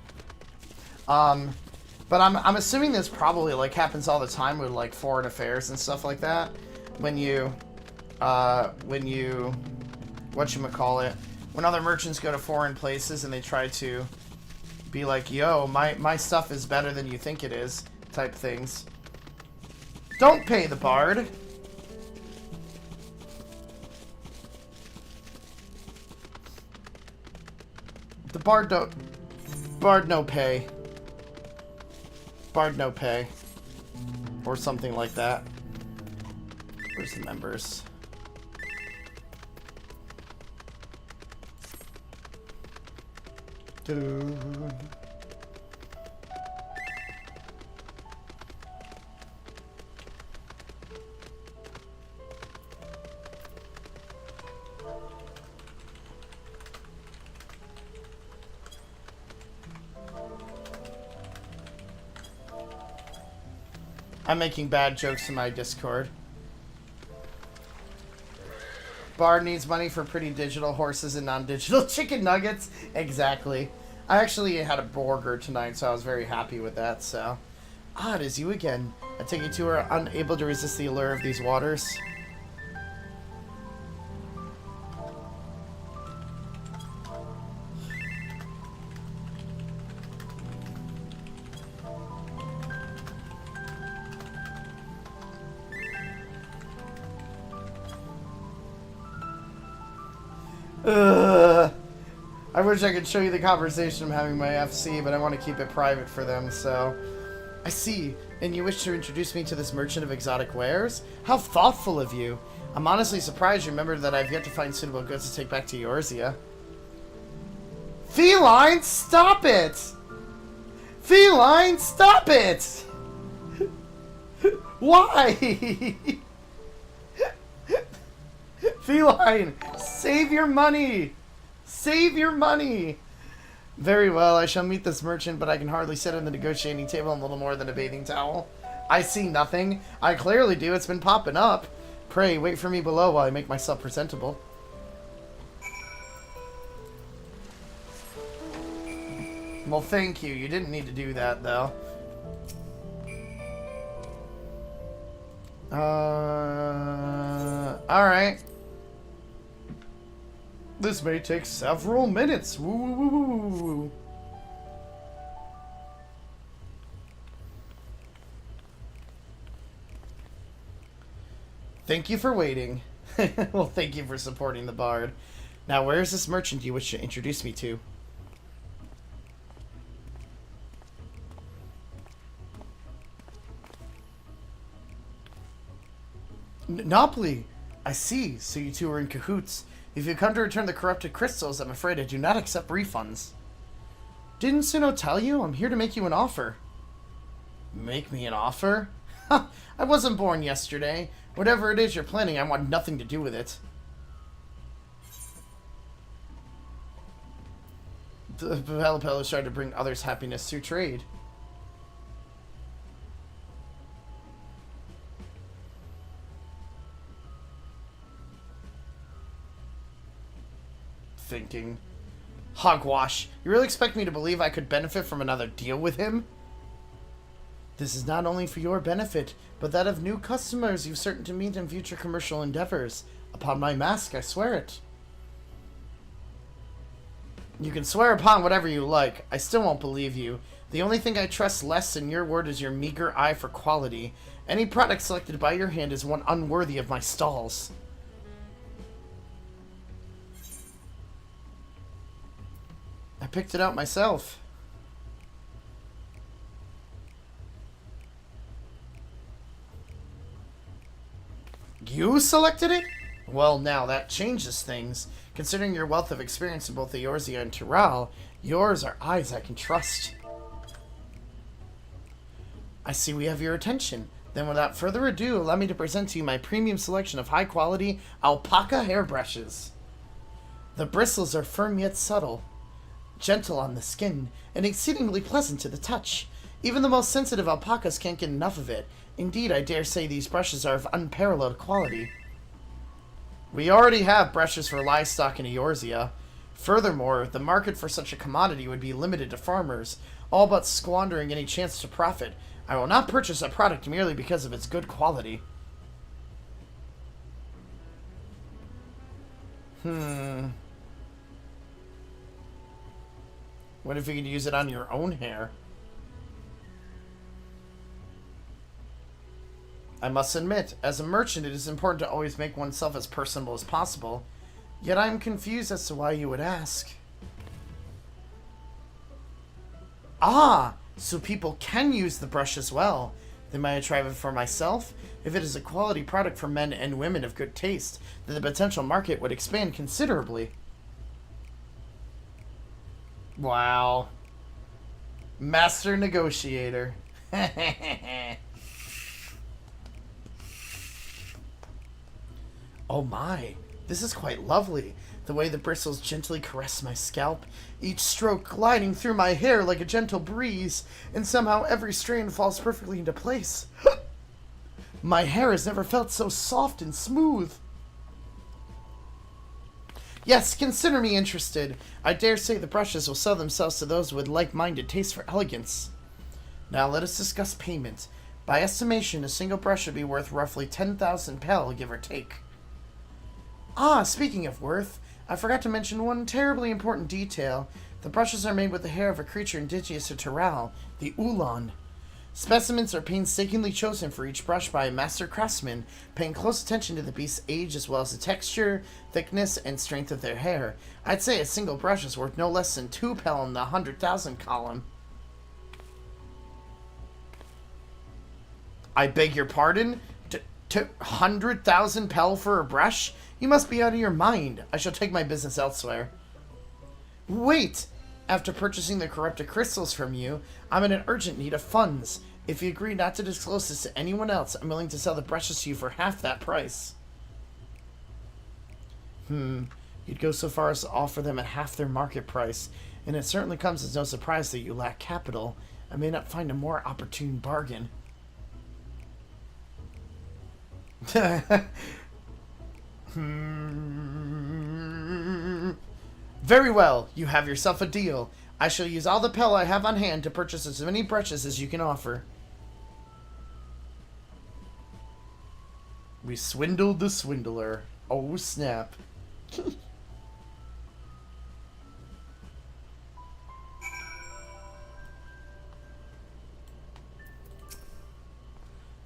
But I'm assuming this probably, like, happens all the time with, like, foreign affairs and stuff like that. When you, whatchamacallit, when other merchants go to foreign places and they try to be like, yo, my stuff is better than you think it is, type things. Don't pay the bard. The bard don't... Bard no pay. Bard no pay. Or something like that. Where's the members? I'm making bad jokes in my Discord. Bard needs money for pretty digital horses and non-digital chicken nuggets. Exactly. I actually had a burger tonight, so I was very happy with that, so. Ah, it is you again. I take it you are unable to resist the allure of these waters. I wish I could show you the conversation I'm having with my FC, but I want to keep it private for them, so... I see, and you wish to introduce me to this merchant of exotic wares? How thoughtful of you! I'm honestly surprised you remembered that I've yet to find suitable goods to take back to Eorzea. Feline, stop it! Feline, stop it! Why? Feline, save your money! Save your money! Very well, I shall meet this merchant, but I can hardly sit at the negotiating table in little more than a bathing towel. I see nothing. I clearly do. It's been popping up. Pray, wait for me below while I make myself presentable. Well, thank you. You didn't need to do that, though. Alright. This may take several minutes. Woo, woo, woo, woo, woo. Thank you for waiting. Well, thank you for supporting the bard. Now, where is this merchant you wish to introduce me to? Napoli! I see. So you two are in cahoots. If you come to return the corrupted crystals, I'm afraid I do not accept refunds. Didn't Suno tell you? I'm here to make you an offer. Make me an offer? Ha! I wasn't born yesterday. Whatever it is you're planning, I want nothing to do with it. The Pelipel is trying to bring others happiness through trade. Thinking. Hogwash. You really expect me to believe I could benefit from another deal with him? This is not only for your benefit, but that of new customers you've certain to meet in future commercial endeavors. Upon my mask, I swear it. You can swear upon whatever you like. I still won't believe you. The only thing I trust less than your word is your meager eye for quality. Any product selected by your hand is one unworthy of my stalls. I picked it out myself. You selected it? Well, now that changes things. Considering your wealth of experience in both Eorzea and Tyrell, Yours are eyes I can trust. I see we have your attention. Then without further ado, allow me to present to you my premium selection of high-quality alpaca hairbrushes. The bristles are firm yet subtle, gentle on the skin, and exceedingly pleasant to the touch. Even the most sensitive alpacas can't get enough of it. Indeed, I dare say these brushes are of unparalleled quality. We already have brushes for livestock in Eorzea. Furthermore, the market for such a commodity would be limited to farmers, all but squandering any chance to profit. I will not purchase a product merely because of its good quality. What if you could use it on your own hair? I must admit, as a merchant, it is important to always make oneself as personable as possible. Yet I am confused as to why you would ask. Ah! So people can use the brush as well. Then may I try it for myself? If it is a quality product for men and women of good taste, then the potential market would expand considerably. Wow. Master negotiator. Oh my, this is quite lovely. The way the bristles gently caress my scalp, each stroke gliding through my hair like a gentle breeze, and somehow every strand falls perfectly into place. My hair has never felt so soft and smooth. Yes, consider me interested. I dare say the brushes will sell themselves to those with like-minded taste for elegance. Now let us discuss payment. By estimation, a single brush should be worth roughly 10,000 pel, give or take. Ah, speaking of worth, I forgot to mention one terribly important detail. The brushes are made with the hair of a creature indigenous to Toral, the Ulan. Specimens are painstakingly chosen for each brush by a master craftsman, paying close attention to the beast's age as well as the texture, thickness, and strength of their hair. I'd say a single brush is worth no less than 2 pel in the 100,000 column. I beg your pardon? 100,000 pel for a brush? You must be out of your mind. I shall take my business elsewhere. Wait! After purchasing the corrupted crystals from you, I'm in an urgent need of funds. If you agree not to disclose this to anyone else, I'm willing to sell the brushes to you for half that price. You'd go so far as to offer them at half their market price, and it certainly comes as no surprise that you lack capital. I may not find a more opportune bargain. Very well, you have yourself a deal. I shall use all the pel I have on hand to purchase as many brushes as you can offer. We swindled the swindler. Oh snap.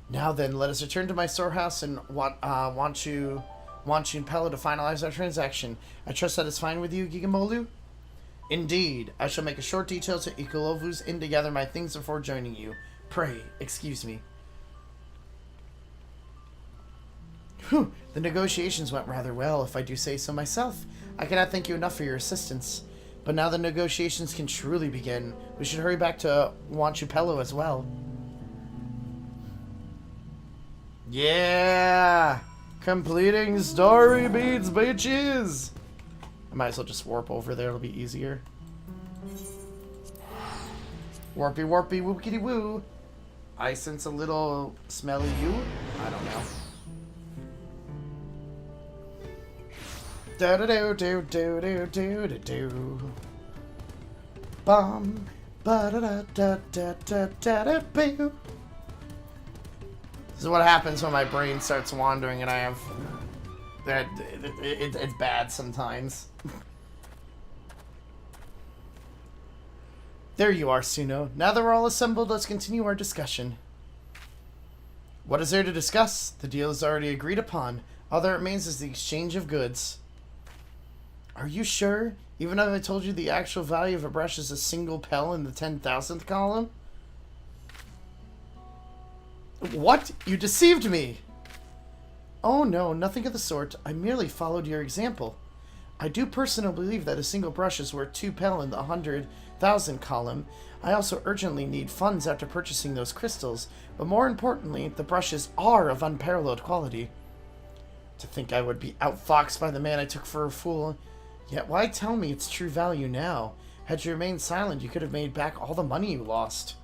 Now then, let us return to my storehouse and want you and Pella to finalize our transaction. I trust that is fine with you, Gigamolu? Indeed. I shall make a short detail to Ikelovu's Inn to gather my things before joining you. Pray, excuse me. Whew, the negotiations went rather well, if I do say so myself. I cannot thank you enough for your assistance. But now the negotiations can truly begin. We should hurry back to Wanchupelo as well. Yeah! Completing story beats, bitches! I might as well just warp over there, it'll be easier. Warpy warpy wookity woo. I sense a little smelly you. I don't know. Da da do do do do do do do. Bum ba da da da da da da da boo. This is what happens when my brain starts wandering and I have... It's bad sometimes. There you are, Suno. Now that we're all assembled, let's continue our discussion. What is there to discuss? The deal is already agreed upon. All that remains is the exchange of goods. Are you sure? Even though I told you the actual value of a brush is a single pel in the 10,000th column? What? You deceived me! Oh no, nothing of the sort. I merely followed your example. I do personally believe that a single brush is worth 2 pel in the 100,000 column. I also urgently need funds after purchasing those crystals, but more importantly, the brushes are of unparalleled quality. To think I would be outfoxed by the man I took for a fool. Yet why tell me its true value now? Had you remained silent, you could have made back all the money you lost.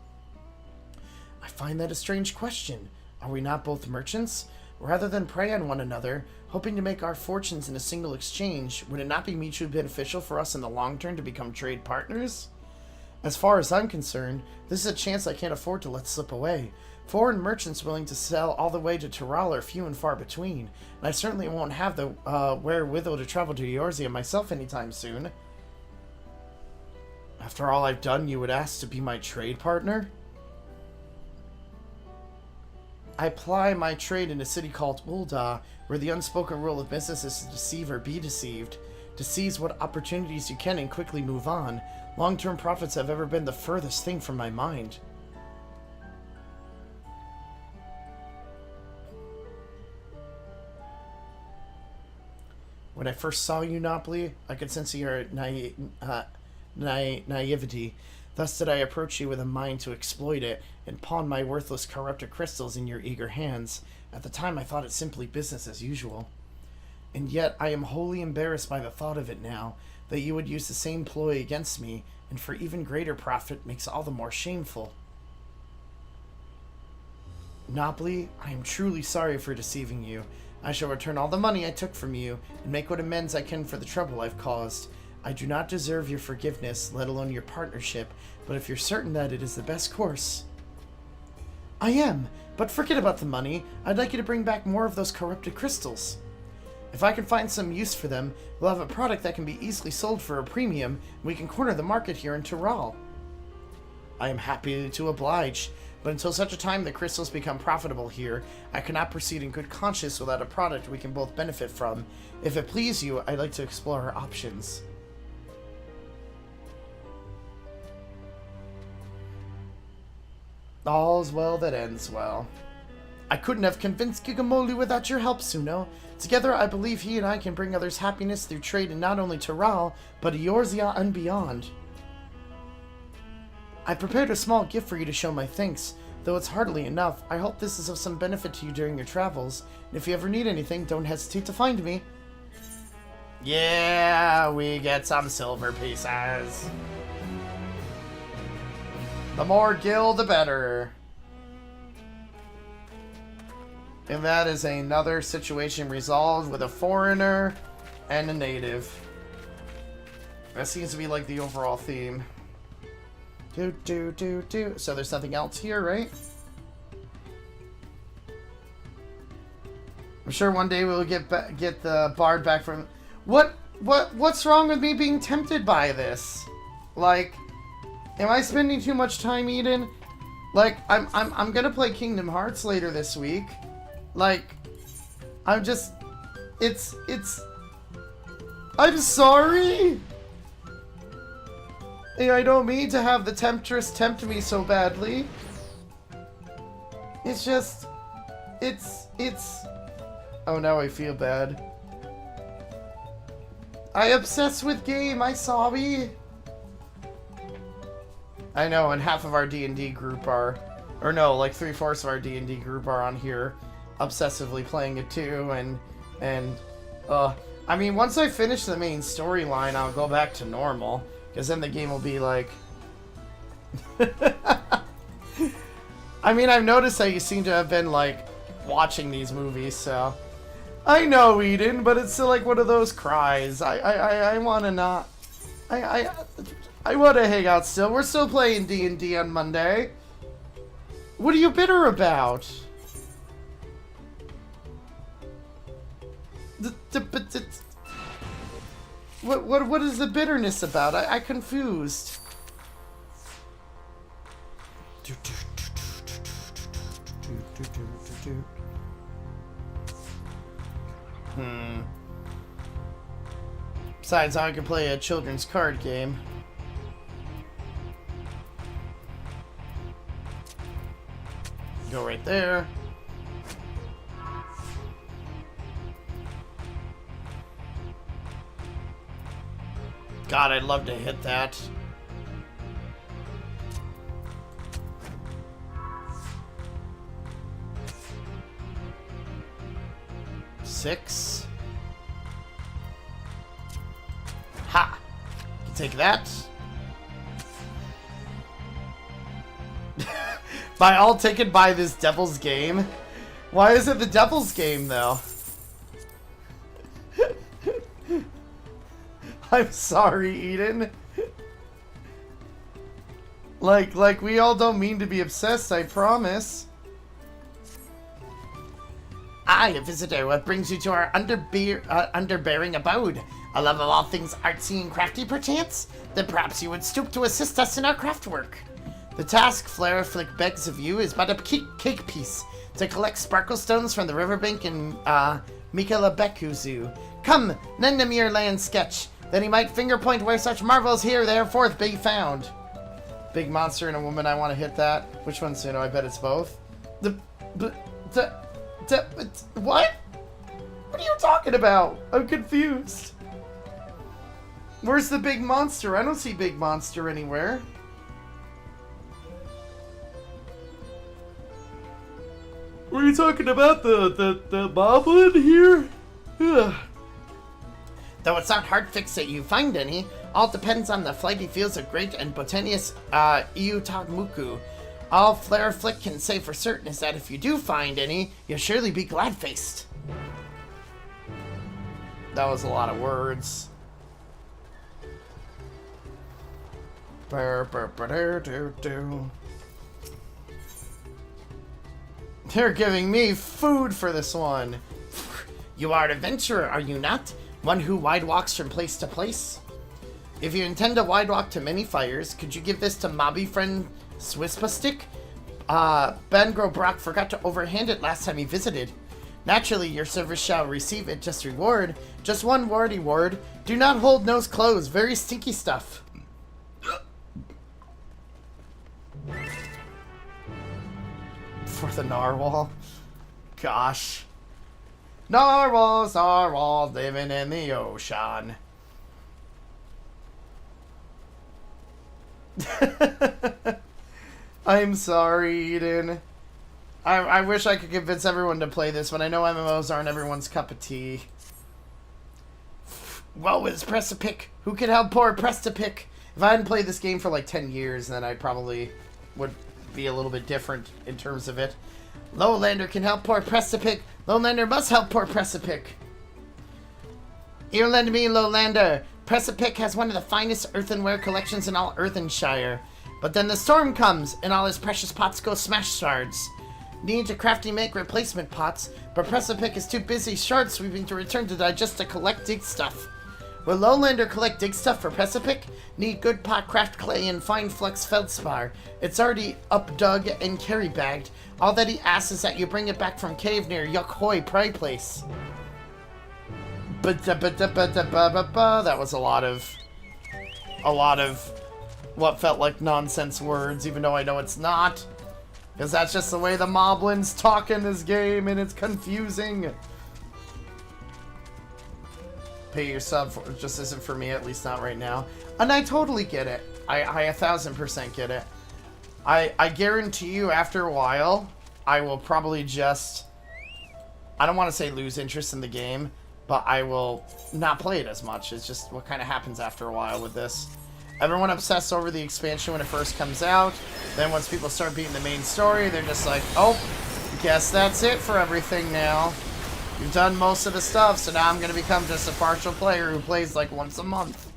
I find that a strange question. Are we not both merchants? Rather than prey on one another, hoping to make our fortunes in a single exchange, would it not be mutually beneficial for us in the long term to become trade partners? As far as I'm concerned, this is a chance I can't afford to let slip away. Foreign merchants willing to sell all the way to Tyrell are few and far between, and I certainly won't have the wherewithal to travel to Eorzea myself anytime soon. After all I've done, you would ask to be my trade partner? I ply my trade in a city called Ul'dah, where the unspoken rule of business is to deceive or be deceived. To seize what opportunities you can and quickly move on. Long-term profits have ever been the furthest thing from my mind. When I first saw you, Nopli, I could sense your naivety. Thus did I approach you with a mind to exploit it, and pawn my worthless corrupted crystals in your eager hands. At the time I thought it simply business as usual. And yet I am wholly embarrassed by the thought of it now, that you would use the same ploy against me, and for even greater profit makes all the more shameful. Nopli, I am truly sorry for deceiving you. I shall return all the money I took from you, and make what amends I can for the trouble I've caused. I do not deserve your forgiveness, let alone your partnership, but if you're certain that it is the best course... I am, but forget about the money. I'd like you to bring back more of those corrupted crystals. If I can find some use for them, we'll have a product that can be easily sold for a premium, and we can corner the market here in Tyrell. I am happy to oblige, but until such a time the crystals become profitable here, I cannot proceed in good conscience without a product we can both benefit from. If it please you, I'd like to explore our options. All's well that ends well. I couldn't have convinced Gigamolu without your help, Suno. Together, I believe he and I can bring others happiness through trade in not only Tyrell, but Eorzea and beyond. I prepared a small gift for you to show my thanks. Though it's hardly enough, I hope this is of some benefit to you during your travels. And if you ever need anything, don't hesitate to find me. Yeah, we get some silver pieces. The more gil, the better. And that is another situation resolved with a foreigner and a native. That seems to be like the overall theme. So there's nothing else here, right? I'm sure one day we'll get the bard back from... What's wrong with me being tempted by this? Like... Am I spending too much time, Eden? Like, I'm gonna play Kingdom Hearts later this week. Like, I'm just... I'm sorry! I don't mean to have the temptress tempt me so badly. It's just... It's... Oh, now I feel bad. I obsess with game, I sorry. I know, and half of our D&D group are, or no, like 3/4 of our D&D group are on here, obsessively playing it too, I mean, once I finish the main storyline, I'll go back to normal, because then the game will be like... I mean, I've noticed that you seem to have been, like, watching these movies, so... I know, Eden, but it's still like one of those cries. I wanna not... I want to hang out still. We're still playing D&D on Monday. What are you bitter about? What is the bitterness about? I confused. Besides, I can play a children's card game. Go right there. God, I'd love to hit that. Six. Ha! You can take that. By all taken by this devil's game. Why is it the devil's game, though? I'm sorry, Eden. Like, we all don't mean to be obsessed, I promise. Ah, a visitor. What brings you to our underbearing abode? A love of all things artsy and crafty, perchance? Then perhaps you would stoop to assist us in our craft work. The task Flare Flick begs of you is but a cake piece to collect sparkle stones from the riverbank in Mikalabekuzu Zoo. Come, lend him your land sketch. Then he might finger point where such marvels here therefore be found. Big monster and a woman, I want to hit that. Which one, Suno? I bet it's both. What? What are you talking about? I'm confused. Where's the big monster? I don't see big monster anywhere. What are you talking about? The moblin here? Ugh. Though it's not hard fixed that you find any, all depends on the flighty fields of great and botanous Iutagmuku. All Flare Flick can say for certain is that if you do find any, you'll surely be glad-faced. That was a lot of words. They're giving me food for this one. You are an adventurer, are you not? One who wide walks from place to place? If you intend to wide walk to many fires, could you give this to Mobby friend Swispastic? Ben Grobrock forgot to overhand it last time he visited. Naturally, your service shall receive it just reward. Just one wordy word. Do not hold nose closed. Very stinky stuff. For the narwhal. Gosh. Narwhals are all living in the ocean. I'm sorry, Eden. I wish I could convince everyone to play this, but I know MMOs aren't everyone's cup of tea. Well, it's Press-a-Pick. Who can help poor Press-a-Pick? If I hadn't played this game for like 10 years, then I probably would be a little bit different in terms of it. Lowlander can help poor Press-a-Pick. Lowlander must help poor Press-a-Pick. You lend me, Lowlander. Press-a-Pick has one of the finest earthenware collections in all Earthenshire. But then the storm comes, and all his precious pots go smash shards. Need to crafty make replacement pots, but Press-a-Pick is too busy shard sweeping to return to digest to collect dig stuff. Will Lowlander collect dig stuff for Press-a-Pick? Need good pot craft clay and fine flux feldspar. It's already up dug and carry bagged. All that he asks is that you bring it back from cave near Yuck-Hoy Pry Place. That was a lot of what felt like nonsense words, even though I know it's not. Because that's just the way the moblins talk in this game, and it's confusing. Pay your sub for, just isn't for me, at least not right now. And I totally get it. I 1000% get it. I guarantee you after a while, I will probably just, I don't want to say lose interest in the game, but I will not play it as much. It's just what kind of happens after a while with this. Everyone obsessed over the expansion when it first comes out. Then once people start beating the main story, they're just like, oh, guess that's it for everything now. You've done most of the stuff, so now I'm going to become just a partial player who plays like once a month.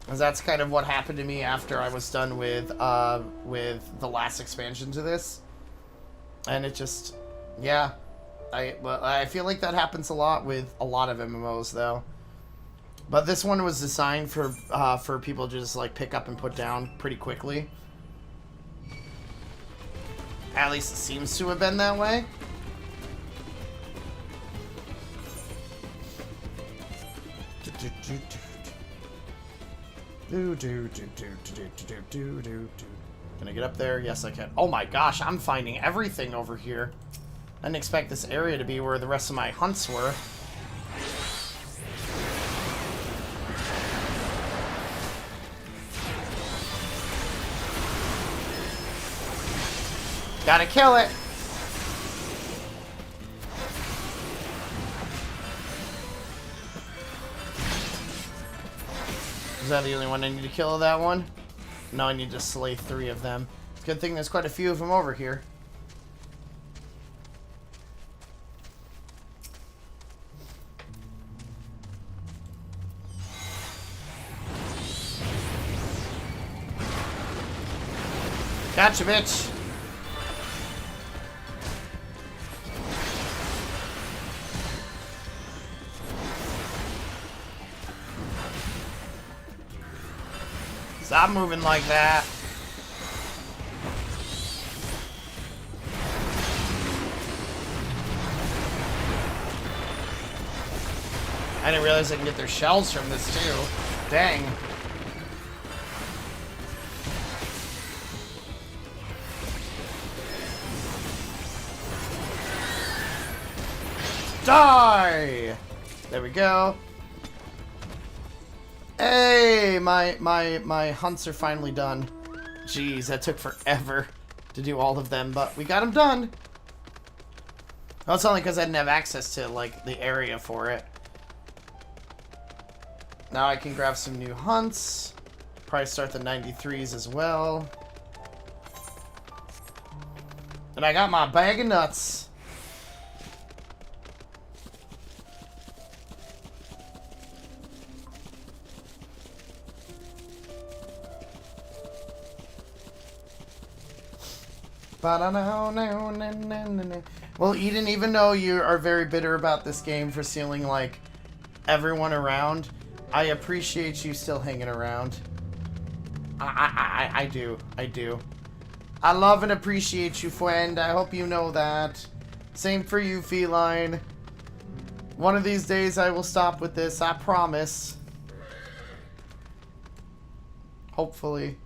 Because that's kind of what happened to me after I was done with the last expansion to this. And it just, yeah. I feel like that happens a lot with a lot of MMOs, though. But this one was designed for people to just like pick up and put down pretty quickly. At least it seems to have been that way. Can I get up there? Yes, I can. Oh my gosh, I'm finding everything over here. I didn't expect this area to be where the rest of my hunts were. Gotta kill it. Is that the only one I need to kill? That one? No, I need to slay 3 of them. It's a good thing there's quite a few of them over here. Gotcha, bitch. Stop moving like that. I didn't realize I can get their shells from this too. Dang. Die! There we go. Hey, my hunts are finally done. Jeez, that took forever to do all of them, but we got them done. Well, it's only because I didn't have access to, like, the area for it. Now I can grab some new hunts. Probably start the 93s as well. And I got my bag of nuts. Well, Eden, even though you are very bitter about this game for stealing, like, everyone around, I appreciate you still hanging around. I do. I do. I love and appreciate you, friend. I hope you know that. Same for you, Feline. One of these days I will stop with this, I promise. Hopefully.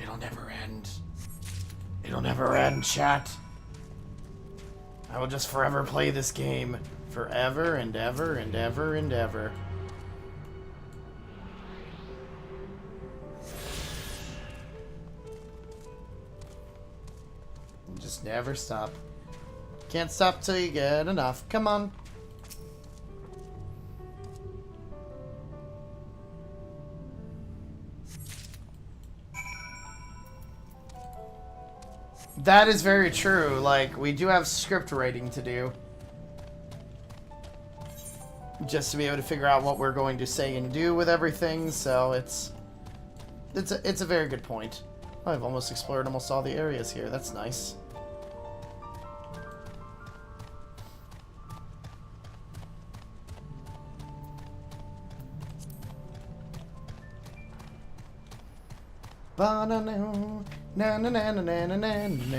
It'll never end. It'll never end, chat. I will just forever play this game. Forever and ever and ever and ever. Just never stop. Can't stop till you get enough. Come on. That is very true. Like, we do have script writing to do. Just to be able to figure out what we're going to say and do with everything, so it's a very good point. I've almost explored almost all the areas here. That's nice. Ba-na-na, na-na-na-na-na-na-na-na.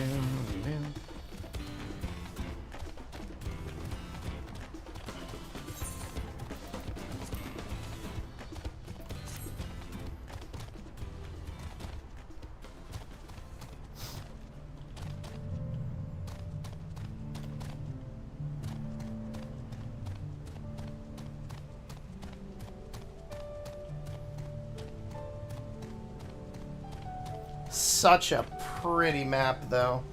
Such a pretty map, though.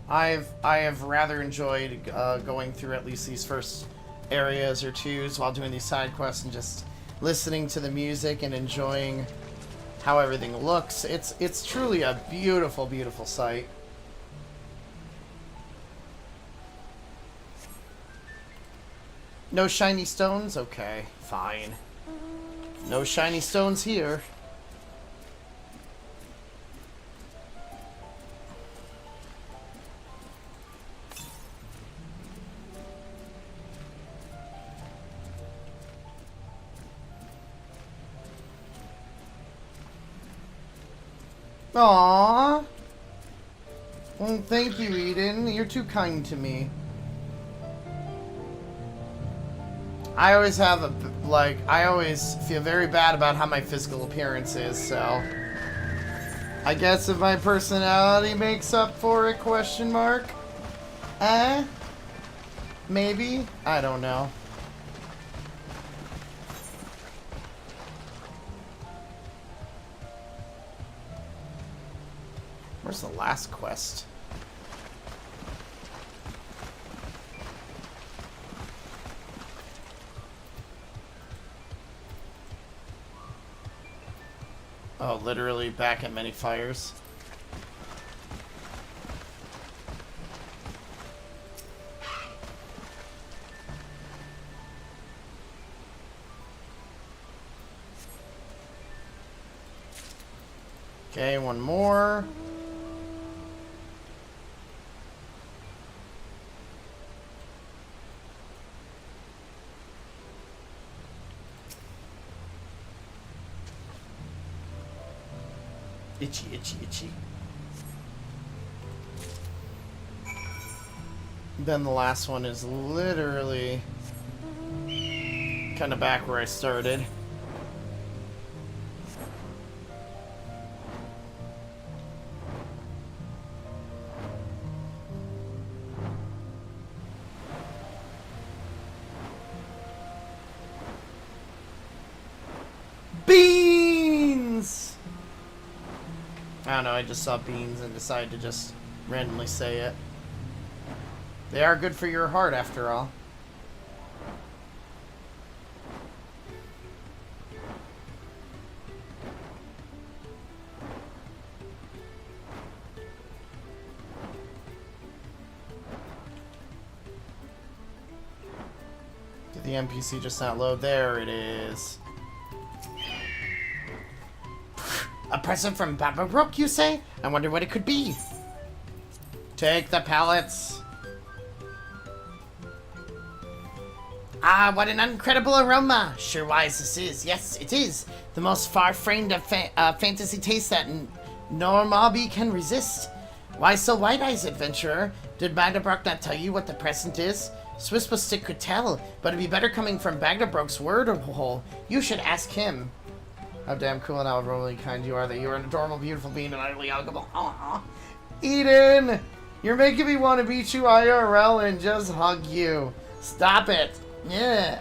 I have rather enjoyed going through at least these first areas or twos while doing these side quests and just listening to the music and enjoying how everything looks. It's truly a beautiful, beautiful sight. No shiny stones? Okay, fine. No shiny stones here. Aww. Well, thank you, Eden. You're too kind to me. I always have I always feel very bad about how my physical appearance is, so I guess if my personality makes up for it, question mark? Maybe? I don't know. Where's the last quest? Oh, literally back at many fires. Okay, one more. Itchy, itchy, itchy. Then the last one is literally kind of back where I started. Beans! I don't know, I just saw beans and decided to just randomly say it. They are good for your heart, after all. Did the NPC just not load? There it is. A present from Baba Brook, you say? I wonder what it could be. Take the pellets. Ah, what an incredible aroma. Sure wise this is. Yes, it is. The most far-framed of fantasy taste that nor Mobby can resist. Why so wide-eyes, adventurer? Did Bagdabrok not tell you what the present is? Swispa could tell, but it'd be better coming from Bagdabrok's word hole. You should ask him. How damn cool and how really kind you are that you are an adorable, beautiful being and utterly huggable. Aww. Eden! You're making me want to beat you IRL and just hug you. Stop it. Yeah.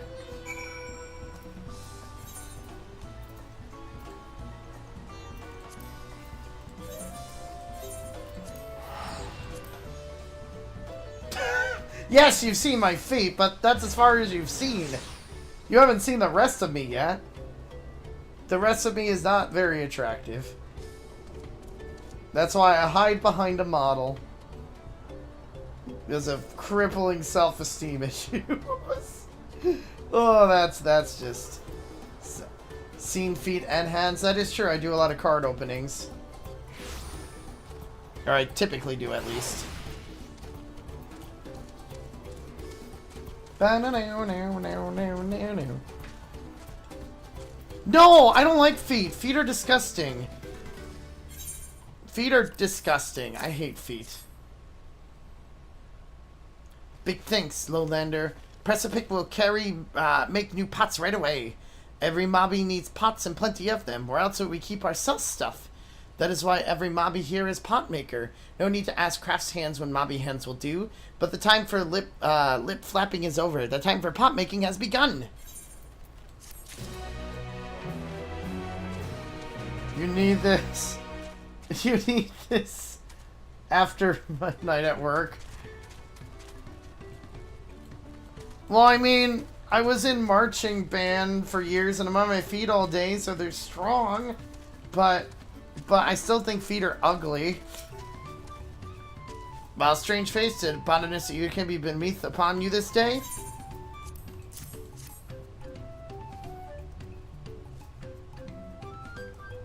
Yes, you've seen my feet, but that's as far as you've seen. You haven't seen the rest of me yet. The rest of me is not very attractive. That's why I hide behind a model. Because of crippling self-esteem issues. Oh, that's just... Seen feet and hands. That is true. I do a lot of card openings. Or I typically do, at least. No, I don't like feet. Feet are disgusting. Feet are disgusting. I hate feet. Big thanks, Lowlander. Precipic will make new pots right away. Every mobby needs pots and plenty of them, or else we keep ourselves stuff. That is why every mobby here is pot maker. No need to ask crafts hands when mobby hands will do. But the time for lip flapping is over. The time for pot making has begun. You need this. You need this after my night at work. Well, I mean, I was in marching band for years and I'm on my feet all day, so they're strong. But I still think feet are ugly. While strange face, did botanist you can be beneath upon you this day?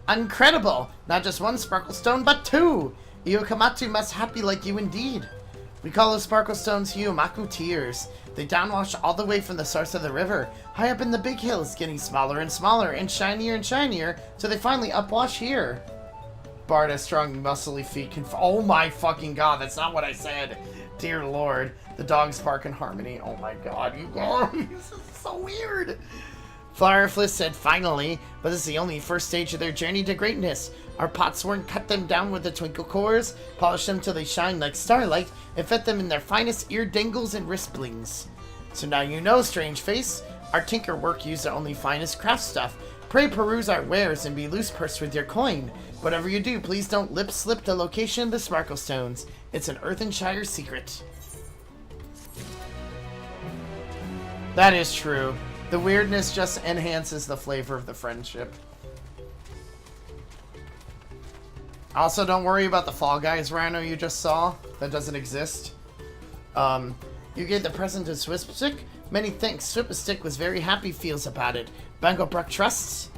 Incredible! Not just one sparkle stone, but two! Iokamatu must happy like you indeed. We call those sparkle stones Hiomaku tears. They downwash all the way from the source of the river, high up in the big hills, getting smaller and smaller, and shinier, so they finally upwash here. Bard has strong, muscly feet can oh my fucking god, that's not what I said. Dear lord, the dogs bark in harmony. Oh my god, you guys, this is so weird. Flowerfliss said finally, but this is the only first stage of their journey to greatness. Our pots weren't cut them down with the twinkle cores, polished them till they shine like starlight, and fed them in their finest ear dangles and wrist blings. So now you know, strange face, our tinker work used the only finest craft stuff. Pray peruse our wares and be loose pursed with your coin. Whatever you do, please don't lip slip the location of the sparkle stones. It's an Earthenshire secret. That is true. The weirdness just enhances the flavor of the friendship. Also, don't worry about the Fall Guys rhino you just saw. That doesn't exist. You gave the present to Swiftstick? Many thanks. Swiftstick was very happy feels about it. Bangabrook trusts?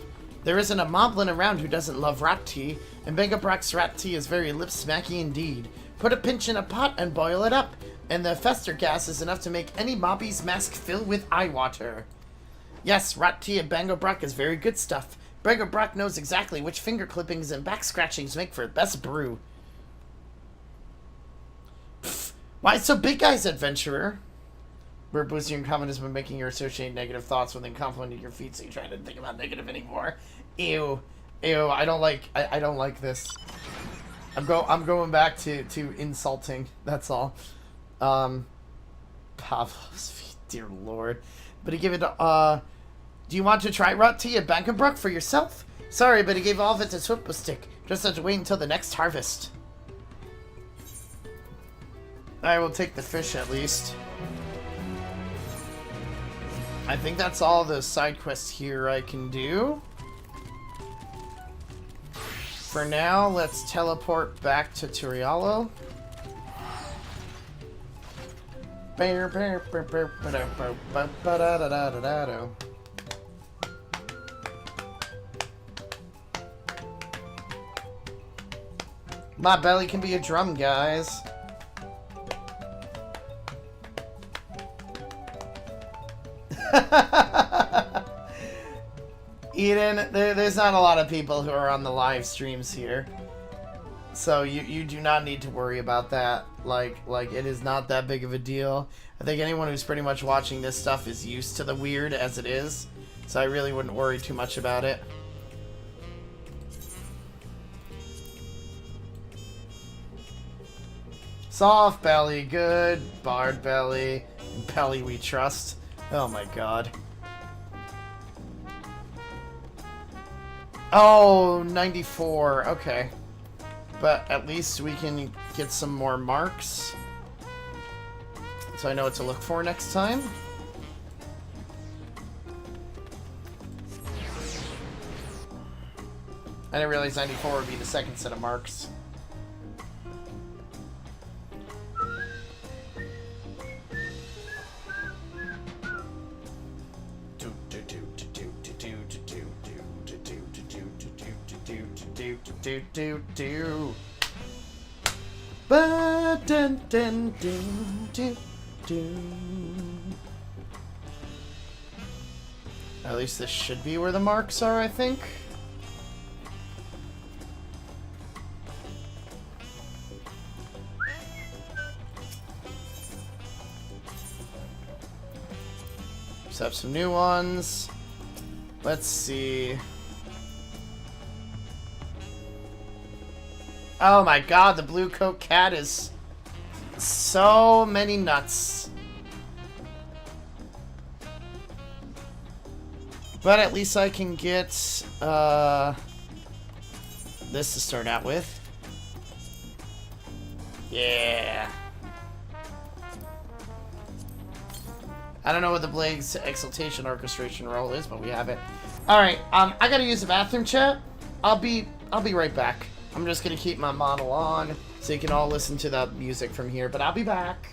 There isn't a moblin around who doesn't love rat tea, and Bangabrook's rat tea is very lip-smacky indeed. Put a pinch in a pot and boil it up, and the fester gas is enough to make any mobby's mask fill with eye water. Yes, rat tea at Bangabrook is very good stuff. Bangabrook knows exactly which finger clippings and back scratchings make for the best brew. Pfft, why so big, guys, adventurer? Where boosting your confidence by making your associate negative thoughts within complimenting your feet, so you try to think about negative anymore. Ew. Ew, I don't like this. I'm going back to insulting, that's all. Pavlov's feet, dear lord. But he gave it do you want to try rot tea at Bankenbrook for yourself? Sorry, but he gave all of it to Swiftstick. Just have to wait until the next harvest. I will take the fish at least. I think that's all the side quests here I can do. For now, let's teleport back to Turialo. My belly can be a drum, guys. Eden, there's not a lot of people who are on the live streams here. So you do not need to worry about that. Like it is not that big of a deal. I think anyone who's pretty much watching this stuff is used to the weird as it is. So I really wouldn't worry too much about it. Soft belly, good. Bard belly. And belly we trust. Oh my god. Oh, 94. Okay. But at least we can get some more marks. So I know what to look for next time. I didn't realize 94 would be the second set of marks. At least this should be where the marks are, I think. Set up some new ones. Let's see. Oh my god, the blue coat cat is so many nuts. But at least I can get this to start out with. Yeah. I don't know what the Blade's Exaltation Orchestration roll is, but we have it. Alright, I gotta use the bathroom, chat. I'll be right back. I'm just gonna keep my model on so you can all listen to the music from here, but I'll be back.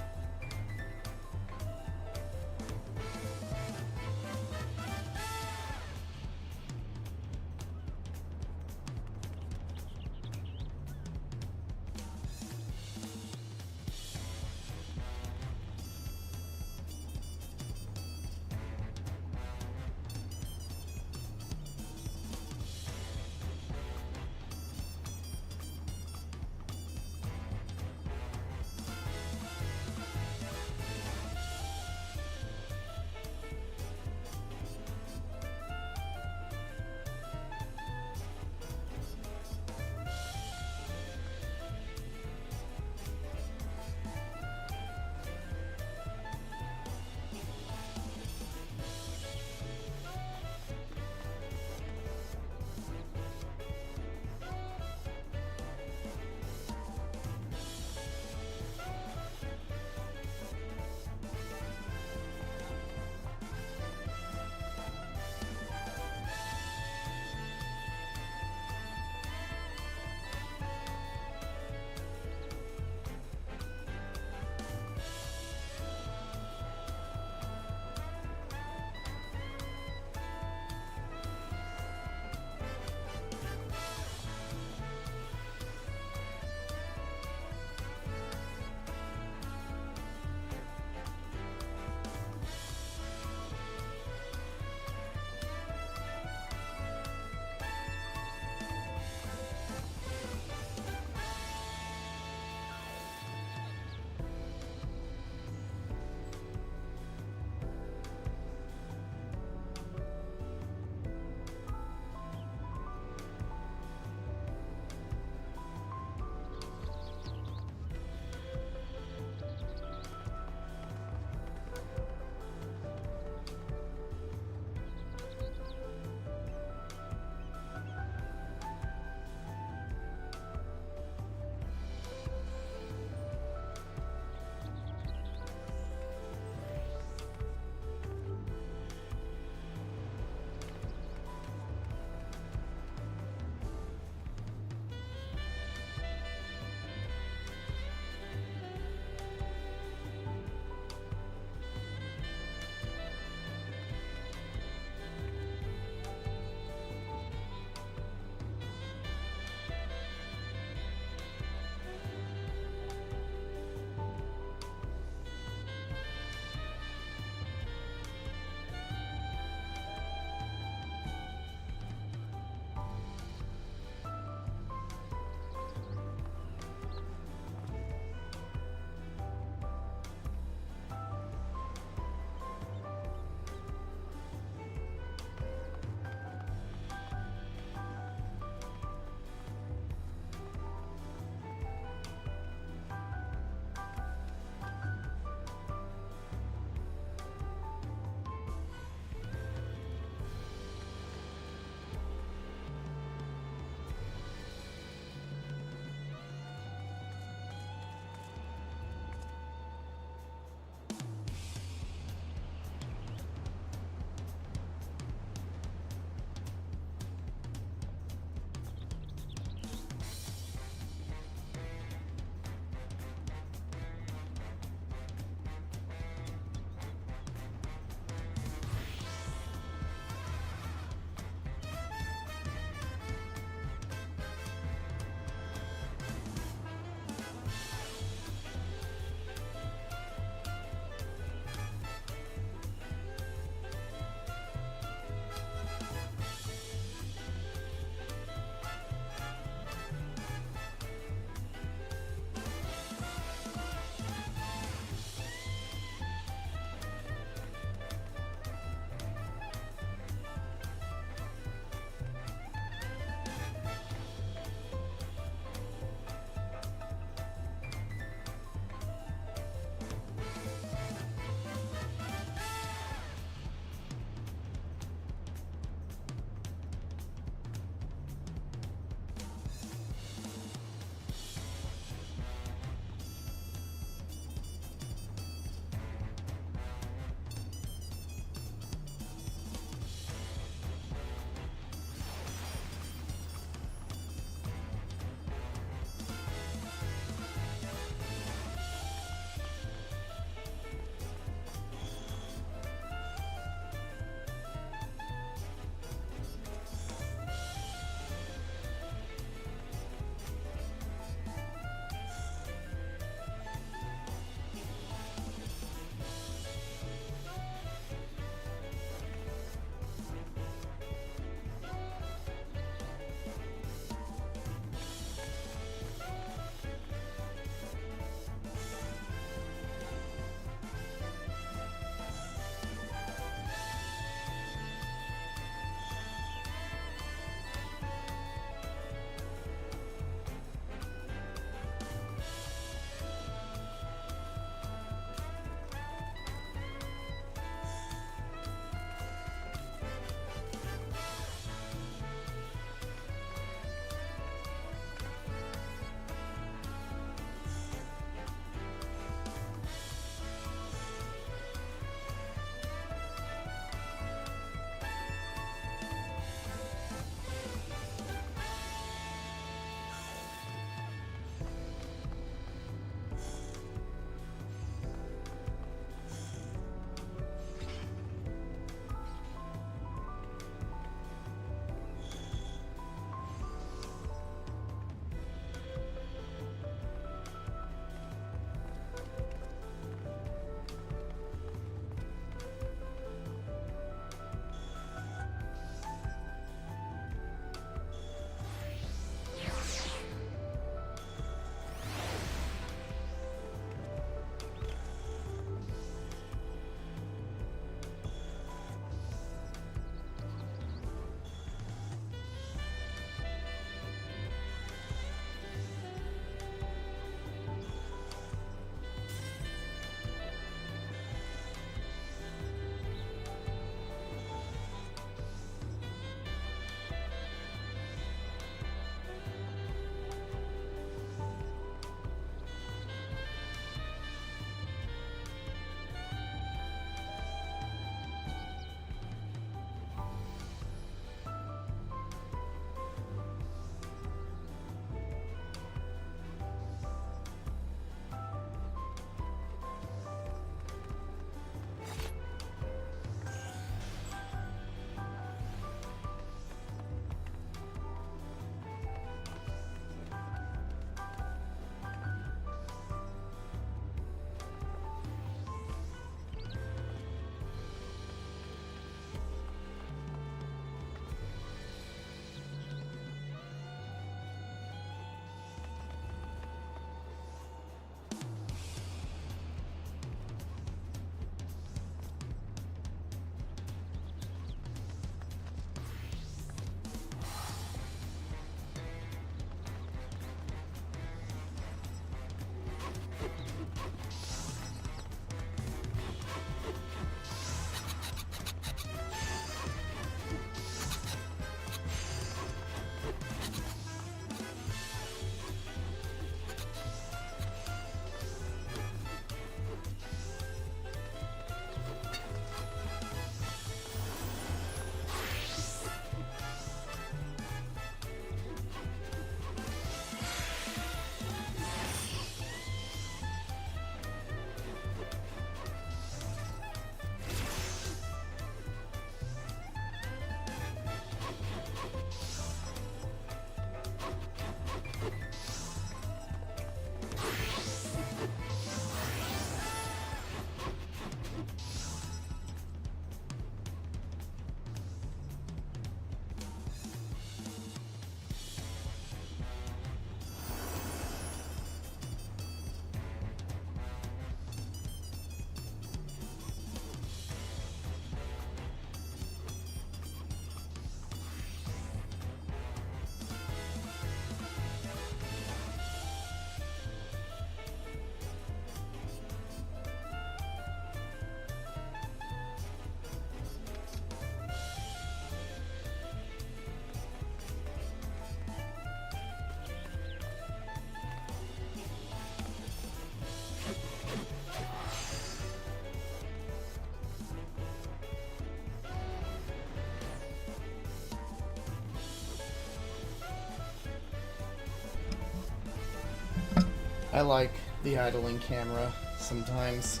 I like the idling camera sometimes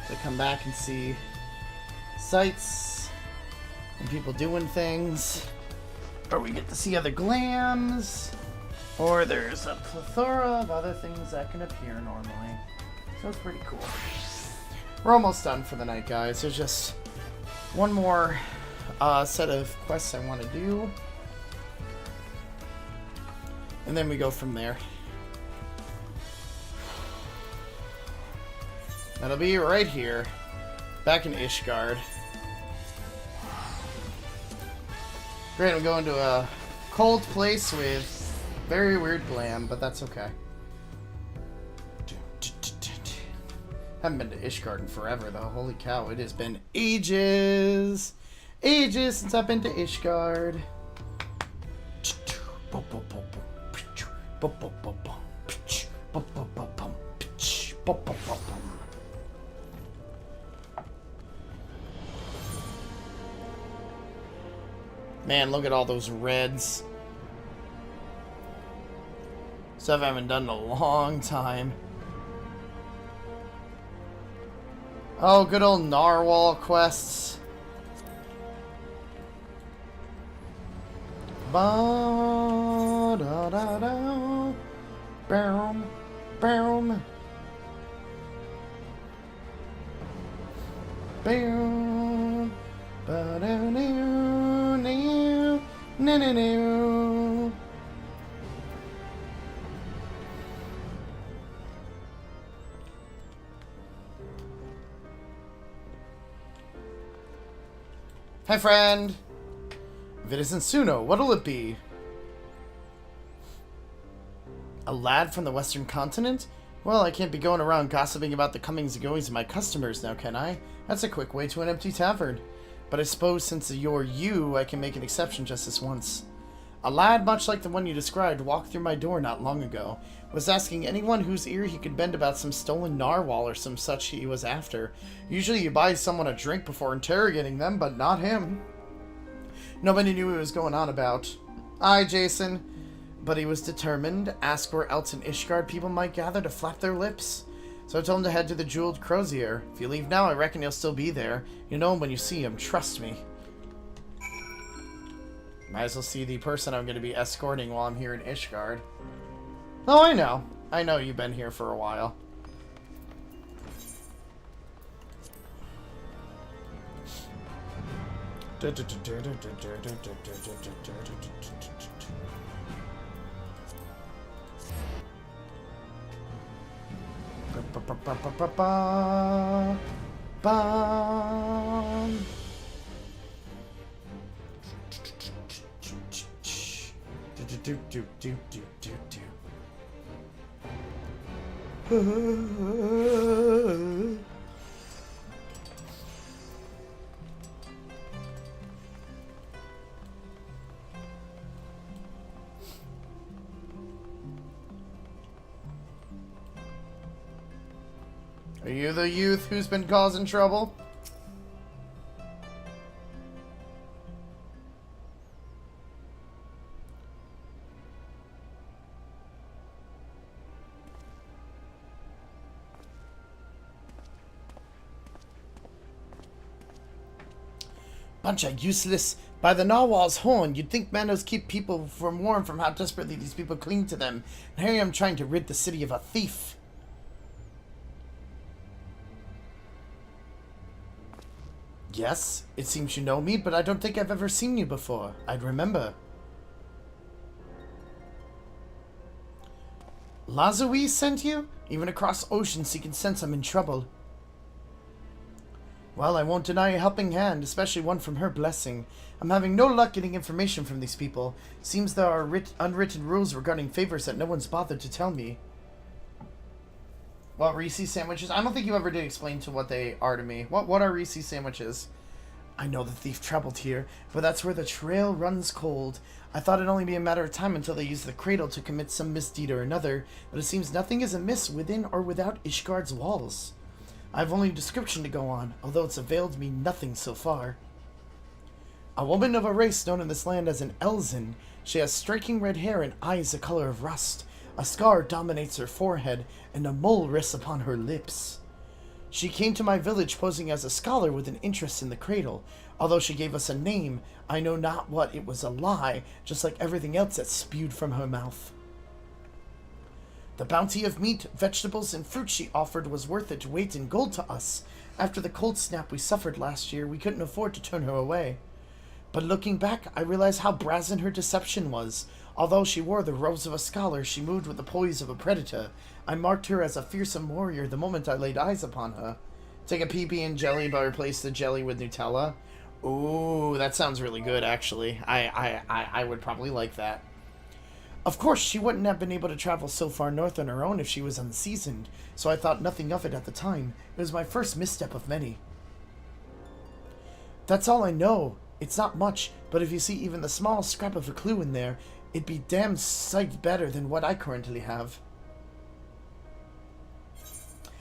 to come back and see sights and people doing things, or we get to see other glams, or there's a plethora of other things that can appear normally. So it's pretty cool. We're almost done for the night, guys. There's just one more set of quests I want to do, and then we go from there. That'll be right here, back in Ishgard. Great, I'm going to a cold place with very weird glam, but that's okay. Haven't been to Ishgard in forever, though. Holy cow, it has been ages! Ages since I've been to Ishgard. Man, look at all those reds. Stuff I haven't done in a long time. Oh, good old narwhal quests. Ba da da da. Boom, boom. Boom. Ba da da da. Na na na. Hi, friend. If it isn't Suno, what'll it be? A lad from the Western Continent? Well, I can't be going around gossiping about the comings and goings of my customers now, can I? That's a quick way to an empty tavern. But I suppose since you're you, I can make an exception just this once. A lad much like the one you described walked through my door not long ago. Was asking anyone whose ear he could bend about some stolen narwhal or some such he was after. Usually you buy someone a drink before interrogating them, but not him. Nobody knew what was going on about. Aye, Jason. But he was determined to ask where else in Ishgard people might gather to flap their lips. So I told him to head to the Jeweled Crozier. If you leave now, I reckon he'll still be there. You know him when you see him, trust me. Might as well see the person I'm going to be escorting while I'm here in Ishgard. Oh, I know. I know you've been here for a while. Are you the youth who's been causing trouble? Bunch of useless. By the narwhal's horn, you'd think Manos keep people warm from how desperately these people cling to them. And here I am trying to rid the city of a thief. Yes, it seems you know me, but I don't think I've ever seen you before. I'd remember. Lazui sent you? Even across oceans he can sense I'm in trouble. Well, I won't deny a helping hand, especially one from her blessing. I'm having no luck getting information from these people. Seems there are unwritten rules regarding favors that no one's bothered to tell me. What, Reese's sandwiches? I don't think you ever did explain to what they are to me. What are Reese's sandwiches? I know the thief traveled here, but that's where the trail runs cold. I thought it'd only be a matter of time until they use the cradle to commit some misdeed or another, but it seems nothing is amiss within or without Ishgard's walls. I've only a description to go on, although it's availed me nothing so far. A woman of a race known in this land as an Elzen. She has striking red hair and eyes the color of rust. A scar dominates her forehead, and a mole rests upon her lips. She came to my village posing as a scholar with an interest in the cradle. Although she gave us a name, I know not what it was a lie, just like everything else that spewed from her mouth. The bounty of meat, vegetables, and fruit she offered was worth its weight in gold to us. After the cold snap we suffered last year, we couldn't afford to turn her away. But looking back, I realize how brazen her deception was. Although she wore the robes of a scholar, she moved with the poise of a predator. I marked her as a fearsome warrior the moment I laid eyes upon her. Take a PB and jelly, but replace the jelly with Nutella. Ooh, that sounds really good, actually. I would probably like that. Of course, she wouldn't have been able to travel so far north on her own if she was unseasoned, so I thought nothing of it at the time. It was my first misstep of many. That's all I know. It's not much, but if you see even the smallest scrap of a clue in there, it'd be damn sight better than what I currently have.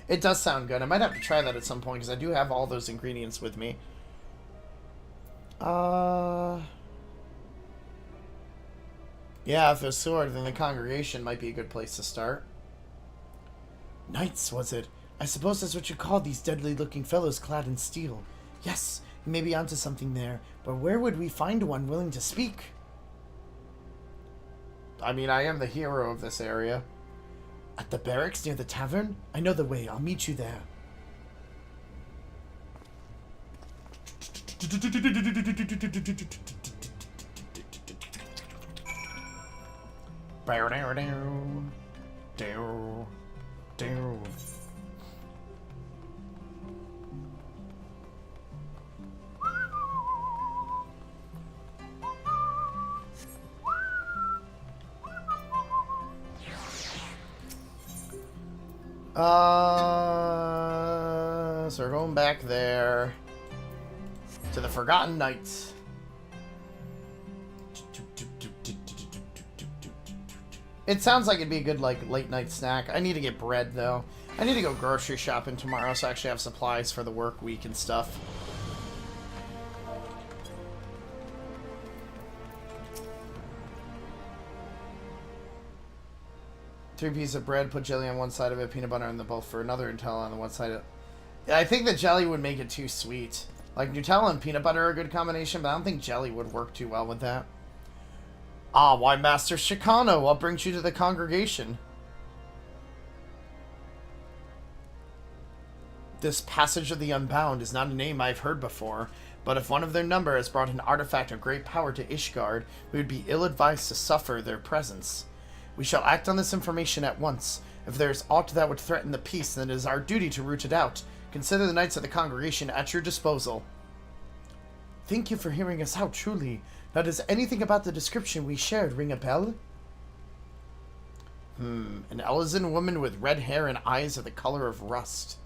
It does sound good. I might have to try that at some point, because I do have all those ingredients with me. Yeah, if it's sword, then the congregation might be a good place to start. Knights, was it? I suppose that's what you call these deadly-looking fellows clad in steel. Yes, you may be onto something there, but where would we find one willing to speak? I mean, I am the hero of this area. At the barracks near the tavern? I know the way. I'll meet you there. So we're going back there to the Forgotten Knights. It sounds like it'd be a good, like, late night snack. I need to get bread, though. I need to go grocery shopping tomorrow, so I actually have supplies for the work week and stuff. Three pieces of bread, put jelly on one side of it, peanut butter on the both for another, Nutella on the one side of... Yeah, I think the jelly would make it too sweet. Like, Nutella and peanut butter are a good combination, but I don't think jelly would work too well with that. Ah, why Master Shecano? What brings you to the congregation? This Passage of the Unbound is not a name I've heard before, but if one of their number has brought an artifact of great power to Ishgard, we would be ill-advised to suffer their presence. We shall act on this information at once. If there is aught that would threaten the peace, then it is our duty to root it out. Consider the Knights of the Congregation at your disposal. Thank you for hearing us out, truly. Now, does anything about the description we shared ring a bell? An Elysian woman with red hair and eyes of the color of rust.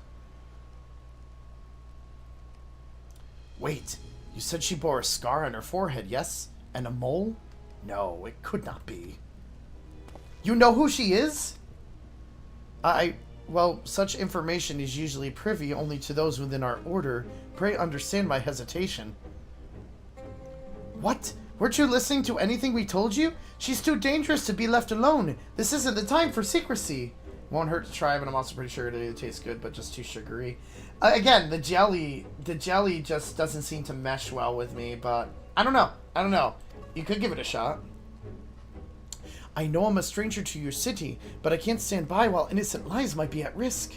Wait, you said she bore a scar on her forehead, yes? And a mole? No, it could not be. You know who she is? Well, such information is usually privy only to those within our order. Pray understand my hesitation. What? Weren't you listening to anything we told you? She's too dangerous to be left alone. This isn't the time for secrecy. Won't hurt to try, but I'm also pretty sure it tastes good, but just too sugary. Again, the jelly just doesn't seem to mesh well with me, but I don't know. You could give it a shot. I know I'm a stranger to your city, but I can't stand by while innocent lives might be at risk.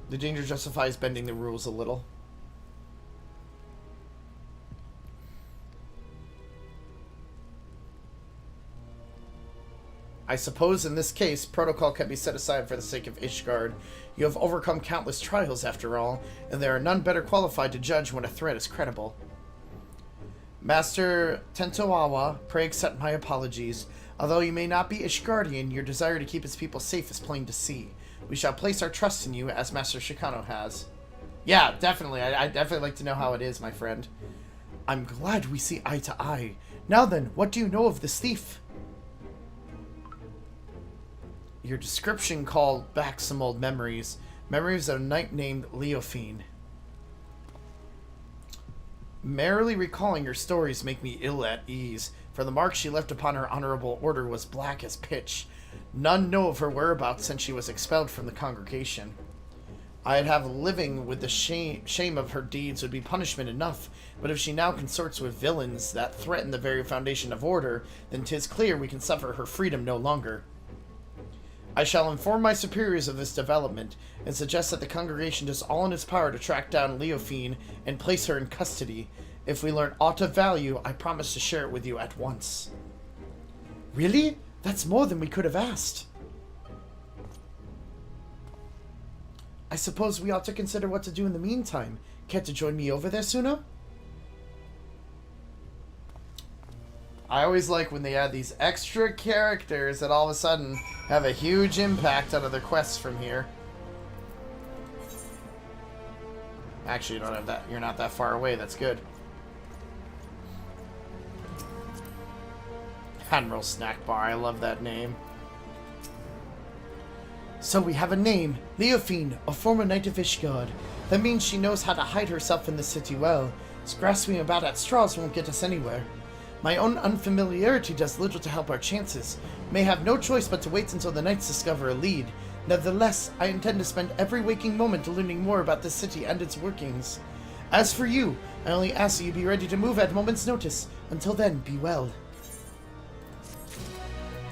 The danger justifies bending the rules a little. I suppose in this case, protocol can be set aside for the sake of Ishgard. You have overcome countless trials, after all, and there are none better qualified to judge when a threat is credible. Master Tentoawa, pray accept my apologies. Although you may not be Ishgardian, your desire to keep his people safe is plain to see. We shall place our trust in you, as Master Shecano has. Yeah, definitely. I'd definitely like to know how it is, my friend. I'm glad we see eye to eye. Now then, what do you know of this thief? Your description called back some old memories. Memories of a knight named Leofine. Merely recalling her stories make me ill at ease, for the mark she left upon her honorable order was black as pitch. None know of her whereabouts since she was expelled from the congregation. I'd have living with the shame of her deeds would be punishment enough, but if she now consorts with villains that threaten the very foundation of order, then 'tis clear we can suffer her freedom no longer. I shall inform my superiors of this development, and suggest that the congregation does all in its power to track down Leofine and place her in custody. If we learn aught of value, I promise to share it with you at once. Really? That's more than we could have asked. I suppose we ought to consider what to do in the meantime. Care to join me over there, Suno? I always like when they add these extra characters that all of a sudden have a huge impact on other quests from here. Actually, you don't have that. You're not that far away. That's good. Admiral Snack Bar. I love that name. So we have a name. Leofine, a former knight of Ishgard. That means she knows how to hide herself in the city well. So grasping about at straws won't get us anywhere. My own unfamiliarity does little to help our chances. May have no choice but to wait until the knights discover a lead. Nevertheless, I intend to spend every waking moment learning more about this city and its workings. As for you, I only ask that you be ready to move at a moment's notice. Until then, be well.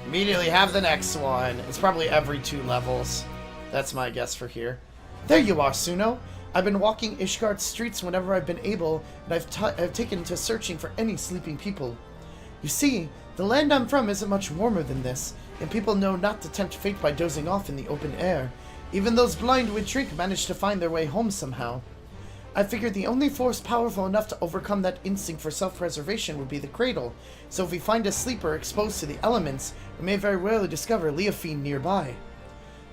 Immediately have the next one. It's probably every 2 levels. That's my guess for here. There you are, Suno. I've been walking Ishgard's streets whenever I've been able, and I've taken to searching for any sleeping people. You see, the land I'm from isn't much warmer than this, and people know not to tempt fate by dozing off in the open air. Even those blind with drink manage to find their way home somehow. I figured the only force powerful enough to overcome that instinct for self-preservation would be the cradle, so if we find a sleeper exposed to the elements, we may very rarely discover Leofine nearby.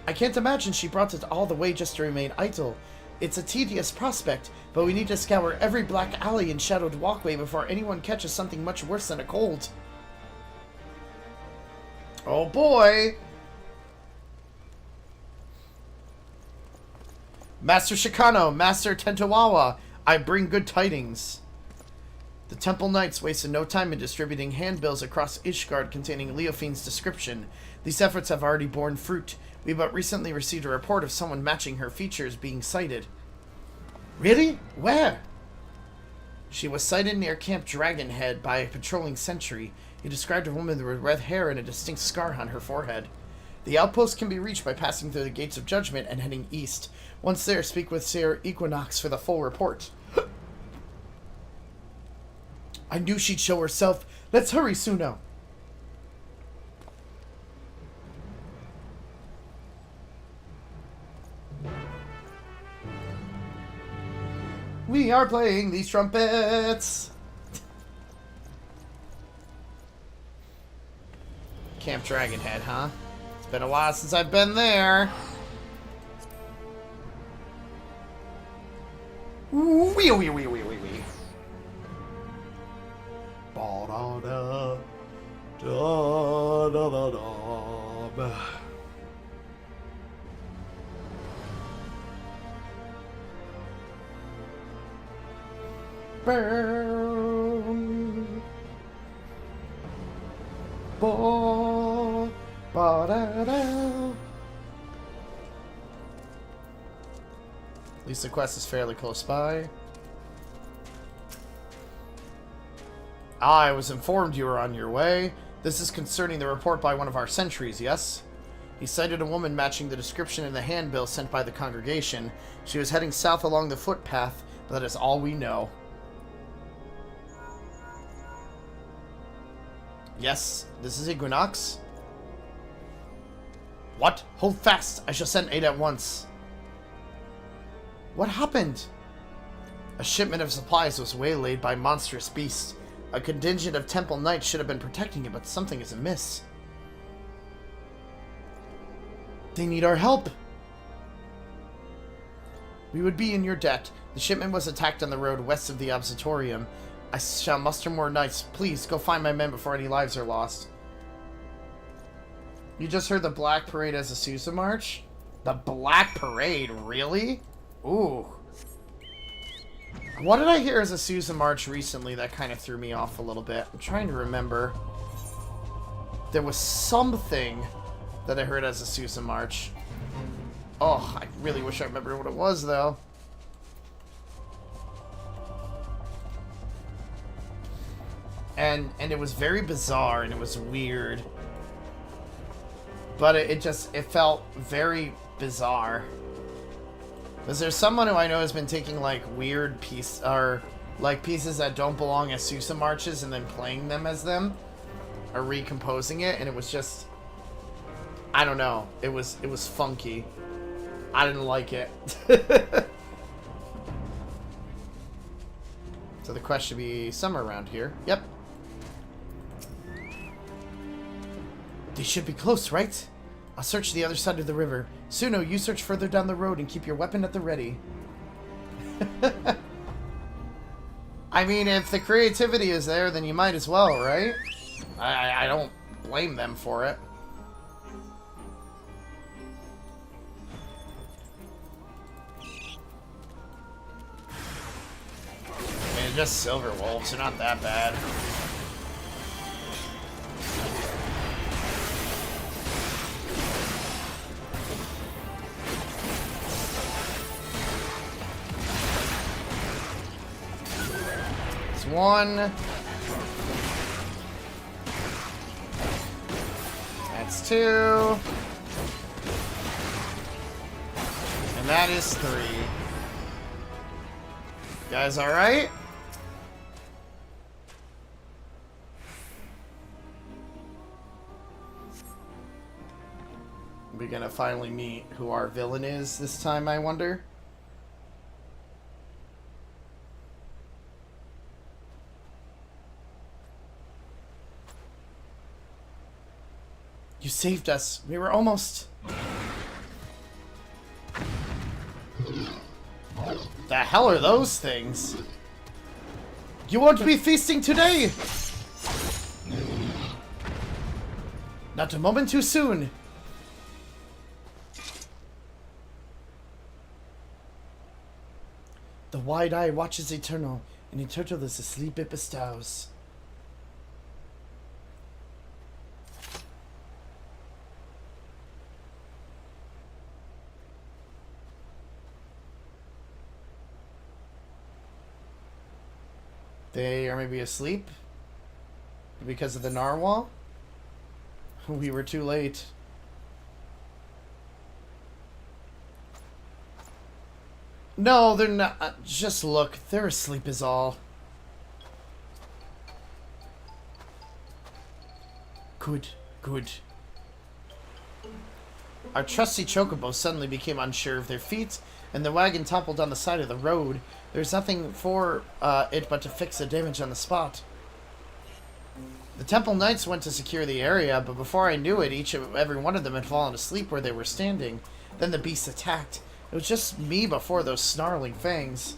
I can't imagine she brought it all the way just to remain idle. It's a tedious prospect, but we need to scour every black alley and shadowed walkway before anyone catches something much worse than a cold. Oh boy! Master Shecano, Master Tentowawa, I bring good tidings. The Temple Knights wasted no time in distributing handbills across Ishgard containing Leofine's description. These efforts have already borne fruit. We but recently received a report of someone matching her features being sighted. Really? Where? She was sighted near Camp Dragonhead by a patrolling sentry. He described a woman with red hair and a distinct scar on her forehead. The outpost can be reached by passing through the Gates of Judgment and heading east. Once there, speak with Sir Equinox for the full report. I knew she'd show herself. Let's hurry, Suno. We are playing these trumpets. Camp Dragonhead, huh? It's been a while since I've been there. Wee wee wee wee wee wee. Ba da da da da da da. Boom. Ba ba da da. At least the quest is fairly close by. I was informed you were on your way. This is concerning the report by one of our sentries, yes? He cited a woman matching the description in the handbill sent by the congregation. She was heading south along the footpath, but that is all we know. Yes, this is Equinox. What? Hold fast! I shall send aid at once. What happened? A shipment of supplies was waylaid by monstrous beasts. A contingent of Temple Knights should have been protecting it, but something is amiss. They need our help. We would be in your debt. The shipment was attacked on the road west of the Observatorium. I shall muster more knights. Please, go find my men before any lives are lost. You just heard the Black Parade as a Sousa March? The Black Parade? Really? Ooh. What did I hear as a Susan March recently that kind of threw me off a little bit? I'm trying to remember. There was something that I heard as a Susan March. Oh, I really wish I remembered what it was, though. And it was very bizarre, and it was weird. But it felt very bizarre. Because there's someone who I know has been taking, like, weird pieces that don't belong as Susan Marches and then playing them as them. Or recomposing it, and it was just... I don't know. It was funky. I didn't like it. So the quest should be somewhere around here. Yep. They should be close, right? I'll search the other side of the river. Suno, you search further down the road and keep your weapon at the ready. I mean, if the creativity is there, then you might as well, right? I don't blame them for it. I mean, just silver wolves, they're not that bad. It's one. That's two. And that is three. You guys alright? We're gonna finally meet who our villain is this time, I wonder. You saved us. We were almost... The hell are those things? You won't be feasting today! Not a moment too soon. The wide eye watches eternal, and eternal is asleep it bestows. They are maybe asleep because of the narwhal. We were too late. No, they're not. Just look. They're asleep is all. Good, good. Our trusty chocobo suddenly became unsure of their feet, and the wagon toppled down the side of the road. There's nothing for it but to fix the damage on the spot. The temple knights went to secure the area, but before I knew it, every one of them had fallen asleep where they were standing. Then the beast attacked. It was just me before those snarling fangs.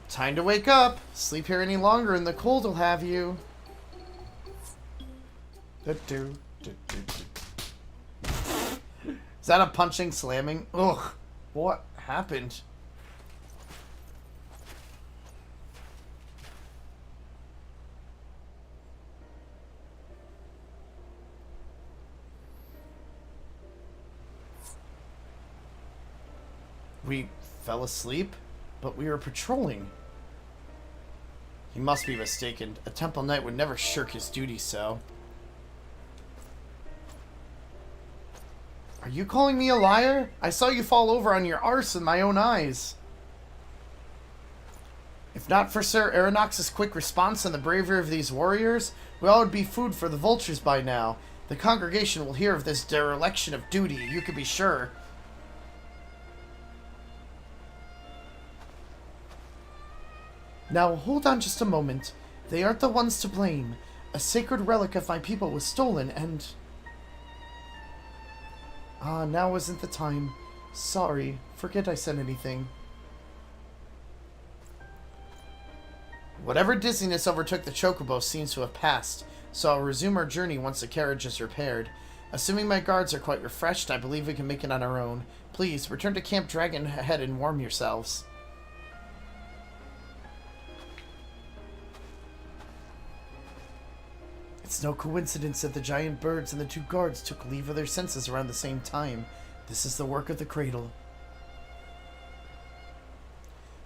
Time to wake up. Sleep here any longer and the cold will have you. Is that a punching, slamming? Ugh. What happened? We fell asleep, but we were patrolling. He must be mistaken. A temple knight would never shirk his duty so. Are you calling me a liar? I saw you fall over on your arse in my own eyes. If not for Sir Aeronox's quick response and the bravery of these warriors, we all would be food for the vultures by now. The congregation will hear of this dereliction of duty, you can be sure. Now, hold on just a moment. They aren't the ones to blame. A sacred relic of my people was stolen and... Ah, now isn't the time. Sorry. Forget I said anything. Whatever dizziness overtook the chocobo seems to have passed, so I'll resume our journey once the carriage is repaired. Assuming my guards are quite refreshed, I believe we can make it on our own. Please, return to Camp Dragon Head and warm yourselves. It's no coincidence that the giant birds and the 2 guards took leave of their senses around the same time. This is the work of the Cradle.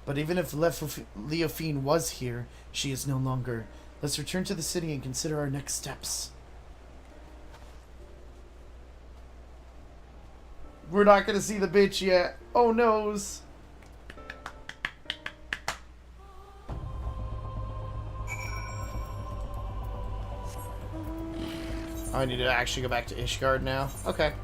But even if Leofine was here, she is no longer. Let's return to the city and consider our next steps. We're not gonna see the bitch yet. Oh noes. Oh, I need to actually go back to Ishgard now. Okay.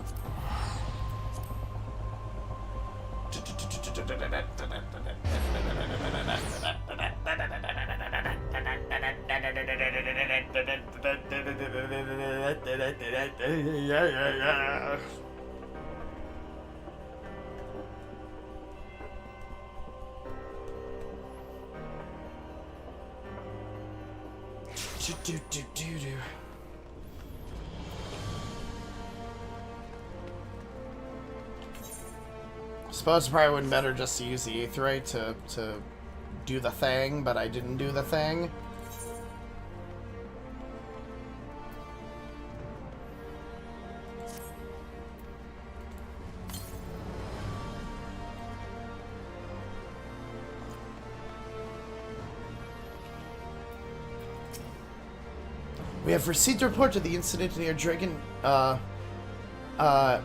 Suppose it probably wouldn't better just to use the Aetheryte to do the thing, but I didn't do the thing. We have received a report of the incident near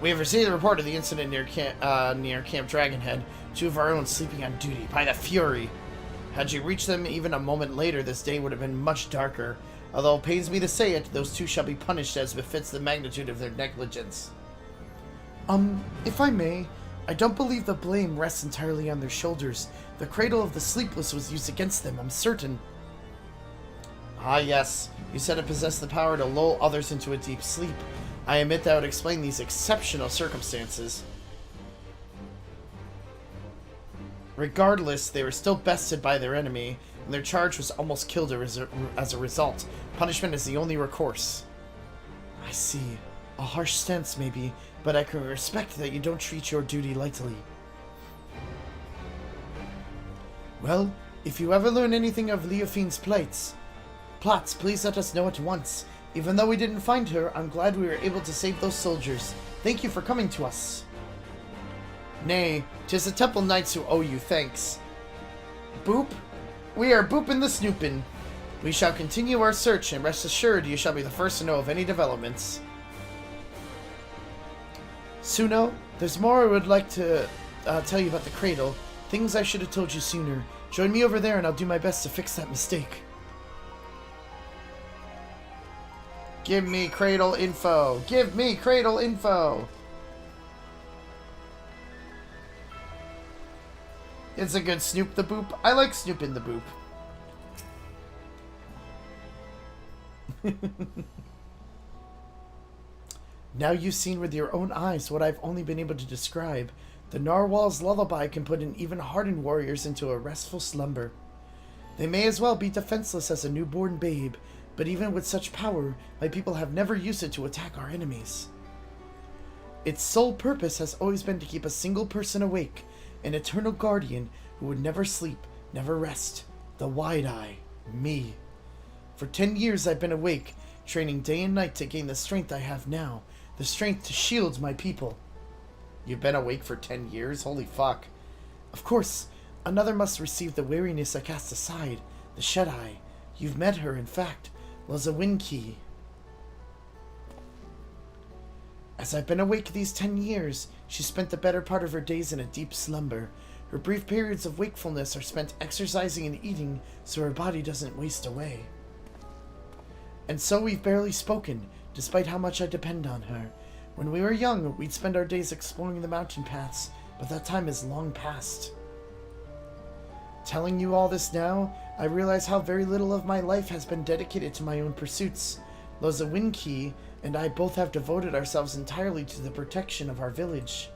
we have received a report of the incident near Camp Dragonhead. 2 of our own sleeping on duty. By the Fury! Had you reached them even a moment later, this day would have been much darker. Although it pains me to say it, those 2 shall be punished as befits the magnitude of their negligence. If I may, I don't believe the blame rests entirely on their shoulders. The Cradle of the Sleepless was used against them, I'm certain. Ah, yes. You said it possessed the power to lull others into a deep sleep. I admit that would explain these exceptional circumstances. Regardless, they were still bested by their enemy, and their charge was almost killed as a result. Punishment is the only recourse. I see. A harsh stance, maybe, but I can respect that you don't treat your duty lightly. Well, if you ever learn anything of Leofine's plots, please let us know at once. Even though we didn't find her, I'm glad we were able to save those soldiers. Thank you for coming to us. Nay, 'tis the Temple Knights who owe you thanks. Boop? We are boopin' the snoopin'. We shall continue our search, and rest assured you shall be the first to know of any developments. Suno, there's more I would like to tell you about the Cradle. Things I should have told you sooner. Join me over there and I'll do my best to fix that mistake. Give me Cradle info. Give me Cradle info. It's a good Snoop the Boop. I like Snoopin' the Boop. Now you've seen with your own eyes what I've only been able to describe. The Narwhal's lullaby can put an even hardened warriors into a restful slumber. They may as well be defenseless as a newborn babe, but even with such power, my people have never used it to attack our enemies. Its sole purpose has always been to keep a single person awake, an eternal guardian who would never sleep, never rest. The Wide-Eye. Me. For 10 years I've been awake, training day and night to gain the strength I have now, the strength to shield my people. You've been awake for 10 years? Holy fuck. Of course, another must receive the weariness I cast aside, the Shut-Eye. You've met her, in fact. Lozawinki. As I've been awake these 10 years, she spent the better part of her days in a deep slumber. Her brief periods of wakefulness are spent exercising and eating so her body doesn't waste away. And so we've barely spoken, despite how much I depend on her. When we were young, we'd spend our days exploring the mountain paths, but that time is long past. Telling you all this now, I realize how very little of my life has been dedicated to my own pursuits. Lozawinki and I both have devoted ourselves entirely to the protection of our village.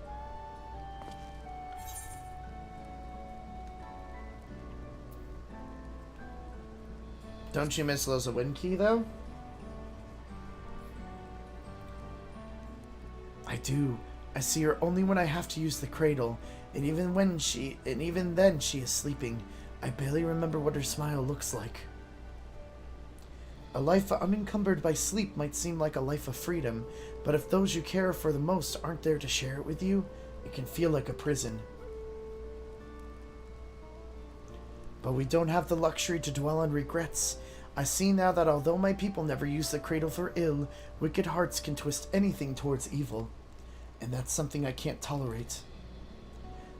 Don't you miss Lozawinki, though? do. I see her only when I have to use the cradle, and even then she is sleeping. I barely remember what her smile looks like. A life unencumbered by sleep might seem like a life of freedom, but if those you care for the most aren't there to share it with you, it can feel like a prison. But we don't have the luxury to dwell on regrets. I see now that although my people never use the cradle for ill, wicked hearts can twist anything towards evil. And that's something I can't tolerate.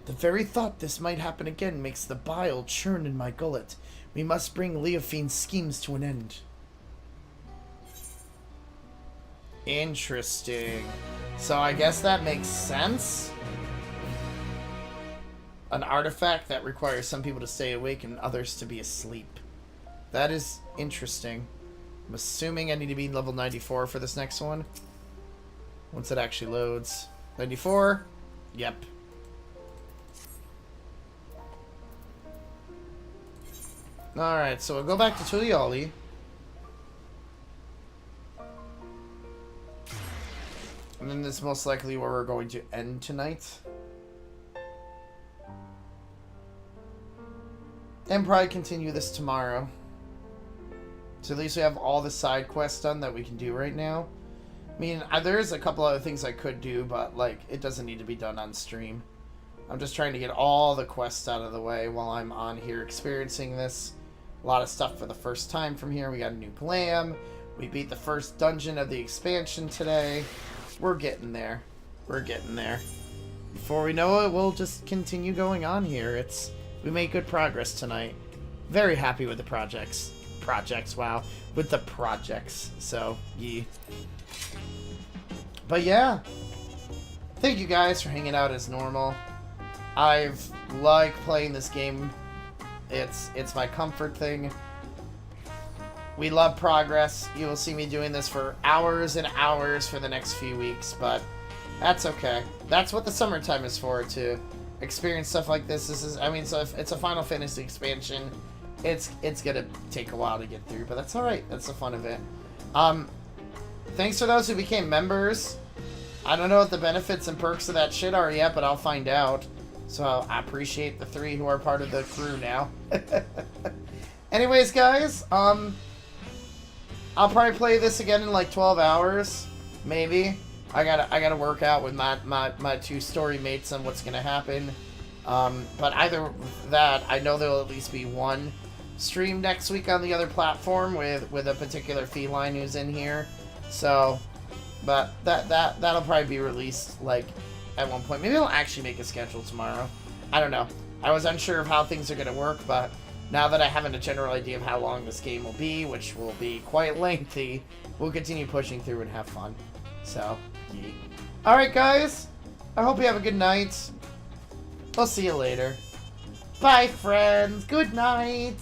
The very thought this might happen again makes the bile churn in my gullet. We must bring Leofine's schemes to an end. Interesting. So I guess that makes sense. An artifact that requires some people to stay awake and others to be asleep. That is interesting. I'm assuming I need to be level 94 for this next one. Once it actually loads. 94? Yep. Alright, so we'll go back to Tulioli. And then this is most likely where we're going to end tonight. And probably continue this tomorrow. So at least we have all the side quests done that we can do right now. I mean, there's a couple other things I could do, but, like, it doesn't need to be done on stream. I'm just trying to get all the quests out of the way while I'm on here experiencing this. A lot of stuff for the first time from here. We got a new glam. We beat the first dungeon of the expansion today. We're getting there. We're getting there. Before we know it, we'll just continue going on here. We made good progress tonight. Very happy with the projects. Wow. With the projects. So, yeah. But yeah. Thank you guys for hanging out as normal. I've liked playing this game. It's my comfort thing. We love progress. You will see me doing this for hours and hours for the next few weeks, but that's okay. That's what the summertime is for, to experience stuff like this. So if it's a Final Fantasy expansion, it's gonna take a while to get through, but that's alright. That's the fun of it. Thanks for those who became members. I don't know what the benefits and perks of that shit are yet, but I'll find out. So I appreciate the 3 who are part of the crew now. Anyways, guys, I'll probably play this again in like 12 hours, maybe. I gotta work out with my 2 story mates on what's gonna happen. But either that, I know there'll at least be one stream next week on the other platform with a particular feline who's in here. So, but that'll probably be released like at one point. Maybe I'll actually make a schedule tomorrow. I don't know. I was unsure of how things are gonna work, but now that I have a general idea of how long this game will be, which will be quite lengthy, we'll continue pushing through and have fun. So, yeah. Alright, guys. I hope you have a good night. I'll see you later. Bye, friends. Good night.